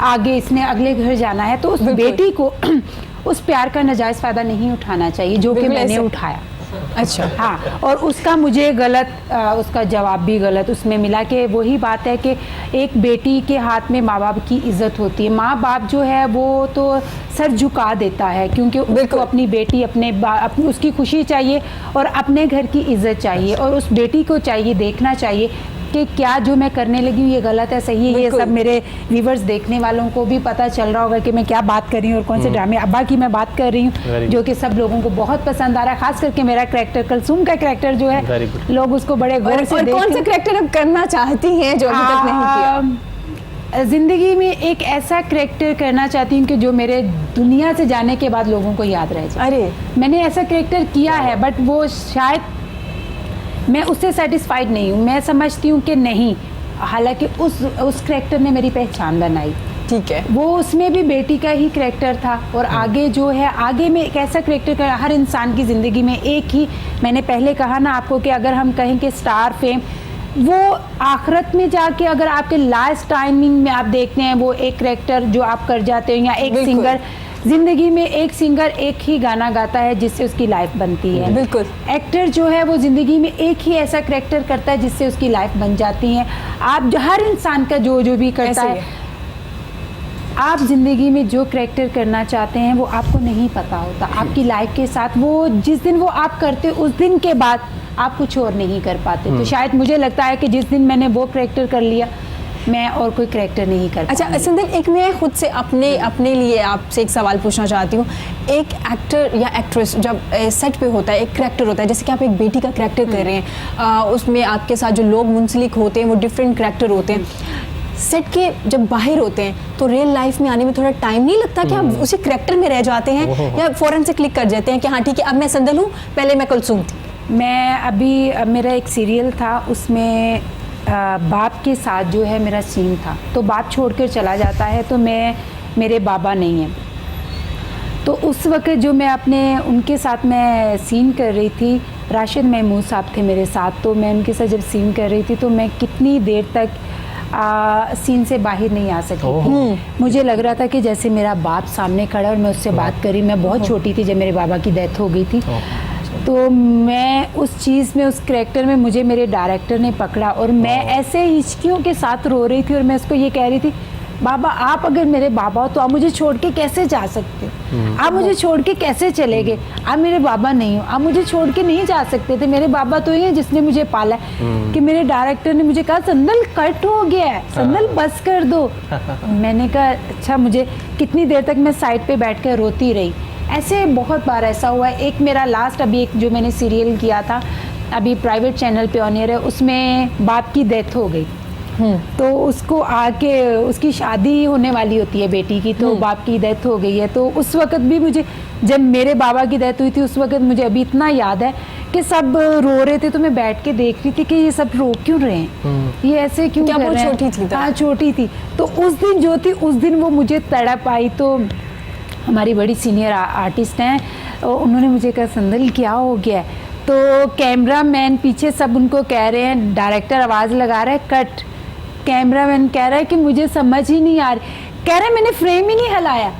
आगे इसने अगले घर जाना है, तो उस बेटी को उस प्यार का नाजायज़ फ़ायदा नहीं उठाना चाहिए, जो कि मैंने उठाया। अच्छा, हाँ, और उसका मुझे गलत उसका जवाब भी गलत उसमें मिला। कि वही बात है कि एक बेटी के हाथ में माँ बाप की इज्जत होती है। माँ बाप जो है वो तो सर झुका देता है, क्योंकि उसको अपनी बेटी अपनी उसकी खुशी चाहिए और अपने घर की इज्जत चाहिए, और उस बेटी को चाहिए देखना चाहिए कि क्या जो मैं करने लगी हूँ ये गलत है, सही है। ये सब मेरे व्यूवर्स देखने वालों को भी पता चल रहा होगा कि मैं क्या बात कर रही हूँ और कौन से ड्रामे अब्बा की मैं बात कर रही हूँ, जो कि सब लोगों को बहुत पसंद आ रहा है। खास करके मेरा करैक्टर कलसूम का करैक्टर जो है, लोग उसको बड़े गौर से और कौन सा करैक्टर अब करना चाहती हैं जो अभी तक नहीं किया? ज़िंदगी में एक ऐसा करैक्टर करना चाहती हूँ कि जो मेरे दुनिया से जाने के बाद लोगों को याद रह जाए। अरे, मैंने ऐसा करैक्टर किया है, बट वो शायद मैं उससे सेटिस्फाइड नहीं हूँ। मैं समझती हूँ कि नहीं, हालांकि उस करैक्टर ने मेरी पहचान बनाई। ठीक है, वो उसमें भी बेटी का ही करैक्टर था, और आगे जो है, आगे में एक ऐसा करैक्टर का, हर इंसान की ज़िंदगी में एक ही, मैंने पहले कहा ना आपको कि अगर हम कहें कि स्टार फेम, वो आखिरत में जाके अगर आपके लास्ट टाइमिंग में आप देखते हैं वो एक करैक्टर जो आप कर जाते हो, या एक सिंगर ज़िंदगी में, एक सिंगर एक ही गाना गाता है जिससे उसकी लाइफ बनती है। बिल्कुल। एक्टर जो है वो ज़िंदगी में एक ही ऐसा करैक्टर करता है जिससे उसकी लाइफ बन जाती है। आप हर इंसान का जो भी करता है, आप ज़िंदगी में जो करैक्टर करना चाहते हैं वो आपको नहीं पता होता। आपकी लाइफ के साथ वो जिस दिन वो आप करते उस दिन के बाद आप कुछ और नहीं कर पाते। तो शायद मुझे लगता है कि जिस दिन मैंने वो करैक्टर कर लिया, मैं और कोई करैक्टर नहीं कर पाऊंगी। अच्छा संदल, एक मैं खुद से अपने लिए आपसे एक सवाल पूछना चाहती हूँ। एक एक्टर या एक्ट्रेस जब सेट पे होता है, एक करैक्टर होता है, जैसे कि आप एक बेटी का करैक्टर कर रहे हैं, उसमें आपके साथ जो लोग मुंसलिक होते हैं वो डिफरेंट करैक्टर होते हैं। सेट के जब बाहर होते हैं तो रियल लाइफ में आने में थोड़ा टाइम नहीं लगता कि आप उसी करैक्टर में रह जाते हैं, या फौरन से क्लिक कर जाते हैं कि हाँ ठीक है अब मैं संदल हूँ, पहले मैं कुलसूम थी? मैं अभी मेरा एक सीरियल था, उसमें बाप के साथ जो है मेरा सीन था, तो बाप छोड़कर चला जाता है, तो मेरे बाबा नहीं हैं, तो उस वक्त जो मैं उनके साथ मैं सीन कर रही थी, राशिद महमूद साहब थे मेरे साथ, तो मैं उनके साथ जब सीन कर रही थी तो मैं कितनी देर तक सीन से बाहर नहीं आ सकी थी। मुझे लग रहा था कि जैसे मेरा बाप सामने खड़ा और मैं उससे बात कर रही। मैं बहुत छोटी थी जब मेरे बाबा की डेथ हो गई थी, तो मैं उस चीज़ में, उस करैक्टर में मुझे मेरे डायरेक्टर ने पकड़ा और मैं ऐसे हिचकियों के साथ रो रही थी और मैं उसको ये कह रही थी, बाबा आप अगर मेरे बाबा हो तो आप मुझे छोड़ के कैसे जा सकते हो, आप मुझे छोड़ के कैसे चले गए, आप मेरे बाबा नहीं हो, आप मुझे छोड़ के नहीं जा सकते थे, मेरे बाबा तो ही है जिसने मुझे पाला है। कि मेरे डायरेक्टर ने मुझे कहा संदल कट हो गया है, संदल बस कर दो। मैंने कहा अच्छा, मुझे कितनी देर तक मैं साइड पे बैठ कर रोती रही। ऐसे बहुत बार ऐसा हुआ है। एक मेरा लास्ट अभी एक जो मैंने सीरियल किया था अभी प्राइवेट चैनल पे ऑन एयर है, उसमें बाप की डेथ हो गई। तो उसको आके उसकी शादी होने वाली होती है बेटी की, तो बाप की डेथ हो गई है। तो उस वक्त भी मुझे, जब मेरे बाबा की डेथ हुई थी उस वक्त मुझे अभी इतना याद है कि सब रो रहे थे, तो मैं बैठ के देख रही थी कि ये सब रो क्यों रहे हैं, ये ऐसे क्यों कर रहे हैं। छोटी थी? हाँ छोटी थी। तो उस दिन जो थी उस दिन वो मुझे तड़प आई। तो हमारी बड़ी सीनियर आर्टिस्ट हैं, उन्होंने मुझे कहा संदल क्या हो गया है। तो कैमरा मैन पीछे सब उनको कह रहे हैं, डायरेक्टर आवाज़ लगा रहा है कट, कैमरा मैन कह रहा है कि मुझे समझ ही नहीं आ रही, कह रहा है मैंने फ्रेम ही नहीं हिलाया।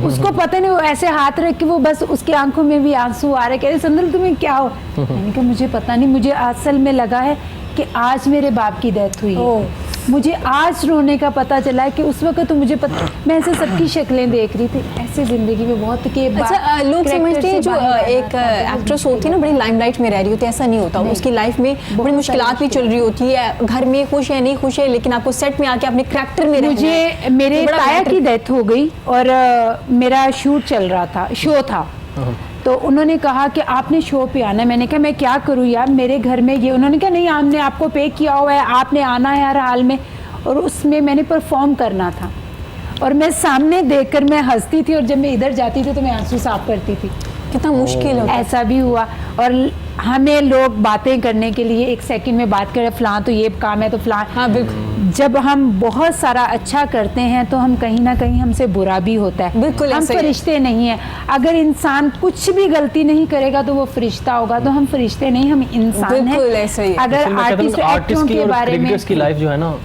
उसको पता नहीं, वो ऐसे हाथ रख के वो बस उसकी आंखों में भी आंसू आ रहे, कह रहे संदल तुम्हें क्या हो। मैंने कहा मुझे पता नहीं, मुझे असल में लगा है कि आज मेरे बाप की डेथ हुई है। मुझे आज रोने का पता चला है कि उस वक्त तो मुझे पता, मैं ऐसे सबकी शक्लें देख रही थी। ऐसे जिंदगी में बहुत के अच्छा, लोग समझते हैं जो एक एक्ट्रेस होती है ना बड़ी लाइमलाइट में रह रही होती है, ऐसा नहीं होता। उसकी लाइफ में बड़ी मुश्किलात भी चल रही होती है, घर में खुश है नहीं खुश है, लेकिन आपको सेट में आके अपने करैक्टर में मुझे मेरे ताया की डेथ हो गई और मेरा शूट चल रहा था, शो था। तो उन्होंने कहा कि आपने शो पे आना है। मैंने कहा मैं क्या करूँ यार, मेरे घर में ये। उन्होंने कहा नहीं, हमने आपको पे किया हुआ है, आपने आना है हर हाल में। और उसमें मैंने परफॉर्म करना था और मैं सामने देखकर मैं हंसती थी और जब मैं इधर जाती थी तो मैं आंसू साफ करती थी। कितना मुश्किल है। ऐसा भी हुआ। और हमें लोग बातें करने के लिए एक सेकंड में बात करें, फलां तो ये काम है तो फलां। हाँ बिल्कुल। जब हम बहुत सारा अच्छा करते हैं तो हम कहीं ना कहीं हमसे बुरा भी होता है। बिल्कुल, हम फरिश्ते नहीं हैं। अगर इंसान कुछ भी गलती नहीं करेगा तो वो फरिश्ता होगा। तो हम फरिश्ते नहीं, हम इंसान हैं। ऐसे ही। अगर आर्टिस्ट की बारे में की लाइफ जो है ना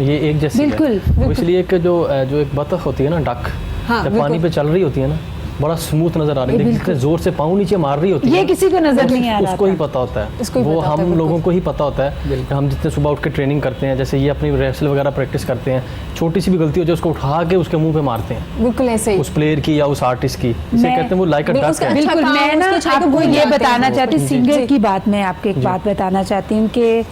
ये एक जैसी बिल्कुल, है। इसलिए कि जो एक बतख होती है ना, डक, जब पानी पे चल रही होती है ना बड़ा स्मूथ नजर आ रही है, जितने जोर से पाँव नीचे मार रही होती है ये किसी को नजर नहीं आ रहा, उसको ही पता होता है। वो हम लोगों को ही पता होता है। हम जितने सुबह उठ के ट्रेनिंग करते हैं, जैसे ये अपनी रेसल वगैरह प्रैक्टिस करते हैं, छोटी सी भी गलती हो जाए उसको उठा के उसके मुंह पे मारते हैं। बिल्कुल ऐसे ही उस प्लेयर की या उस आर्टिस्ट की, इसे कहते हैं वो लाइक अ डक है। बिल्कुल। मैं ना आपको ये बताना चाहती हूँ, सिंगर की बात मैं आपको एक बात बताना चाहती हूँ कि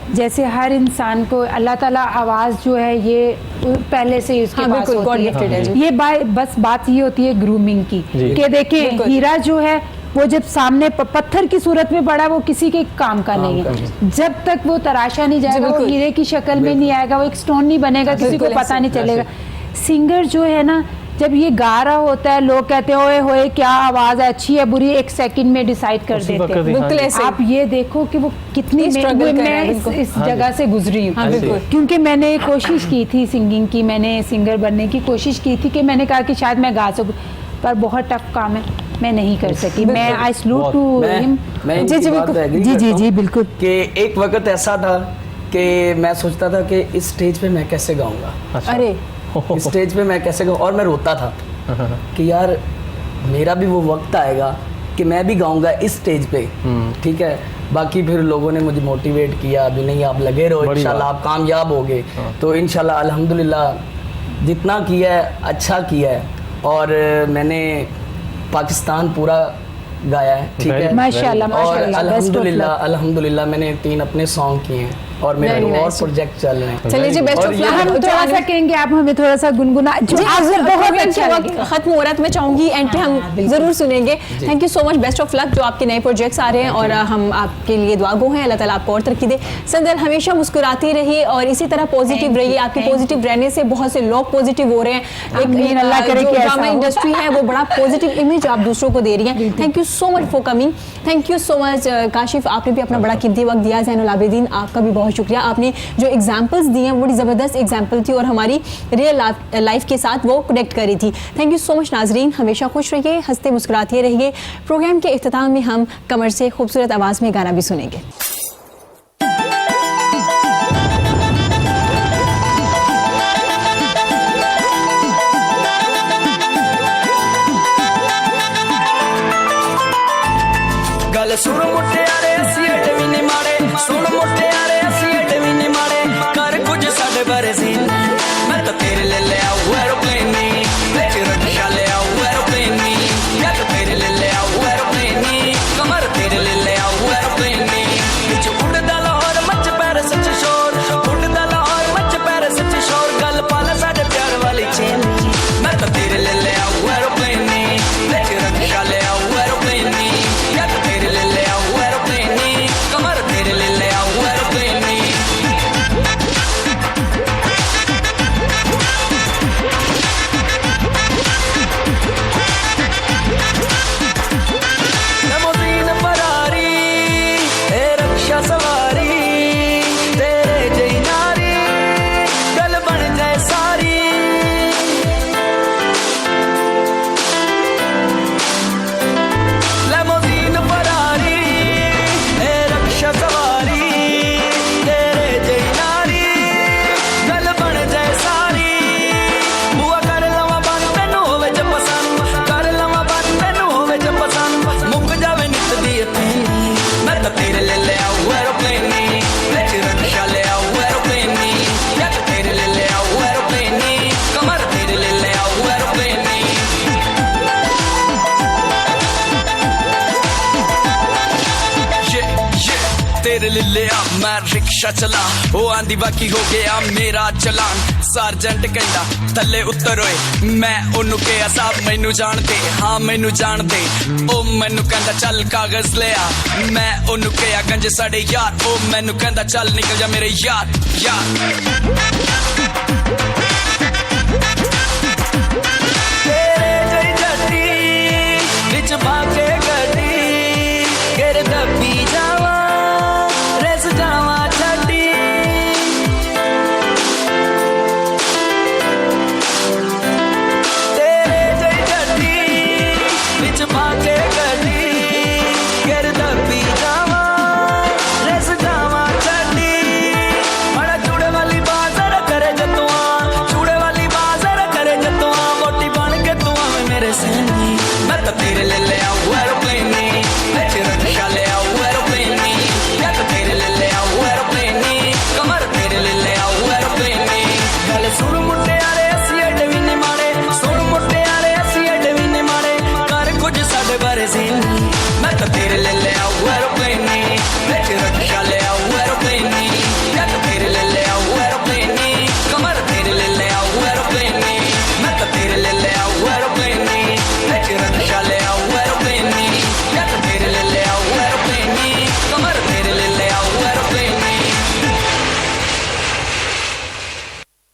जैसे हर इंसान को अल्लाह ताला आवाज़ जो है ये पहले से उसके पास होती है। ये बस बात ये होती है ग्रूमिंग की कि देखिए हीरा जो है वो जब सामने पत्थर की सूरत में पड़ा वो किसी के काम का नहीं है। जब तक वो तराशा नहीं जाएगा, वो हीरे की शक्ल में नहीं आएगा, वो एक स्टोन नहीं बनेगा, किसी को पता नहीं चलेगा। सिंगर जो है ना, जब ये गा रहा होता है लोग कहते हैं ओए होए क्या आवाज है, अच्छी है बुरी, एक सेकंड में डिसाइड कर देते हैं। बिल्कुल ऐसे। आप ये देखो कि वो कितनी मैं इस जगह से गुजरी हूँ, क्योंकि मैंने कोशिश की थी सिंगिंग की, मैंने सिंगर बनने की कोशिश की थी कि मैंने कहा कि शायद मैं गा सकूं, पर बहुत टफ काम है, मैं नहीं कर सकी। मैं आई सलूट टू हिम। जी बिल्कुल। कि एक वक्त ऐसा था कि मैं सोचता था कि इस स्टेज पे मैं कैसे गाऊंगा। अरे इस स्टेज पे मैं कैसे गाऊँ, और मैं रोता था कि यार मेरा भी वो वक्त आएगा कि मैं भी गाऊंगा इस स्टेज पे। ठीक है, बाकी फिर लोगों ने मुझे मोटिवेट किया, अभी नहीं आप लगे रहो, इंशाल्लाह आप कामयाब होगे। तो इंशाल्लाह अल्हम्दुलिल्लाह जितना किया है अच्छा किया है, और मैंने पाकिस्तान पूरा गाया है। ठीक है, माशाल्लाह माशाल्लाह, अल्हम्दुलिल्लाह अल्हम्दुलिल्लाह मैंने 3 अपने सॉन्ग किए हैं और मेरे और प्रोजेक्ट चल रहे हैं। चलिए जी, बेस्ट ऑफ लक। हम थोड़ा सा कहेंगे, आप हमें थोड़ा सा गुनगुना जो बहुत अच्छा खत्म हो रहा है, मैं चाहूंगी एंड पे हम जरूर सुनेंगे। Thank you so much, best of luck जो आपके नए प्रोजेक्ट्स आ रहे हैं, और हम आपके लिए दुआ गो हैं, अल्लाह ताला आपको और तरक्की दे। संदल हमेशा मुस्कुराती रहिए और इसी तरह पॉजिटिव रहिए। आपके पॉजिटिव रहने से बहुत से लोग पॉजिटिव हो रहे हैं। एक अल्लाह करे कि ड्रामा इंडस्ट्री है वो बड़ा पॉजिटिव इमेज आप दूसरों को दे रही है। Thank you so much for coming. Thank you so much Kashif, आपने भी अपना बड़ा कीमती वक्त दिया। ज़ैनुल आबिदीन, आपका भी बहुत शुक्रिया, आपने जो एग्जाम्पल्स दिए हैं बड़ी ज़बरदस्त एग्जाम्पल थी और हमारी रियल लाइफ के साथ वो कनेक्ट करी थी। थैंक यू सो मच नाजरीन, हमेशा खुश रहिए, हंसते मुस्कुराते रहिए। प्रोग्राम के इख्तिताम में हम कमर से खूबसूरत आवाज़ में गाना भी सुनेंगे। गल सुन मुटियारे असी एड भी नहीं मारे, सुन मुटियारे असी एड भी नहीं मारे, कर कुछ साडे बारे सीन। मैं ਤਾਂ ਤੇਰੇ ਲਈ ਲਿਆਊ ਐਰੋਪਲੇਨ ਨੀ ਵਿੱਚ ਰਕਸ਼ਾ ਲਿਆਊ ਐਰੋਪਲੇਨ ਨੀ ਮੈਂ ਤਾਂ ਤੇਰੇ ਲਈ ਲਿਆਊ ਐਰੋਪਲੇਨ ਨੀ ਕਮਰ ਤੇਰੇ ਲਈ ਲਿਆਊ ਐਰੋਪਲੇਨ ਨੀ ਵਿੱਚ ਉੱਡਦਾ ਲਾਹੌਰ ਮੱਚ ਪੈਰਿਸ ਚ ਸ਼ੋਰ ਉੱਡਦਾ ਲਾਹੌਰ ਮੱਚ ਪੈਰਿਸ ਚ ਸ਼ੋਰ ਗੱਲ ਪਾਲਾ ਸਾਡੇ ਪਿਆਰ ਵਾਲੀ ਚੇਨ ਮੈਂ ਤਾਂ ਤੇਰੇ ਲਈ ਲਿਆਊ ਐਰੋਪਲੇਨ ਨੀ ਵਿੱਚ ਰਕਸ਼ਾ ਲਿਆਊ ਐਰੋਪਲੇਨ ਨੀ ਮੈਂ ਤਾਂ ਤੇਰੇ ਲਈ ਲਿਆਊ ਐਰੋਪਲੇਨ ਨੀ ਕਮਰ ਤੇਰੇ ਲਈ ਲਿਆਊ ਐਰੋਪਲੇਨ ਨੀ ਲਮੋਜ਼ੀਨ ਫਰਾਰੀ ਇਹ ਰਕਸ਼ਾ ਸਵਾਰੀ ਤੇਰੇ ਜਈ ਨਾਰੀ ਗੱਲ ਬਣ ਜਾਏ ਸਾਰੀ ਲਮੋਜ਼ੀਨ ਫਰਾਰੀ ਇਹ ਰਕਸ਼ਾ ਸਵਾਰੀ ਤੇਰੇ ਜਈ ਨਾਰੀ ਗੱਲ ਬਣ ਜਾਏ ਸਾਰੀ ਬੂਆ ਕਰ ਲਵਾਂ ਬੰਦ ਤੈਨੂੰ ਹੋਵੇ ਜੇ ਪਸੰਦ ਕਰ ਲਵਾਂ ਬੰਦ ਤੈਨੂੰ ਹੋਵੇ ਜੇ ਪਸੰਦ ਮੁੱਕ ਜਾਵੇ ਨਿੱਤ ਦੀ ਅਤੀਨੀ ਮੈਂ ਤਾਂ ਤੇਰੇ ਲਈ ਲਿਆਊ ਐਰੋਪਲੇਨ ਨੀ ਵਿੱਚ ਰਕਸ਼ਾ ਲਿਆਊ ਐਰੋਪਲੇਨ ਨੀ ਮੈਂ ਤਾਂ ਤੇਰੇ ਲਈ ਲਿਆਊ ਐਰੋਪਲੇਨ ਨੀ ਕਮਰ ਤੇਰੇ ਲਈ ਲਿਆਊ ਐਰੋਪਲੇਨ ਨੀ तेरे लिए लिया मैं रिक्शा चला वो आंधी बाकी हो गया मेरा चलान सार्जेंट कहता थले उतर होए मैं ओनू कहा साहब मैनू जानते हाँ मैनू जानते ओ मैनू कहता चल कागज ले आ मैं ओनू कहा गंज साढ़े यार ओ मैनू कहता चल निकल जा मेरे यार यार